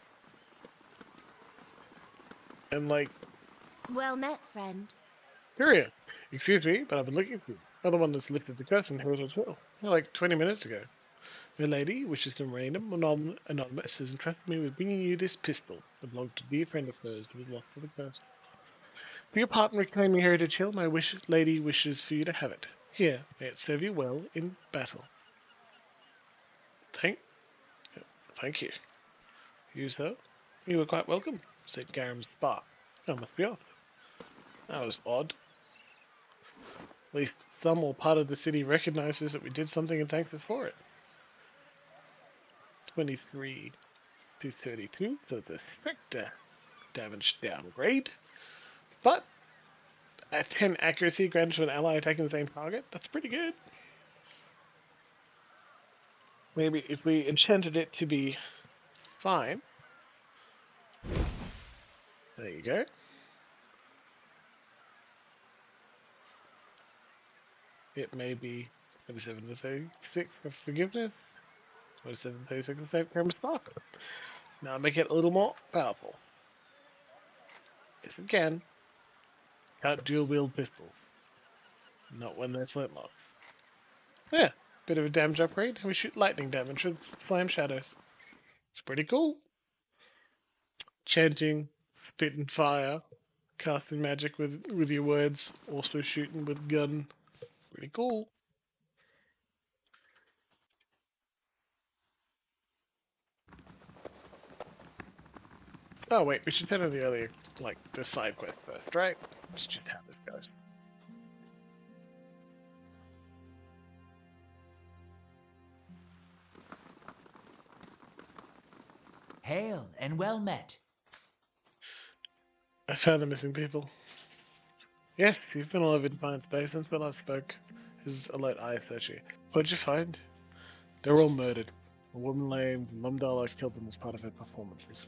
And like, Well met, friend. Kyria, excuse me, but I've been looking for you. You're the one that's lifted the curse in Heroes Hotel. Like 20 minutes ago. My lady, which is some random anonymous, has entrusted me with bringing you this pistol. It belonged to a dear friend of hers who was lost to the curse. For your part in reclaiming Heritage Hill, my lady wishes for you to have it. Here, may it serve you well in battle. Thank you. You, sir? You were quite welcome, said Garam's spark. I must be off. That was odd. At least some or part of the city recognizes that we did something and thanks us for it. 23 to 32, so it's a strict damage downgrade. But at 10 accuracy granted to an ally attacking the same target, that's pretty good. Maybe if we enchanted it to be fine. There you go. It may be 27 to 36 for forgiveness. 27 to 36 for save camera stock. Now make it a little more powerful. Yes, again. Can't dual wield pistols. Not when they're flintlocks. Yeah, bit of a damage upgrade. We shoot lightning damage with flame shadows. It's pretty cool. Chanting, spitting fire, casting magic with your words, also shooting with gun. Pretty cool. Oh wait, we should turn on the earlier, like, the side quest first, right? It's just how this goes. Hail and well met. I found the missing people. Yes, you've been all over Defiant Space since we last spoke. His alert eye searchy. What'd you find? They're all murdered. A woman named Lumdala killed them as part of her performances.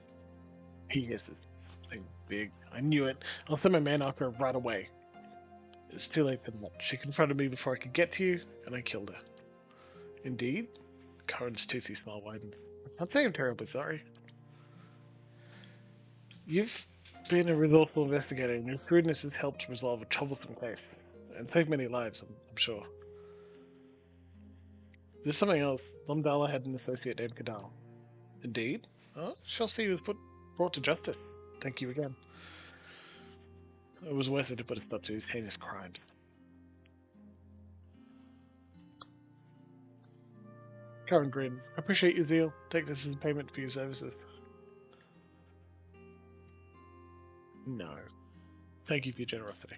He hisses. Something big. I knew it. I'll send my man after her right away. It's too late for that. She confronted me before I could get to you, and I killed her. Indeed? Corin's toothy smile widens. I can't say I'm terribly sorry. You've been a resourceful investigator, and your shrewdness has helped resolve a troublesome case. And saved many lives, I'm sure. There's something else. Lumdala had an associate named Kadal. Indeed? Oh, Shosty was brought to justice. Thank you again. It was worth it to put a stop to his heinous crimes. Karen grins. I appreciate your zeal. Take this as payment for your services. No. Thank you for your generosity.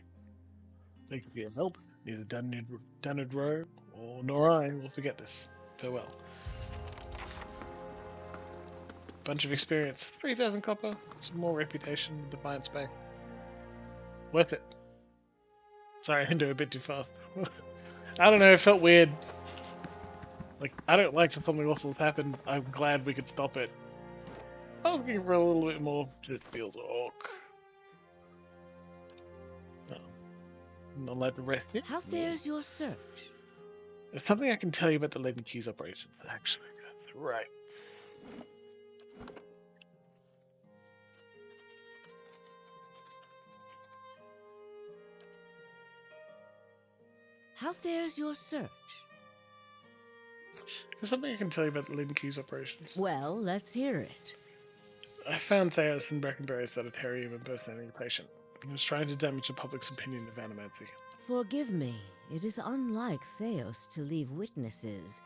Thank you for your help. Neither Dunnard Row nor I will forget this. Farewell. Bunch of experience. 3,000 copper. Some more reputation with Defiance Bay. Worth it. Sorry, I can do a bit too fast. I don't know, it felt weird. Like, I don't like that something awful has happened. I'm glad we could stop it. I was looking for a little bit more to feel talk. Not let the rest in. How fares your search? There's something I can tell you about the Leaden Keys operations, actually. That's right. How fares your search? There's something I can tell you about the Lynn Key's operations. Well, let's hear it. I found Theos in Brackenbury's Sanitarium impersonating a patient. He was trying to damage the public's opinion of animancy. Forgive me, it is unlike Theos to leave witnesses.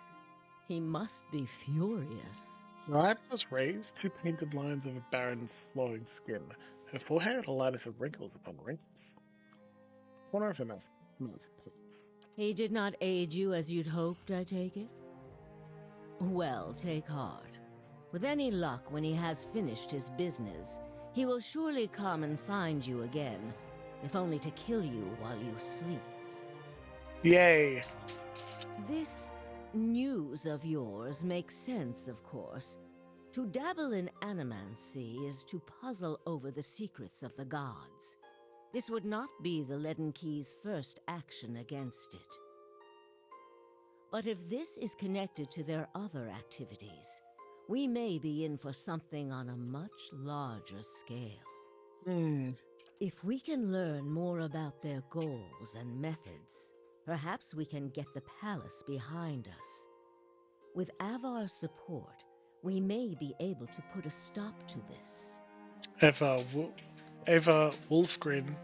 He must be furious. Her eyebrows raised, two painted lines of a barren, flowing skin. Her forehead had a lattice of wrinkles upon wrinkles. Corner of her mouth. He did not aid you as you'd hoped, I take it? Well, take heart. With any luck, when he has finished his business, he will surely come and find you again, if only to kill you while you sleep. Yay! This news of yours makes sense, of course. To dabble in animancy is to puzzle over the secrets of the gods. This would not be the Leaden Key's first action against it. But if this is connected to their other activities, we may be in for something on a much larger scale. If we can learn more about their goals and methods, perhaps we can get the palace behind us. With Avar's support, we may be able to put a stop to this. Ava Wolfgren,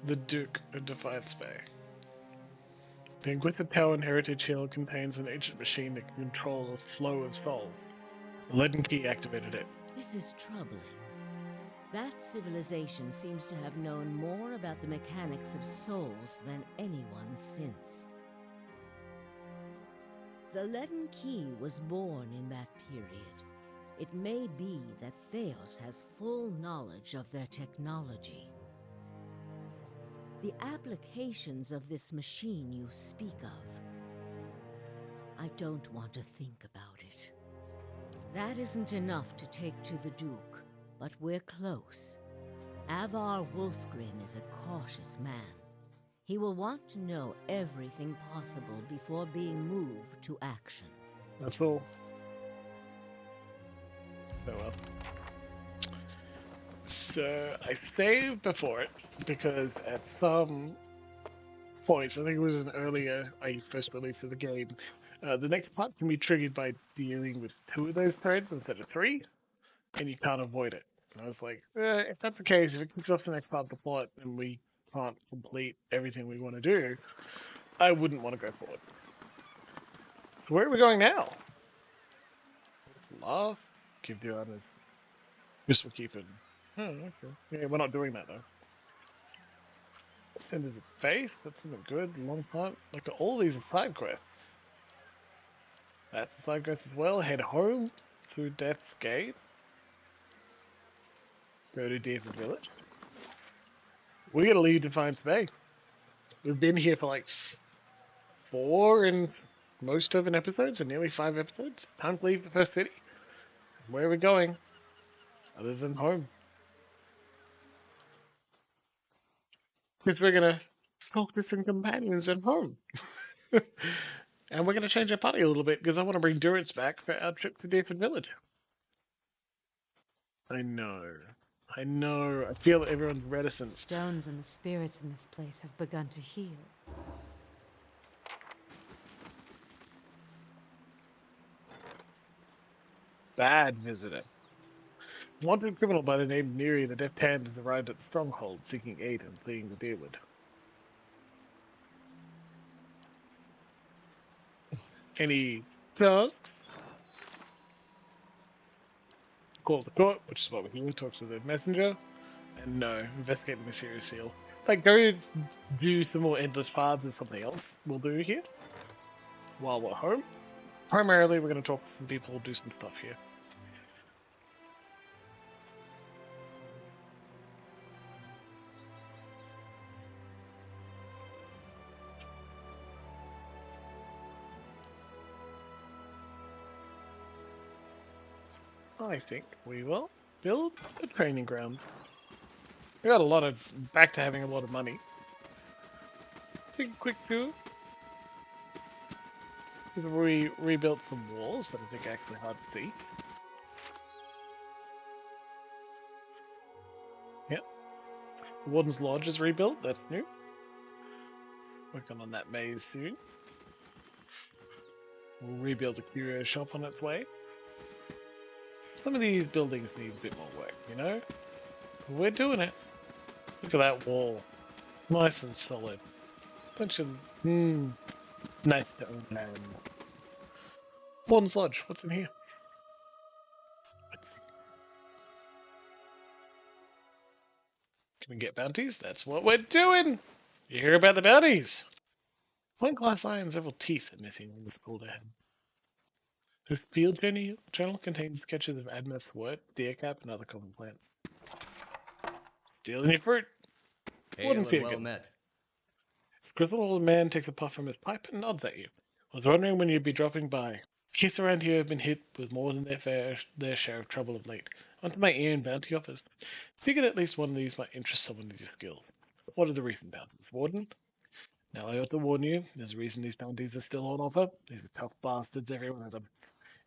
the Duke of Defiance Bay. The Inquisitive Tower in Heritage Hill contains an ancient machine that can control the flow of souls. The Leaden Key activated it. This is troubling. That civilization seems to have known more about the mechanics of souls than anyone since. The Leaden Key was born in that period. It may be that Theos has full knowledge of their technology. The applications of this machine you speak of, I don't want to think about it. That isn't enough to take to the Duke, but we're close. Avar Wolfgren is a cautious man. He will want to know everything possible before being moved to action. That's all. Oh well. So I saved before it because at some points, I think it was an earlier I first release of the game, the next part can be triggered by dealing with 2 of those threads instead of 3, and you can't avoid it. And I was like, if that's the case, if it kicks off the next part of the plot and we can't complete everything we want to do, I wouldn't want to go forward. So where are we going now? Last? Give the honors. Guess we'll keep it. Oh, okay. Yeah, we're not doing that though. Send it a face, that's something good, long hunt. Like all these are side quests. That's a side quest as well. Head home to Death's Gate. Go to Deerford Village. We gotta leave Defiance Bay. We've been here for like 4 and most of an episode, so nearly 5 episodes. Time to leave the first city. Where are we going? Other than home. Because we're gonna talk to some companions at home. And we're gonna change our party a little bit because I want to bring Durance back for our trip to Deerford Village. I know. I know. I feel everyone's reticent. Stones and the spirits in this place have begun to heal. Bad visitor. Wanted criminal by the name Neri the Deft Hand has arrived at the stronghold seeking aid in fleeing the Deerwood. Any tasks? Call the court, which is what we're here, talk to the messenger. And no, investigate the mysterious seal. Like, go do some more endless paths or something else we'll do here while we're home. Primarily, we're going to talk to some people, do some stuff here. I think we will build a training ground. We got a lot of, back to having a lot of money. Take a quick tour. We rebuilt some walls that I think are actually hard to see. Yep. The Warden's Lodge is rebuilt, that's new. Working on that maze soon. We'll rebuild the curio shop on its way. Some of these buildings need a bit more work, you know? We're doing it. Look at that wall. Nice and solid. Bunch of, nice to own land. Warden's Lodge, what's in here? Can we get bounties? That's what we're doing! You hear about the bounties? One glass eye and several teeth are missing on this pulled ahead. This field journal contains sketches of Admeth's wort, deercap, and other common plants. Stealing your fruit! Hail Wouldn't and feel well good. met. Grizzled old man takes a puff from his pipe and nods at you. I was wondering when you'd be dropping by. Kids around here have been hit with more than their share of trouble of late. Onto my ear and bounty offers. Figured at least one of these might interest someone with your skills. What are the recent bounties, Warden? Now I ought to warn you, there's a reason these bounties are still on offer. These are tough bastards, every one of them.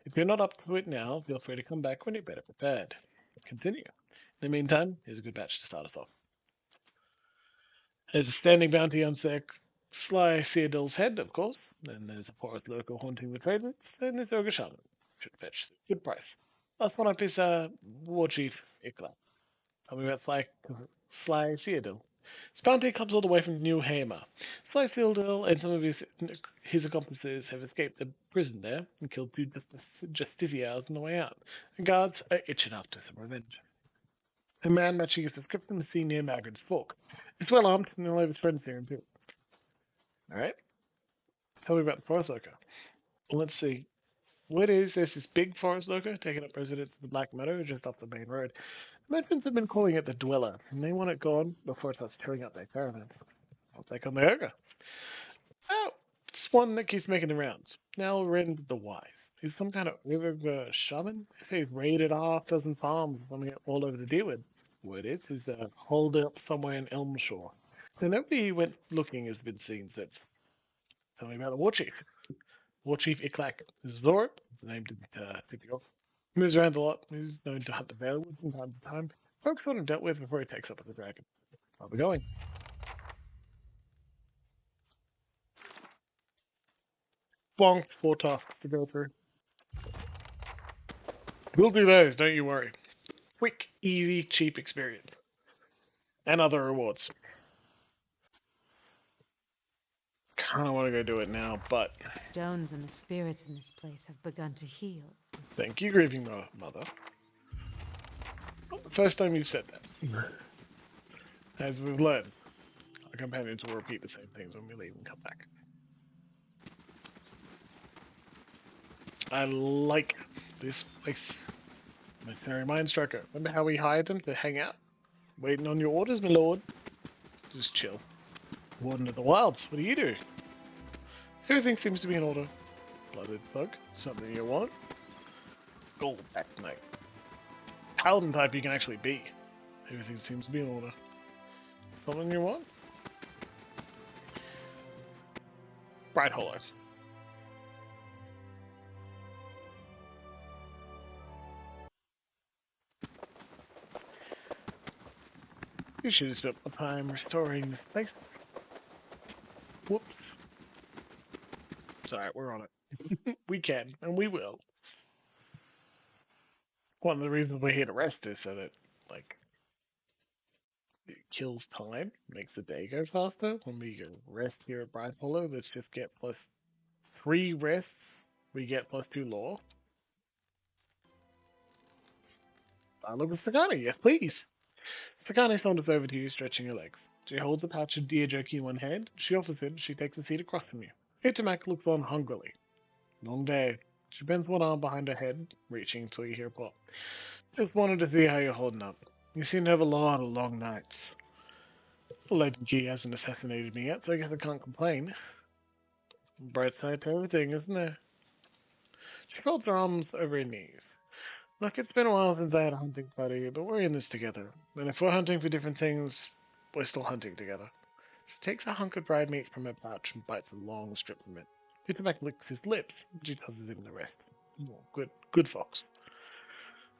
If you're not up to it now, feel free to come back when you're better prepared. Continue. In the meantime, here's a good batch to start us off. There's a standing bounty on Sly Cyrodiil's head, of course. Then there's a forest lurker haunting the traders. Then there's Ogre Shaman. Should fetch a good price. Last one up is War Chief Ikla. Tell me about Sly Cyrodiil. His bounty comes all the way from New Hamer. Sly Cyrodiil and some of his accomplices have escaped the prison there and killed two justiciars on the way out. The guards are itching after some revenge. A man matching his description was seen near Magrin's Fork. He's well armed and he'll have his friends here too. Alright. Tell me about the forest lurker. Well, let's see. What is this? This big forest lurker taking up residence in the Black Meadow just off the main road. The merchants have been calling it the Dweller, and they want it gone before it starts tearing up their caravans. I'll take on the ogre. Oh, it's one that keeps making the rounds. Now Rend the Wise. He's some kind of ogre shaman. They say he's raided a half-dozen farms all over the Deerwood. Word is, he's holed up somewhere in Elmshore. So nobody who went looking has been seen since. Tell me about the War Chief. War Chief Iklak Zorp, the name didn't tick off. He moves around a lot. He's known to hunt the Valewood from time to time. Folks want him dealt with before he takes up with the dragon. Where are we going? Bonk, 4 tasks to go through. We'll do those, don't you worry. Quick, easy, cheap experience. And other rewards. Kinda want to go do it now, but... The stones and the spirits in this place have begun to heal. Thank you, grieving mother. Not the first time you've said that. As we've learned, our companions will repeat the same things when we leave and come back. I like this place. Mercenary Mind Striker. Remember how we hired them to hang out? Waiting on your orders, my lord. Just chill. Warden of the Wilds, what do you do? Everything seems to be in order. Blooded Thug, something you want? Gold back knight. Paladin type you can actually be. Everything seems to be in order. Something you want? Bright Hollow. You should have spent more time restoring this place. Whoops. It's alright, we're on it. We can, and we will. One of the reasons we're here to rest is so that, like, it kills time, makes the day go faster. When we go rest here at Bright Hollow, let's just get +3 rests. We get +2 lore. I look at Sagani, yes please. Sagani saunters over to you, stretching her legs. She holds a pouch of deer jerky in one hand. She offers it, she takes a seat across from you. Itamak looks on hungrily. Long day. She bends one arm behind her head, reaching until you hear a pop. Just wanted to see how you're holding up. You seem to have a lot of long nights. The Legend Key hasn't assassinated me yet, so I guess I can't complain. Bright side to everything, isn't there? She folds her arms over her knees. Look, it's been a while since I had a hunting party, but we're in this together. And if we're hunting for different things, we're still hunting together. She takes a hunk of dried meat from her pouch and bites a long strip from it. Itamak licks his lips, and she tosses him the rest. Oh, good fox.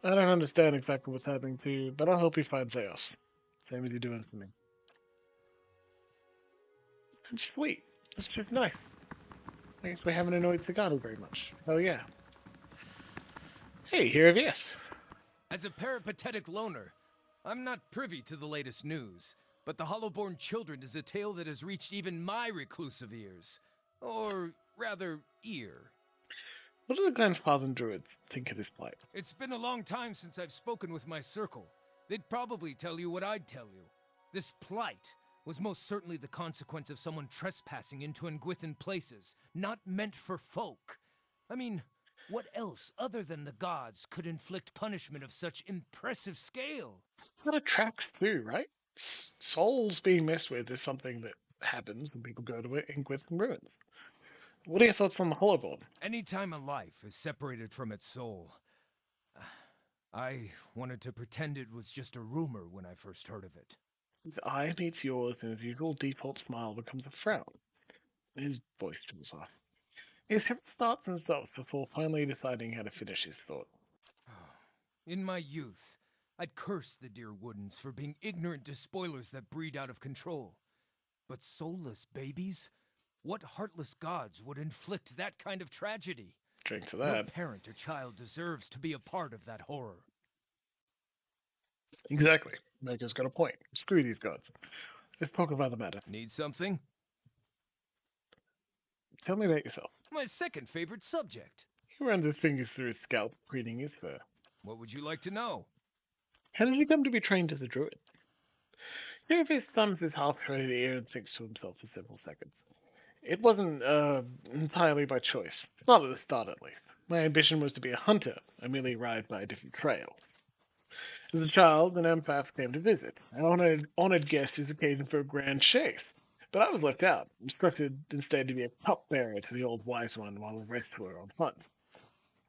I don't understand exactly what's happening to you, but I hope he finds Eos. Same as you're doing for me. It's sweet. It's just nice. I guess we haven't annoyed Sagano very much. Oh yeah. Hey, here of yes. As a peripatetic loner, I'm not privy to the latest news, but the Hollowborn Children is a tale that has reached even my reclusive ears. Or, rather, ear. What do the grandfather and druids think of this plight? It's been a long time since I've spoken with my circle. They'd probably tell you what I'd tell you. This plight was most certainly the consequence of someone trespassing into Nguithan places, not meant for folk. I mean, what else other than the gods could inflict punishment of such impressive scale? That attracts too, right? Souls being messed with is something that happens when people go to it in Gwithan ruins. What are your thoughts on the Hollowborn? Anytime a life is separated from its soul, I wanted to pretend it was just a rumor when I first heard of it. His eye meets yours, and his usual default smile becomes a frown. His voice turns off. He has several starts and stops before finally deciding how to finish his thought. In my youth, I'd cursed the dear Woodens for being ignorant to spoilers that breed out of control. But soulless babies? What heartless gods would inflict that kind of tragedy? Drink to No that. parent or child deserves to be a part of that horror. Exactly. Maker's got a point. Screw these gods. Let's talk of other matters. Need something? Tell me about yourself. My second favorite subject. He runs his fingers through his scalp, preening his fur. What would you like to know? How did you come to be trained as a druid? His thumbs his half-shredded ear and thinks to himself for several seconds. It wasn't, entirely by choice. Not at the start, at least. My ambition was to be a hunter. I merely ride by a different trail. As a child, an empath came to visit. An honored guest is occasion for a grand chase. But I was left out, instructed instead to be a cupbearer to the old wise one while the rest were on hunt.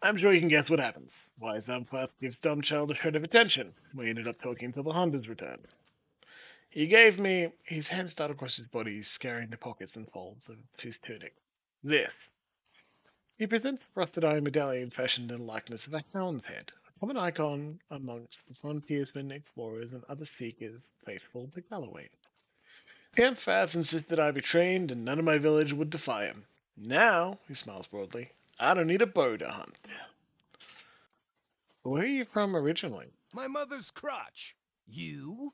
I'm sure you can guess what happens. Wise empath gives dumb child a shred of attention. We ended up talking until the hunters returned. He gave me... His hand started across his body, scaring the pockets and folds of his tunic. This. He presents a frosted iron medallion fashioned in the likeness of a hound's head, a common icon amongst the frontiersmen, explorers, and other seekers faithful to Galloway. The empath insisted I be trained, and none of my village would defy him. Now, he smiles broadly, I don't need a bow to hunt. Where are you from originally? My mother's crotch. You?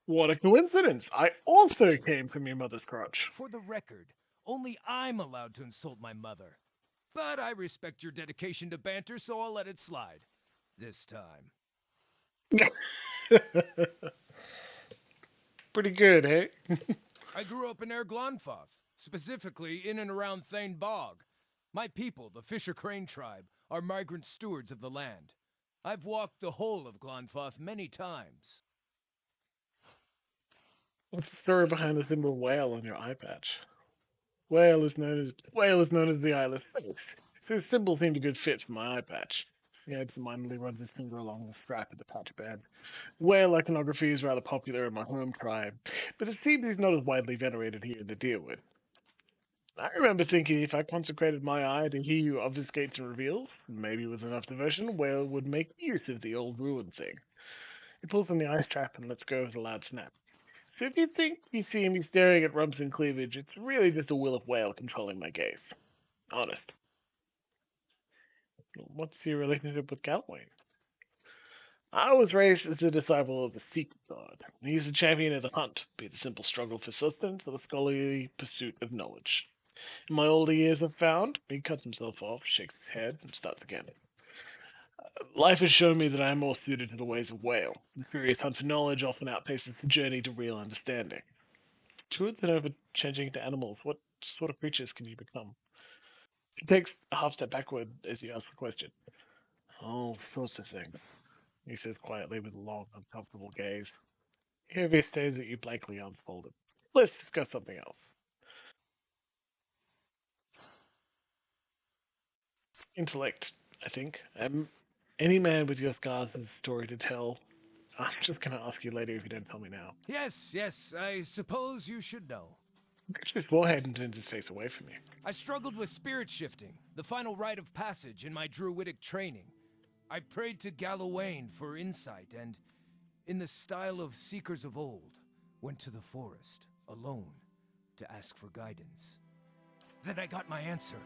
What a coincidence! I also came from your mother's crotch. For the record, only I'm allowed to insult my mother. But I respect your dedication to banter, so I'll let it slide. This time. Pretty good, eh? I grew up in Glonfoth, specifically in and around Thane Bog. My people, the Fisher Crane tribe, are migrant stewards of the land. I've walked the whole of Glonfoth many times. What's the story behind the symbol whale on your eye patch? Whale is known as the eyeless face, so the symbol seemed a good fit for my eye patch. He absentmindedly runs his finger along the strap of the patch band. Whale iconography is rather popular in my home tribe, but it seems he's not as widely venerated here in the Deerwood. I remember thinking if I consecrated my eye to he who obfuscates and reveals, maybe with enough devotion, Whale would make use of the old ruin thing. He pulls on the eye strap and lets go with a loud snap. So if you think you see me staring at rumps and cleavage, it's really just a will of Whale controlling my gaze. Honest. What's your relationship with Cowboy? I was raised as a disciple of the secret god. He's a champion of the hunt, be it the simple struggle for sustenance or the scholarly pursuit of knowledge. In my older years I've found, he cuts himself off, shakes his head, and starts again. Life has shown me that I am more suited to the ways of Whale. The furious hunt for knowledge often outpaces the journey to real understanding. Druids and over changing into animals, what sort of creatures can you become? He takes a half step backward as he asks the question. All sorts of things, he says quietly with a long, uncomfortable gaze. Here he stares at you blankly unfolded. Let's discuss something else. Intellect, I think. Any man with your scars has a story to tell. I'm just going to ask you later if you don't tell me now. Yes, I suppose you should know. He grabs his forehead and turns his face away from you. I struggled with spirit shifting, the final rite of passage in my druidic training. I prayed to Gallowayne for insight and, in the style of seekers of old, went to the forest, alone, to ask for guidance. Then I got my answer.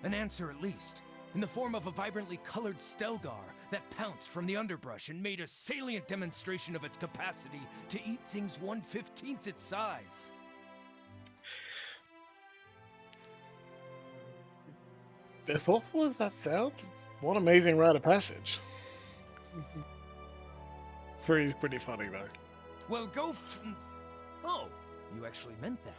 An answer at least. In the form of a vibrantly colored Stelgar that pounced from the underbrush and made a salient demonstration of its capacity to eat things 1/15th its size. As awful as that sounds, what an amazing rite of passage. Free's pretty funny though. Well, Oh, you actually meant that.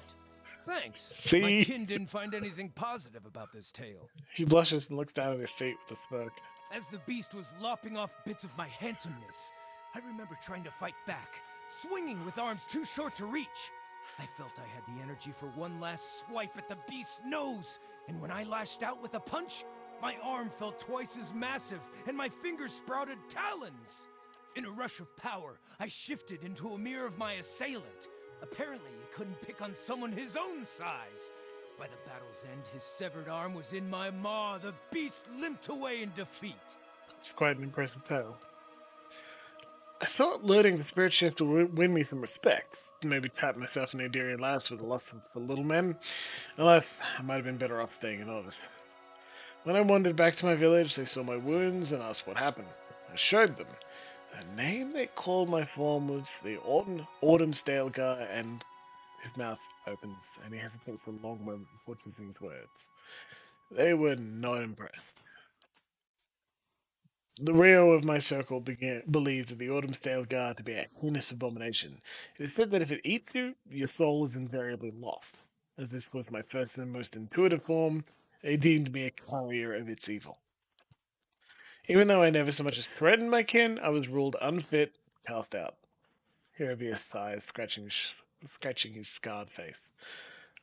Thanks. See? My kin didn't find anything positive about this tale. He blushes and looks down at his feet with a smirk. As the beast was lopping off bits of my handsomeness, I remember trying to fight back, swinging with arms too short to reach. I felt I had the energy for one last swipe at the beast's nose, and when I lashed out with a punch, my arm felt twice as massive, and my fingers sprouted talons. In a rush of power, I shifted into a mirror of my assailant. Apparently, he couldn't pick on someone his own size. By the battle's end, his severed arm was in my maw. The beast limped away in defeat. It's quite an impressive tale. I thought learning the spirit shift would win me some respect. Maybe tap myself in Aderian last with a lust for little men. Alas, I might have been better off staying a novice. When I wandered back to my village, they saw my wounds and asked what happened. I showed them. The name they called my form was the Autumn Stelgar, and his mouth opens, and he hesitates for a long moment before choosing his words. They were not impressed. The Rio of my circle believed that the Autumn Stelgar to be a heinous abomination. It is said that if it eats you, your soul is invariably lost. As this was my first and most intuitive form, they deemed me a carrier of its evil. Even though I never so much as threatened my kin, I was ruled unfit, cast out. Heravius sighs, scratching his scarred face.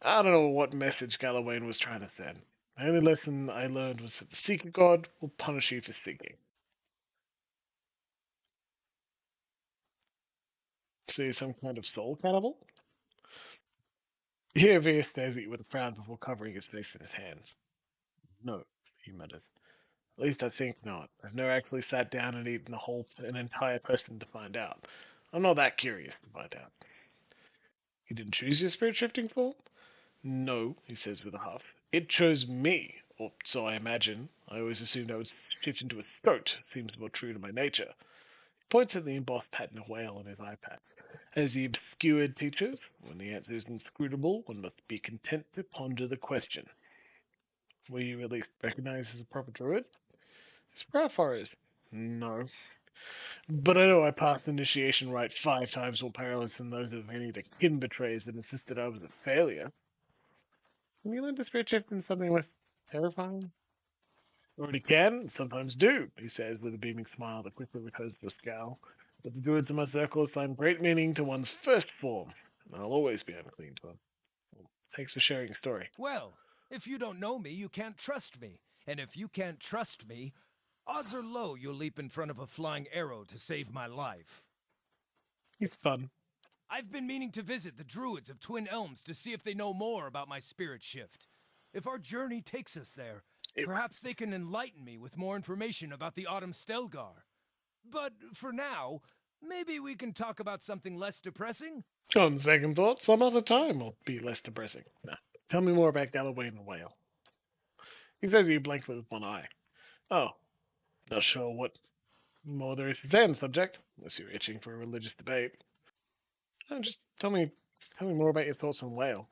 I don't know what message Galawain was trying to send. The only lesson I learned was that the secret god will punish you for seeking. So you're some kind of soul cannibal? Heravius stares at you with a frown before covering his face in his hands. No, he mutters. At least I think not. I've never actually sat down and eaten an entire person to find out. I'm not that curious to find out. You didn't choose your spirit shifting form? No, he says with a huff. It chose me, or so I imagine. I always assumed I would shift into a stoat. Seems more true to my nature. He points at the embossed pattern of whale on his eye patch. As the obscured teaches, when the answer is inscrutable, one must be content to ponder the question. Were you at least recognized as a proper druid? Sproutforest? No. But I know I passed initiation rite 5 times more perilous than those of any of the kin betrays that insisted I was a failure. Can you learn to spirit shift in something less terrifying? Already can, sometimes do, he says with a beaming smile that quickly returns to a scowl. But the druids in my circle assign great meaning to one's first form. I'll always be unclean to them. Thanks for sharing your story. Well, if you don't know me, you can't trust me. And if you can't trust me, odds are low you'll leap in front of a flying arrow to save my life. It's fun. I've been meaning to visit the druids of Twin Elms to see if they know more about my spirit shift. If our journey takes us there, perhaps they can enlighten me with more information about the Autumn Stelgar. But for now, maybe we can talk about something less depressing? On second thought, some other time will be less depressing. Nah. Tell me more about Galawain the whale. He says you blink with one eye. Oh, not sure what more there is to say on the subject, unless you're itching for a religious debate. No, just tell me more about your thoughts on whale.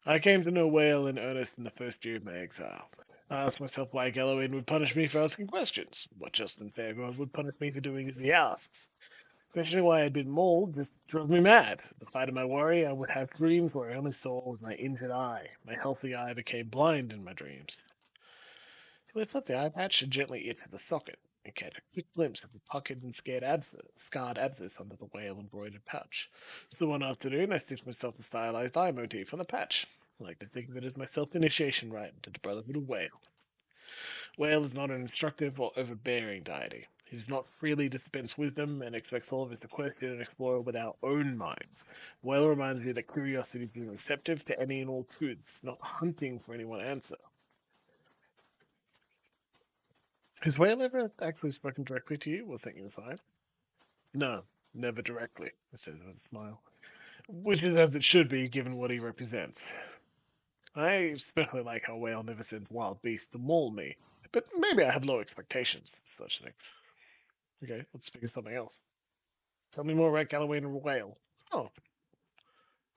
I came to know whale in earnest in the first year of my exile. I asked myself why Galawain would punish me for asking questions. What just and fair god would punish me for doing as he asks? Questioning why I'd been mauled just drove me mad. At the fight of my worry, I would have dreams where I only saw was my injured eye. My healthy eye became blind in my dreams. He lifts up the eye patch and gently itches the socket, and catch a quick glimpse of the puckered and scarred abscess under the whale-embroidered pouch. So one afternoon, I stitched myself the stylized eye motif on the patch. I like to think of it as my self-initiation rite into the brotherhood of whale. Whale is not an instructive or overbearing deity. He does not freely dispense wisdom and expects all of us to question and explore with our own minds. Whale reminds me that curiosity is being receptive to any and all truths, not hunting for any one answer. Has Whale ever actually spoken directly to you while thinking aside? No, never directly, I says with a smile. Which is as it should be, given what he represents. I especially like how Whale never sends wild beasts to maul me, but maybe I have low expectations for such things. Okay, let's speak of something else. Tell me more about Galloway and Whale. Oh,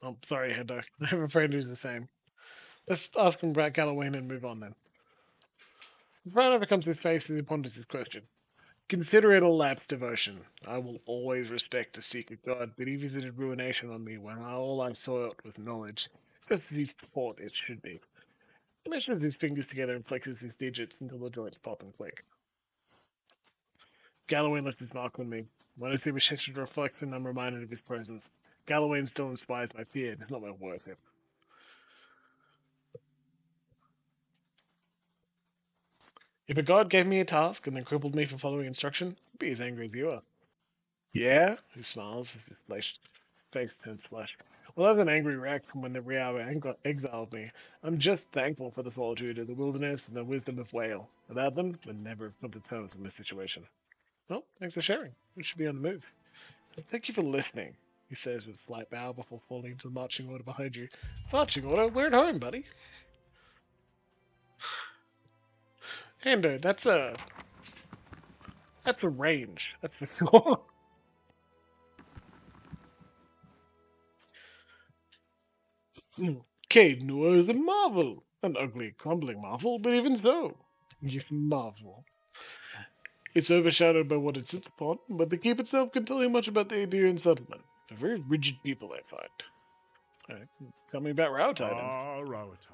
I'm sorry, Hendo. I have a friend who's the same. Let's ask him about Galloway and move on then. The frown overcomes his face as he ponders his question. Consider it a lapsed devotion. I will always respect the secret god, but he visited ruination on me when all I sought was knowledge, just as he thought it should be. He meshes his fingers together and flexes his digits until the joints pop and click. Galloway left his mark on me. When I see Machete reflection, I'm reminded of his presence. Galloway still inspires my fear. It's not my worth. If a god gave me a task and then crippled me for following instruction, I'd be as angry as you are. Yeah? He smiles as his face turns flesh. Well, that was an angry reaction when the Riawa exiled me. I'm just thankful for the solitude of the wilderness and the wisdom of Whale. Without them, we'd never have come to terms in this situation. Well, thanks for sharing. We should be on the move. Thank you for listening, he says with a slight bow before falling into the marching order behind you. Marching order? We're at home, buddy. Hando, that's a range. That's for sure. Cade Noir is a marvel. An ugly, crumbling marvel, but even so. Yes, marvel. It's overshadowed by what it sits upon, but the keep itself can tell you much about the Aderian settlement. They're very rigid people, I find. Tell me about Rautai, then. Ah, Rautai.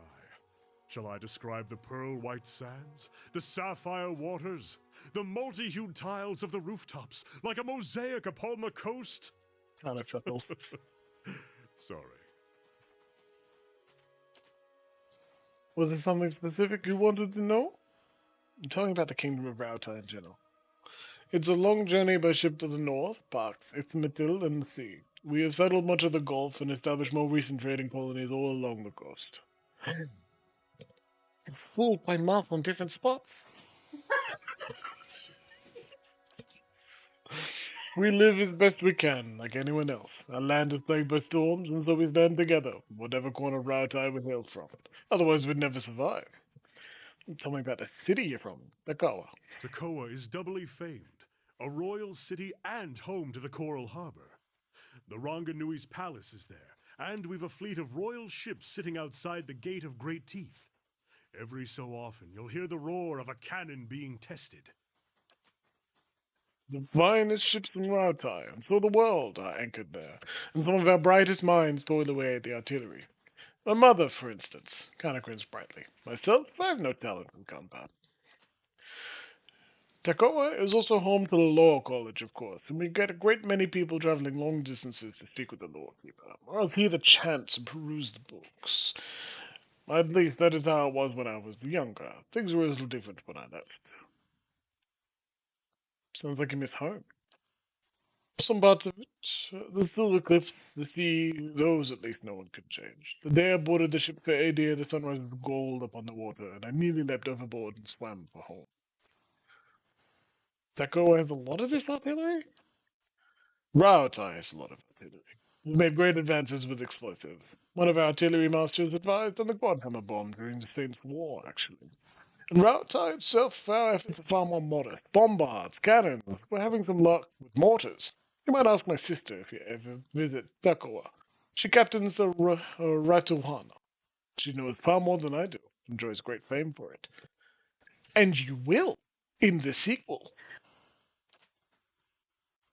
Shall I describe the pearl-white sands, the sapphire waters, the multi-hued tiles of the rooftops, like a mosaic upon the coast? Kind of chuckles. Sorry. Was there something specific you wanted to know? I'm telling about the Kingdom of Rautai in general. It's a long journey by ship to the north, Pax, Ismatil, and the sea. We have settled much of the Gulf and established more recent trading colonies all along the coast. Fooled by mouth on different spots. We live as best we can, like anyone else. Our land is plagued by storms, and so we stand together, whatever corner of Rautai we hail from. Otherwise, we'd never survive. Tell me about the city you're from, Takawa. Takawa is doubly famed, a royal city and home to the Coral Harbor. The Ranganui's palace is there, and we've a fleet of royal ships sitting outside the Gate of Great Teeth. Every so often, you'll hear the roar of a cannon being tested. The finest ships in Rautai, and so the world, are anchored there, and some of our brightest minds toil away at the artillery. My mother, for instance, kind of grins brightly. Myself, I have no talent in combat. Takawa is also home to the Law College, of course, and we get a great many people traveling long distances to speak with the Law Keeper, or else hear the chants and peruse the books. At least that is how it was when I was younger. Things were a little different when I left. Sounds like you miss home. Some parts of it. The Silver Cliffs, the sea, those at least no one could change. The day I boarded the ship for Adir, the sunrise was gold upon the water, and I nearly leapt overboard and swam for home. Takawa has a lot of this artillery? Rautai has a lot of artillery. We've made great advances with explosives. One of our artillery masters advised on the Quadhammer bomb during the Saints' War, actually. In Rautai itself, our efforts are far more modest. Bombards, cannons. We're having some luck with mortars. You might ask my sister if you ever visit Takawa. She captains the Ratuhana. She knows far more than I do. Enjoys great fame for it. And you will, in the sequel.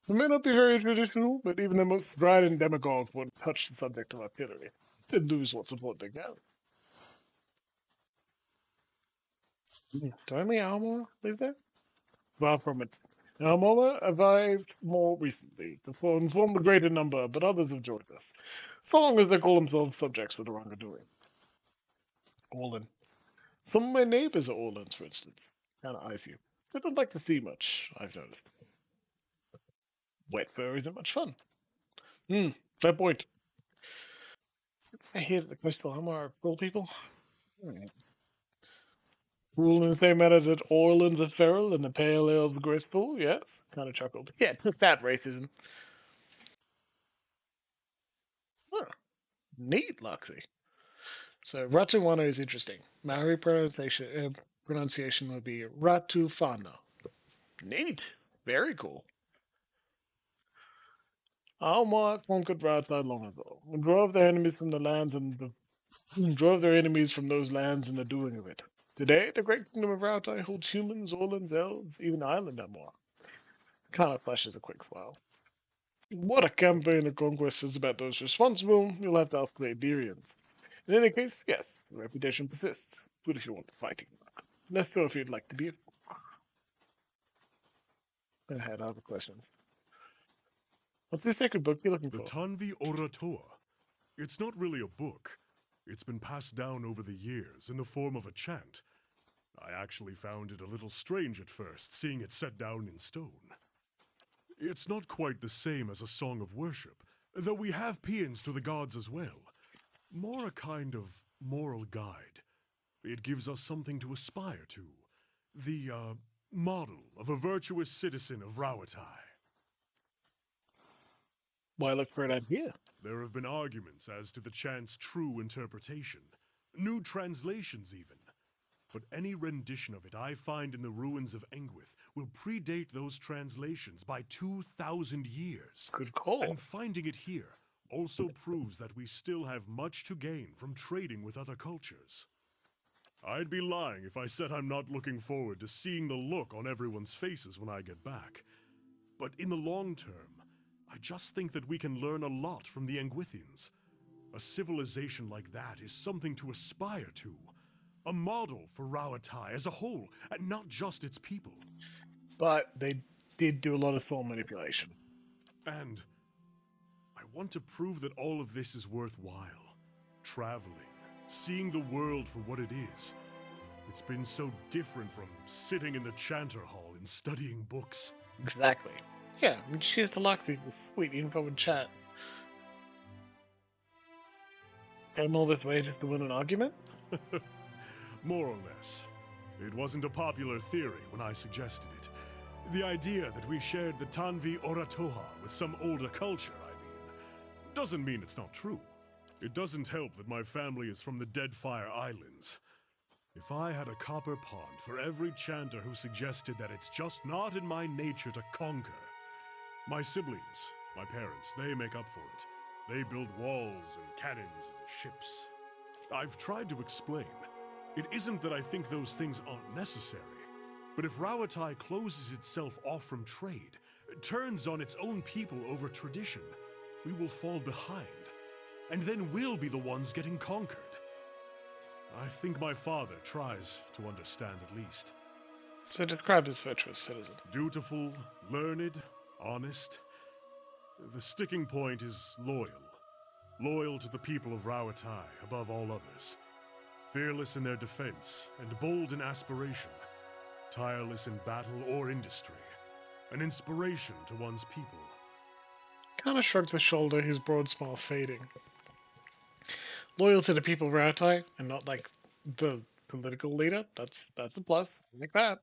It may not be very traditional, but even the most strident demagogues won't touch the subject of artillery. They'd lose what support they get. Do only Alma live there? Far from it. Alma arrived more recently to inform a greater number, but others have joined us. So long as they call themselves subjects of the Rangadui. Orlin. Some of my neighbors are Orlins, for instance. Kind of eyes you. They don't like to see much, I've noticed. Wet fur isn't much fun. Fair point. I hear that the coastal Alma are cruel people. Rule in the same manner that Orleans are feral and the pale ales graceful, yes? Kind of chuckled. Yeah, took that racism. Huh. Neat, Luxie. So Ratuano is interesting. Maori pronunciation would be Ratufana. Neat. Very cool. Almar conquered Rautai long ago, and drove their enemies from the lands drove their enemies from those lands in the doing of it. Today, the great kingdom of Rautai holds humans, Orlans, elves, even island and more. Kind of flashes a quick smile. What a campaign of conquest is about those responsible, you'll have to ask the Adirians. In any case, yes, the reputation persists. Good if you want the fighting. Less so if you'd like to be it. I had other questions. What's the sacred book you're looking The for? Tanvi Oratoa. It's not really a book. It's been passed down over the years in the form of a chant. I actually found it a little strange at first, seeing it set down in stone. It's not quite the same as a song of worship, though we have paeans to the gods as well. More a kind of moral guide. It gives us something to aspire to. The, model of a virtuous citizen of Rauatai. Why look for it out here? There have been arguments as to the chant's true interpretation, new translations even. But any rendition of it I find in the ruins of Engwith will predate those translations by 2,000 years. Good call. And finding it here also proves that we still have much to gain from trading with other cultures. I'd be lying if I said I'm not looking forward to seeing the look on everyone's faces when I get back. But in the long term, I just think that we can learn a lot from the Engwithians. A civilization like that is something to aspire to. A model for Rauatai as a whole, and not just its people. But they did do a lot of soul manipulation. And I want to prove that all of this is worthwhile. Traveling, seeing the world for what it is. It's been so different from sitting in the Chanter Hall and studying books. Exactly. Yeah, I mean, cheers to luck, people. Sweet info and chat. Came all this way just to win an argument? More or less. It wasn't a popular theory when I suggested it. The idea that we shared the Tanvi Oratoha with some older culture, doesn't mean it's not true. It doesn't help that my family is from the Deadfire Islands. If I had a copper pond for every chanter who suggested that it's just not in my nature to conquer. My siblings, my parents, they make up for it. They build walls and cannons and ships. I've tried to explain. It isn't that I think those things aren't necessary, but if Rauatai closes itself off from trade, turns on its own people over tradition, we will fall behind, and then we'll be the ones getting conquered. I think my father tries to understand at least. So describe as virtuous citizen. Dutiful, learned, honest. The sticking point is loyal. Loyal to the people of Rauatai above all others. Fearless in their defense and bold in aspiration. Tireless in battle or industry. An inspiration to one's people. Kind of shrugs his shoulder, his broad smile fading. Loyal to the people of Rauatai, and not like the political leader. That's a plus. I like that.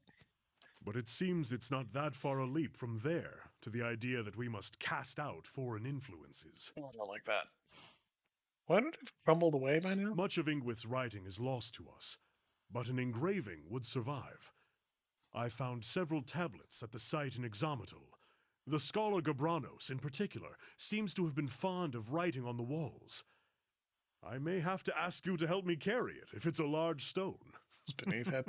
But it seems it's not that far a leap from there to the idea that we must cast out foreign influences. Oh, I don't like that. Why don't it have crumbled away by now? Much of Ingwith's writing is lost to us, but an engraving would survive. I found several tablets at the site in Examitol. The scholar Gabranos, in particular, seems to have been fond of writing on the walls. I may have to ask you to help me carry it, if it's a large stone. It's beneath that.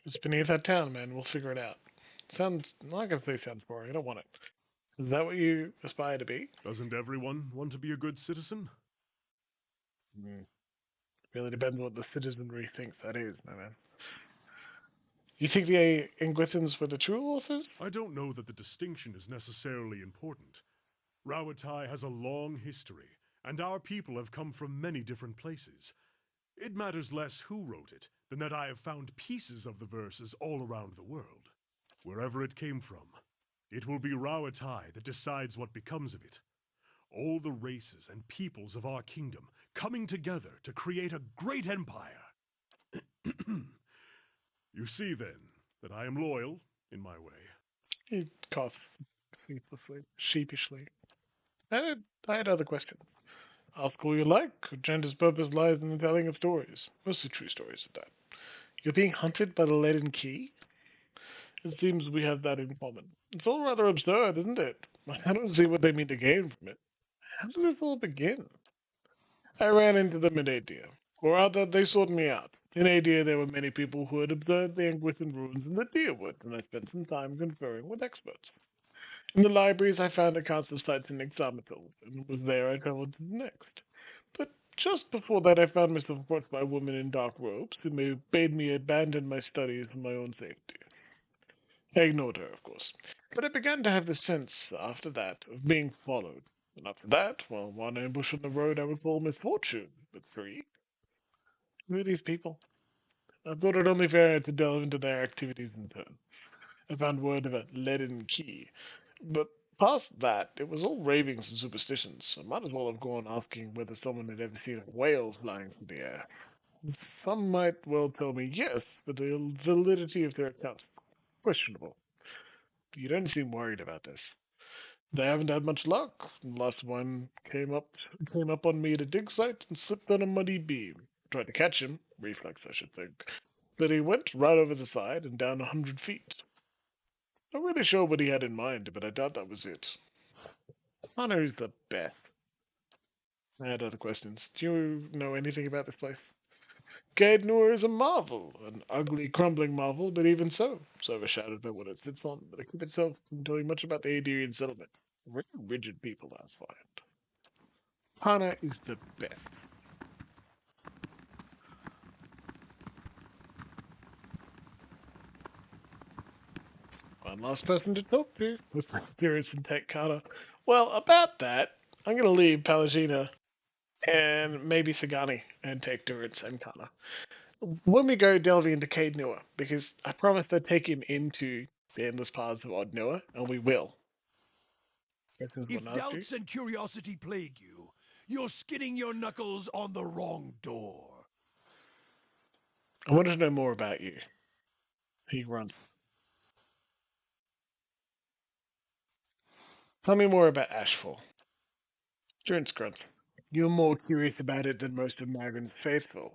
It's beneath that town, man. We'll figure it out. Sounds. I'm not gonna say sounds boring. I don't want it. Is that what you aspire to be? Doesn't everyone want to be a good citizen? Really depends what the citizenry thinks that is, my man. You think the Engwithans were the true authors? I don't know that the distinction is necessarily important. Rauatai has a long history, and our people have come from many different places. It matters less who wrote it than that I have found pieces of the verses all around the world. Wherever it came from, it will be Rauatai that decides what becomes of it. All the races and peoples of our kingdom coming together to create a great empire. You see, then, that I am loyal in my way. He coughs ceaselessly, sheepishly. I had other questions. Ask all you like. Chanter's purpose lies in the telling of stories. Mostly true stories at that. You're being hunted by the leaden key? It seems we have that in common. It's all rather absurd, isn't it? I don't see what they mean to gain from it. How did this all begin? I ran into them in Adia. Or rather, they sought me out. In Adia, there were many people who had observed the Anguithan ruins in the deer woods, and I spent some time conferring with experts. In the libraries, I found accounts of sites in Examital, and was there I traveled to the next. But just before that, I found myself approached by a woman in dark robes who bade me abandon my studies for my own safety. I ignored her, of course, but I began to have the sense, after that, of being followed. And after that, well, one ambush on the road I would call misfortune, but three? Who are these people? I thought it only fair to delve into their activities in turn. I found word of a leaden key, but past that, it was all ravings and superstitions. I might as well have gone asking whether someone had ever seen a whale flying through the air. Some might well tell me yes, but the validity of their accounts is questionable. You don't seem worried about this. They haven't had much luck. The last one came up on me at a dig site and slipped on a muddy beam. Tried to catch him, reflex I should think, but he went right over the side and down 100 feet. Not really sure what he had in mind, but I doubt that was it. Hano's the best. I had other questions. Do you know anything about this place? Caed Noor is a marvel, an ugly, crumbling marvel, but even so, it's overshadowed by what it sits on. But it keeps itself from telling much about the Adirian settlement. Very rigid people, I find. Hana is the best. One last person to talk to was Mysterious and Tech Carter. Well, about that, I'm going to leave Palagina and maybe Sagani and take Durance and Kana. When we go delving into Caed Noor, because I promised I'd take him into the endless paths of Odd Noor, and we will. If doubts and curiosity plague you, you're skinning your knuckles on the wrong door. I want to know more about you. He grunts. Tell me more about Ashfall. Durance grunts. You're more curious about it than most of Magrin's faithful.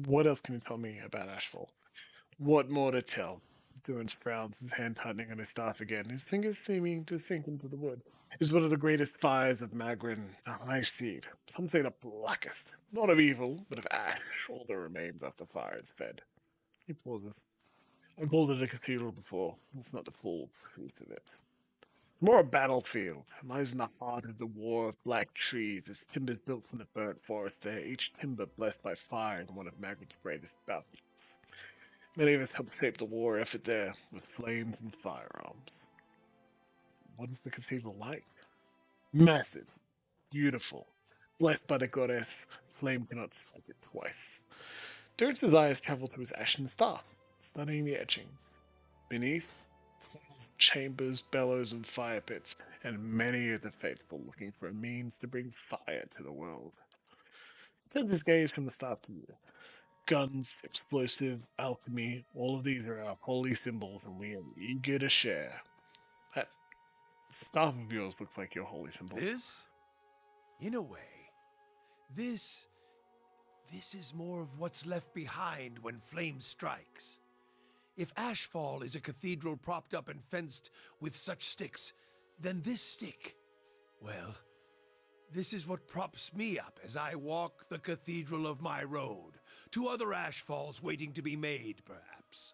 What else can you tell me about Ashfall? What more to tell? Durance frowns, his hand tightening on his staff again, his fingers seeming to sink into the wood. Is one of the greatest fires of Magrin, the High Seed. Some say the blackest. Not of evil, but of ash, all that remains after fire is fed. He pauses. I called it a cathedral before. It's not the full truth of it. More a battlefield. It lies in the heart of the war of black trees, its timbers built from the burnt forest there, each timber blessed by fire in one of Magrin's greatest battles. Many of us helped shape the war effort there, with flames and firearms. What is the cathedral like? Massive, beautiful, blessed by the goddess, flame cannot strike it twice. Durance's eyes travel to his ashen staff, studying the etchings. Beneath, chambers, bellows, and fire pits, and many of the faithful looking for a means to bring fire to the world. Turns his gaze from the staff to you. Guns, explosive, alchemy, all of these are our holy symbols, and we are eager to share. That staff of yours looks like your holy symbol. This? In a way, this is more of what's left behind when flame strikes. If Ashfall is a cathedral propped up and fenced with such sticks, then this stick, well, this is what props me up as I walk the cathedral of my road, to other Ashfalls waiting to be made, perhaps.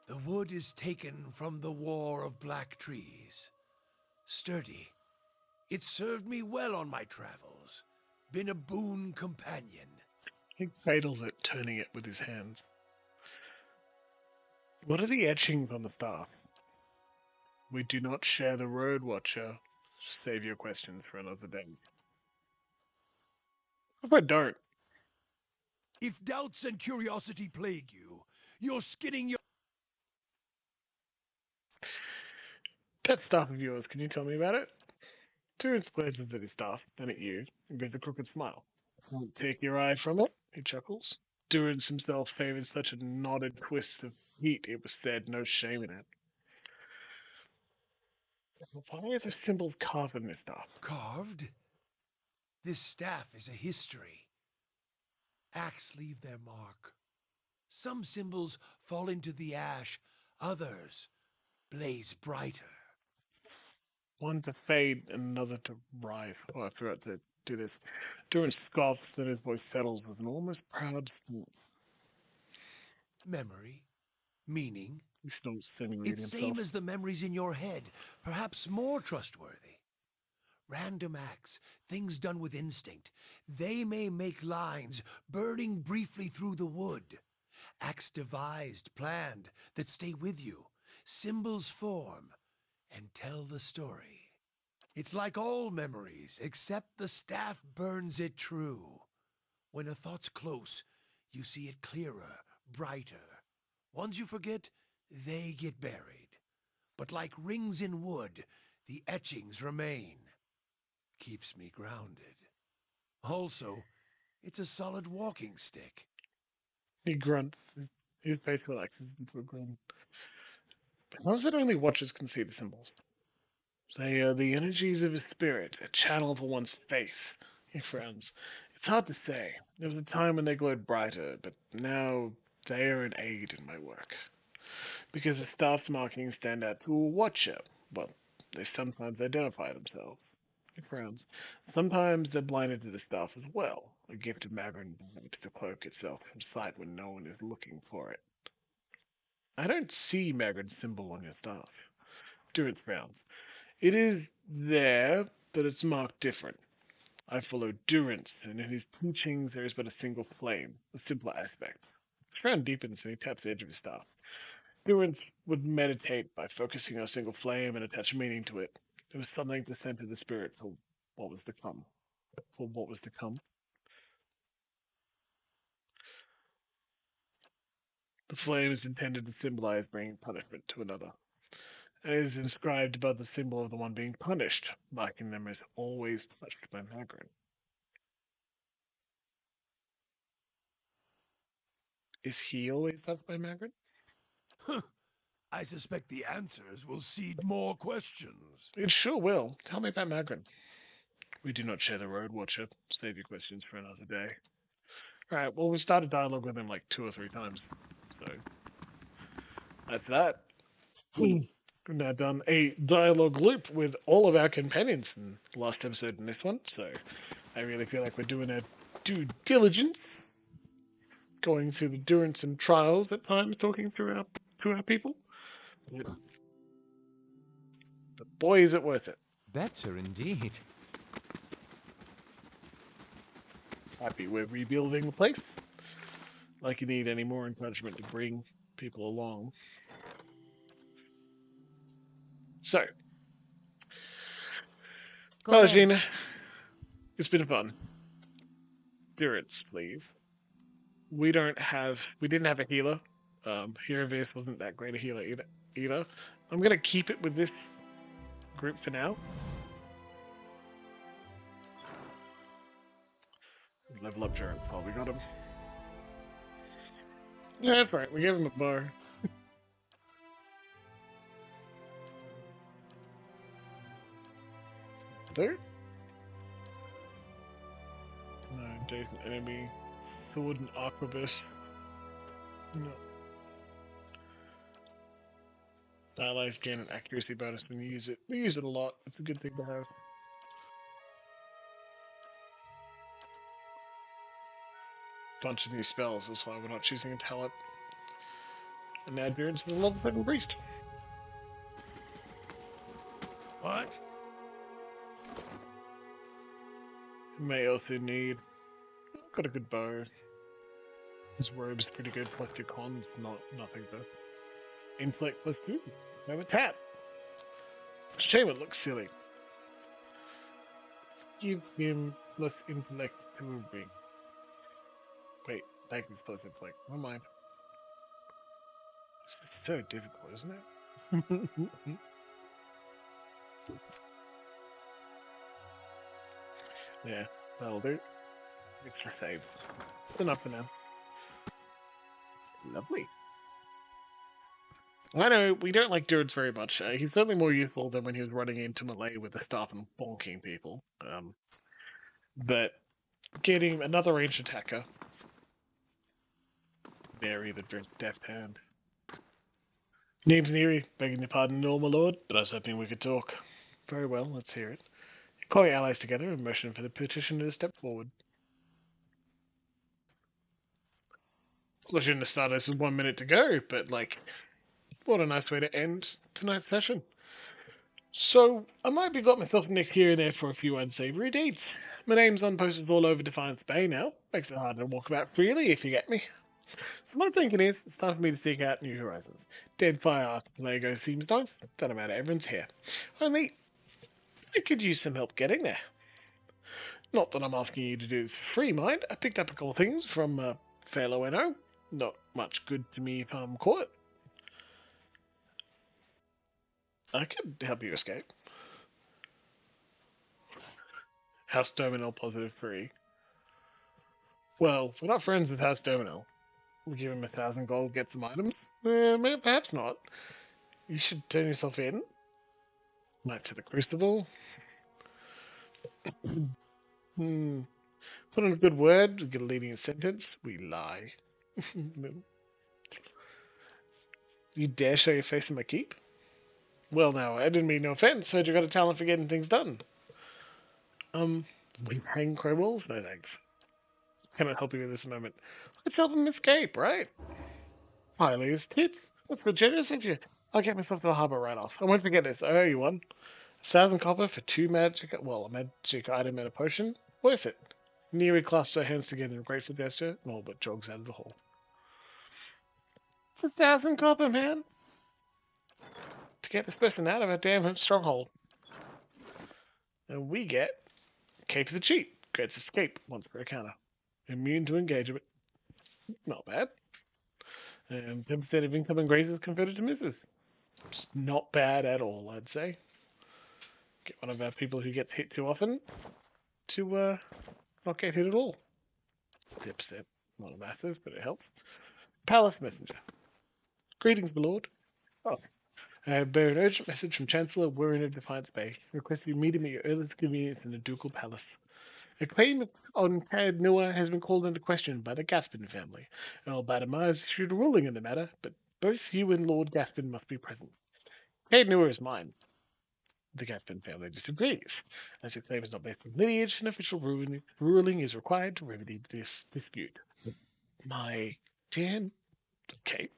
The wood is taken from the War of Black Trees. Sturdy. It served me well on my travels. Been a boon companion. He cradles it, turning it with his hands. What are the etchings on the staff? We do not share the road, Watcher. Save your questions for another day. If I don't, If doubts and curiosity plague you, you're skinning your... that staff of yours, can you tell me about it? Terence glances at his staff, then at you, and gives a crooked smile. Won't take your eye from it, he chuckles. Durance himself favors such a knotted twist of heat, it was said, no shame in it. Why are the symbols carved in this staff? Carved? This staff is a history. Acts leave their mark. Some symbols fall into the ash, others blaze brighter. One to fade, another to rise. Oh, I forgot to do this. Durant scoffs, then his voice settles with an almost proud snort. Memory, meaning. He snorts, seemingly It's to same himself. as the memories in your head, perhaps more trustworthy. Random acts, things done with instinct. They may make lines burning briefly through the wood. Acts devised, planned, that stay with you. Symbols form and tell the story. It's like all memories, except the staff burns it true. When a thought's close, you see it clearer, brighter. Ones you forget, they get buried. But like rings in wood, the etchings remain. Keeps me grounded. Also, it's a solid walking stick. He grunts. His face relaxes into a grin. How is it only watchers can see the symbols? They are the energies of a spirit, a channel for one's faith. He frowns. It's hard to say. There was a time when they glowed brighter, but now they are an aid in my work. Because the staff's markings stand out to a watcher. Well, they sometimes identify themselves. He frowns. Sometimes they're blinded to the staff as well. A gift of Magrin perhaps to cloak itself from sight when no one is looking for it. I don't see Magrin's symbol on your staff. Durant frowns. It is there, but it's marked different. I follow Durance, and in his teachings there is but a single flame, a simpler aspect. His frown deepens and he taps the edge of his staff. Durance would meditate by focusing on a single flame and attach meaning to it. There was something to center the spirit for what was to come. For what was to come. The flame is intended to symbolize bringing punishment to another. And it is inscribed above the symbol of the one being punished, marking them as always touched by Magrin. Is he always touched by Magrin? I suspect the answers will seed more questions. It sure will. Tell me about Magrin. We do not share the road, Watcher. Save your questions for another day. Alright, well, we started dialogue with him like 2 or 3 times. So, that's that. We've now done a dialogue loop with all of our companions in the last episode and this one. So, I really feel like we're doing our due diligence. Going through the durance and trials at times, talking to our people. But boy, is it worth it. Better indeed. Happy we're rebuilding the place. Like you need any more encouragement to bring people along. So, Gene, it's been fun. Durance, please. We didn't have a healer. Hiravis wasn't that great a healer either. I'm gonna keep it with this group for now. Level up Durance while we got him. Yeah, that's right. We gave him a bar. There? No, adjacent enemy. Sword and arquebus. No. Allies gain an accuracy bonus when you use it. We use it a lot. It's a good thing to have. Bunch of new spells, that's why we're not choosing a talent. And now Durance is a level 7 priest. What? May also need. Got a good bow. His robe's pretty good, plus 2 cons, nothing though. Intellect plus 2. Have a tap. Shame it looks silly. Give him plus intellect to a ring. Wait, take this plus intellect. Never mind. This is so difficult, isn't it? Yeah, that'll do. Extra save. Enough for now. Lovely. I know, we don't like Durance very much. He's certainly more useful than when he was running into melee with the staff and bonking people. but getting another ranged attacker. Neri the deft hand. Name's Neri, begging your pardon, my lord, but I was hoping we could talk. Very well, let's hear it. Call your allies together and motion for the petitioner to step forward. I shouldn't have started this with 1 minute to go, but what a nice way to end tonight's session. So, I might be got myself nicked here and there for a few unsavory deeds. My name's on posters all over Defiance Bay now. Makes it harder to walk about freely, if you get me. So my thinking is, it's time for me to seek out new horizons. Deadfire Archipelago seems nice, don't matter, everyone's here. Only, I could use some help getting there. Not that I'm asking you to do this for free, mind. I picked up a couple things from fellow NO. Not much good to me if I'm caught. I could help you escape. House Terminal positive 3. Well, we're not friends with House Terminal. We give him 1,000 gold, get some items. Perhaps not. You should turn yourself in. Knight to the Crucible. Put in a good word, get a leading sentence. We lie. You dare show your face in my keep? Well, now, I didn't mean no offense. Heard you got a talent for getting things done. We hang crow wolves? No thanks. Cannot help you in this moment. Let's help him escape, right? Highly his tits. That's so generous of you. I'll get myself to the harbour right off. I won't forget this. I owe you one. 1,000 copper for 2 magic... Well, a magic item and a potion. Worth it. Neri clasps her hands together in a grateful gesture and all but jogs out of the hall. It's 1,000 copper, man. To get this person out of a damn stronghold. And we get Cape of the Cheat. Grants escape once per encounter. Immune to engagement. Not bad. And 10% of incoming grazers converted to misses. It's not bad at all, I'd say. Get one of our people who gets hit too often to not get hit at all. 10%. Not a massive, but it helps. Palace Messenger. Greetings, my lord. Oh. I bear an urgent message from Chancellor Warren of Defiance Bay. Request you meet him at your earliest convenience in the Ducal Palace. A claim on Cad Noah has been called into question by the Gaspin family. Earl Badamar has issued a ruling in the matter, but both you and Lord Gaspin must be present. Cad Noah is mine. The Gaspin family disagrees. As your claim is not based on lineage, an official ruling is required to remedy this dispute. My dear... Okay.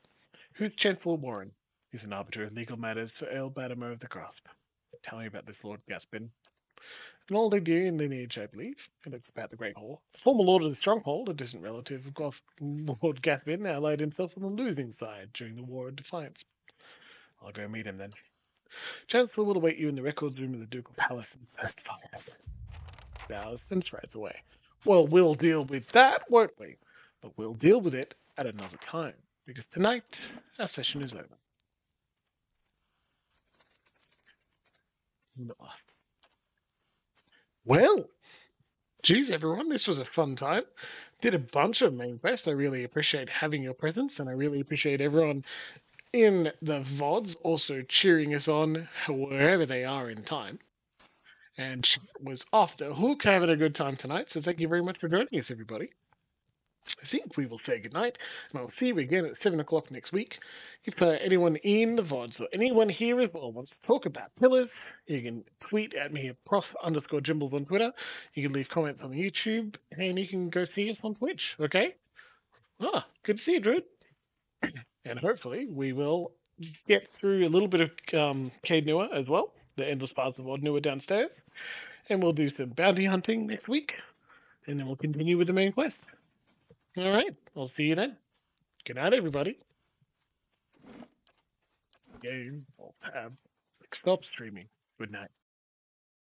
Who's Chancellor Warren? He's an arbiter of legal matters for Earl Badamar of the Grasp. Tell me about this Lord Gaspin. An old Indian lineage, I believe. He looks about the Great Hall. Former Lord of the Stronghold, a distant relative of Lord Gaspin, allied himself on the losing side during the War of Defiance. I'll go meet him then. Chancellor will await you in the records room of the Ducal Palace in first fire. Bows and strides away. Well, we'll deal with that, won't we? But we'll deal with it at another time, because tonight our session is over. Well, geez, everyone, this was a fun time. Did a bunch of main quests. I really appreciate having your presence, and I really appreciate everyone in the VODs also cheering us on wherever they are in time. And she was off the hook having a good time tonight, so thank you very much for joining us, everybody. I think we will say goodnight, and I'll see you again at 7 o'clock next week. If anyone in the VODs or anyone here as well wants to talk about pillars, you can tweet at me at prof_Jimbles on Twitter. You can leave comments on the YouTube, and you can go see us on Twitch, okay? Good to see you, Druid. And hopefully we will get through a little bit of Cade Nua as well, the endless paths of Odd Nua downstairs. And we'll do some bounty hunting next week, and then we'll continue with the main quest. All right, I'll see you then. Good night, everybody. Game, Alt Tab. Stop streaming. Good night.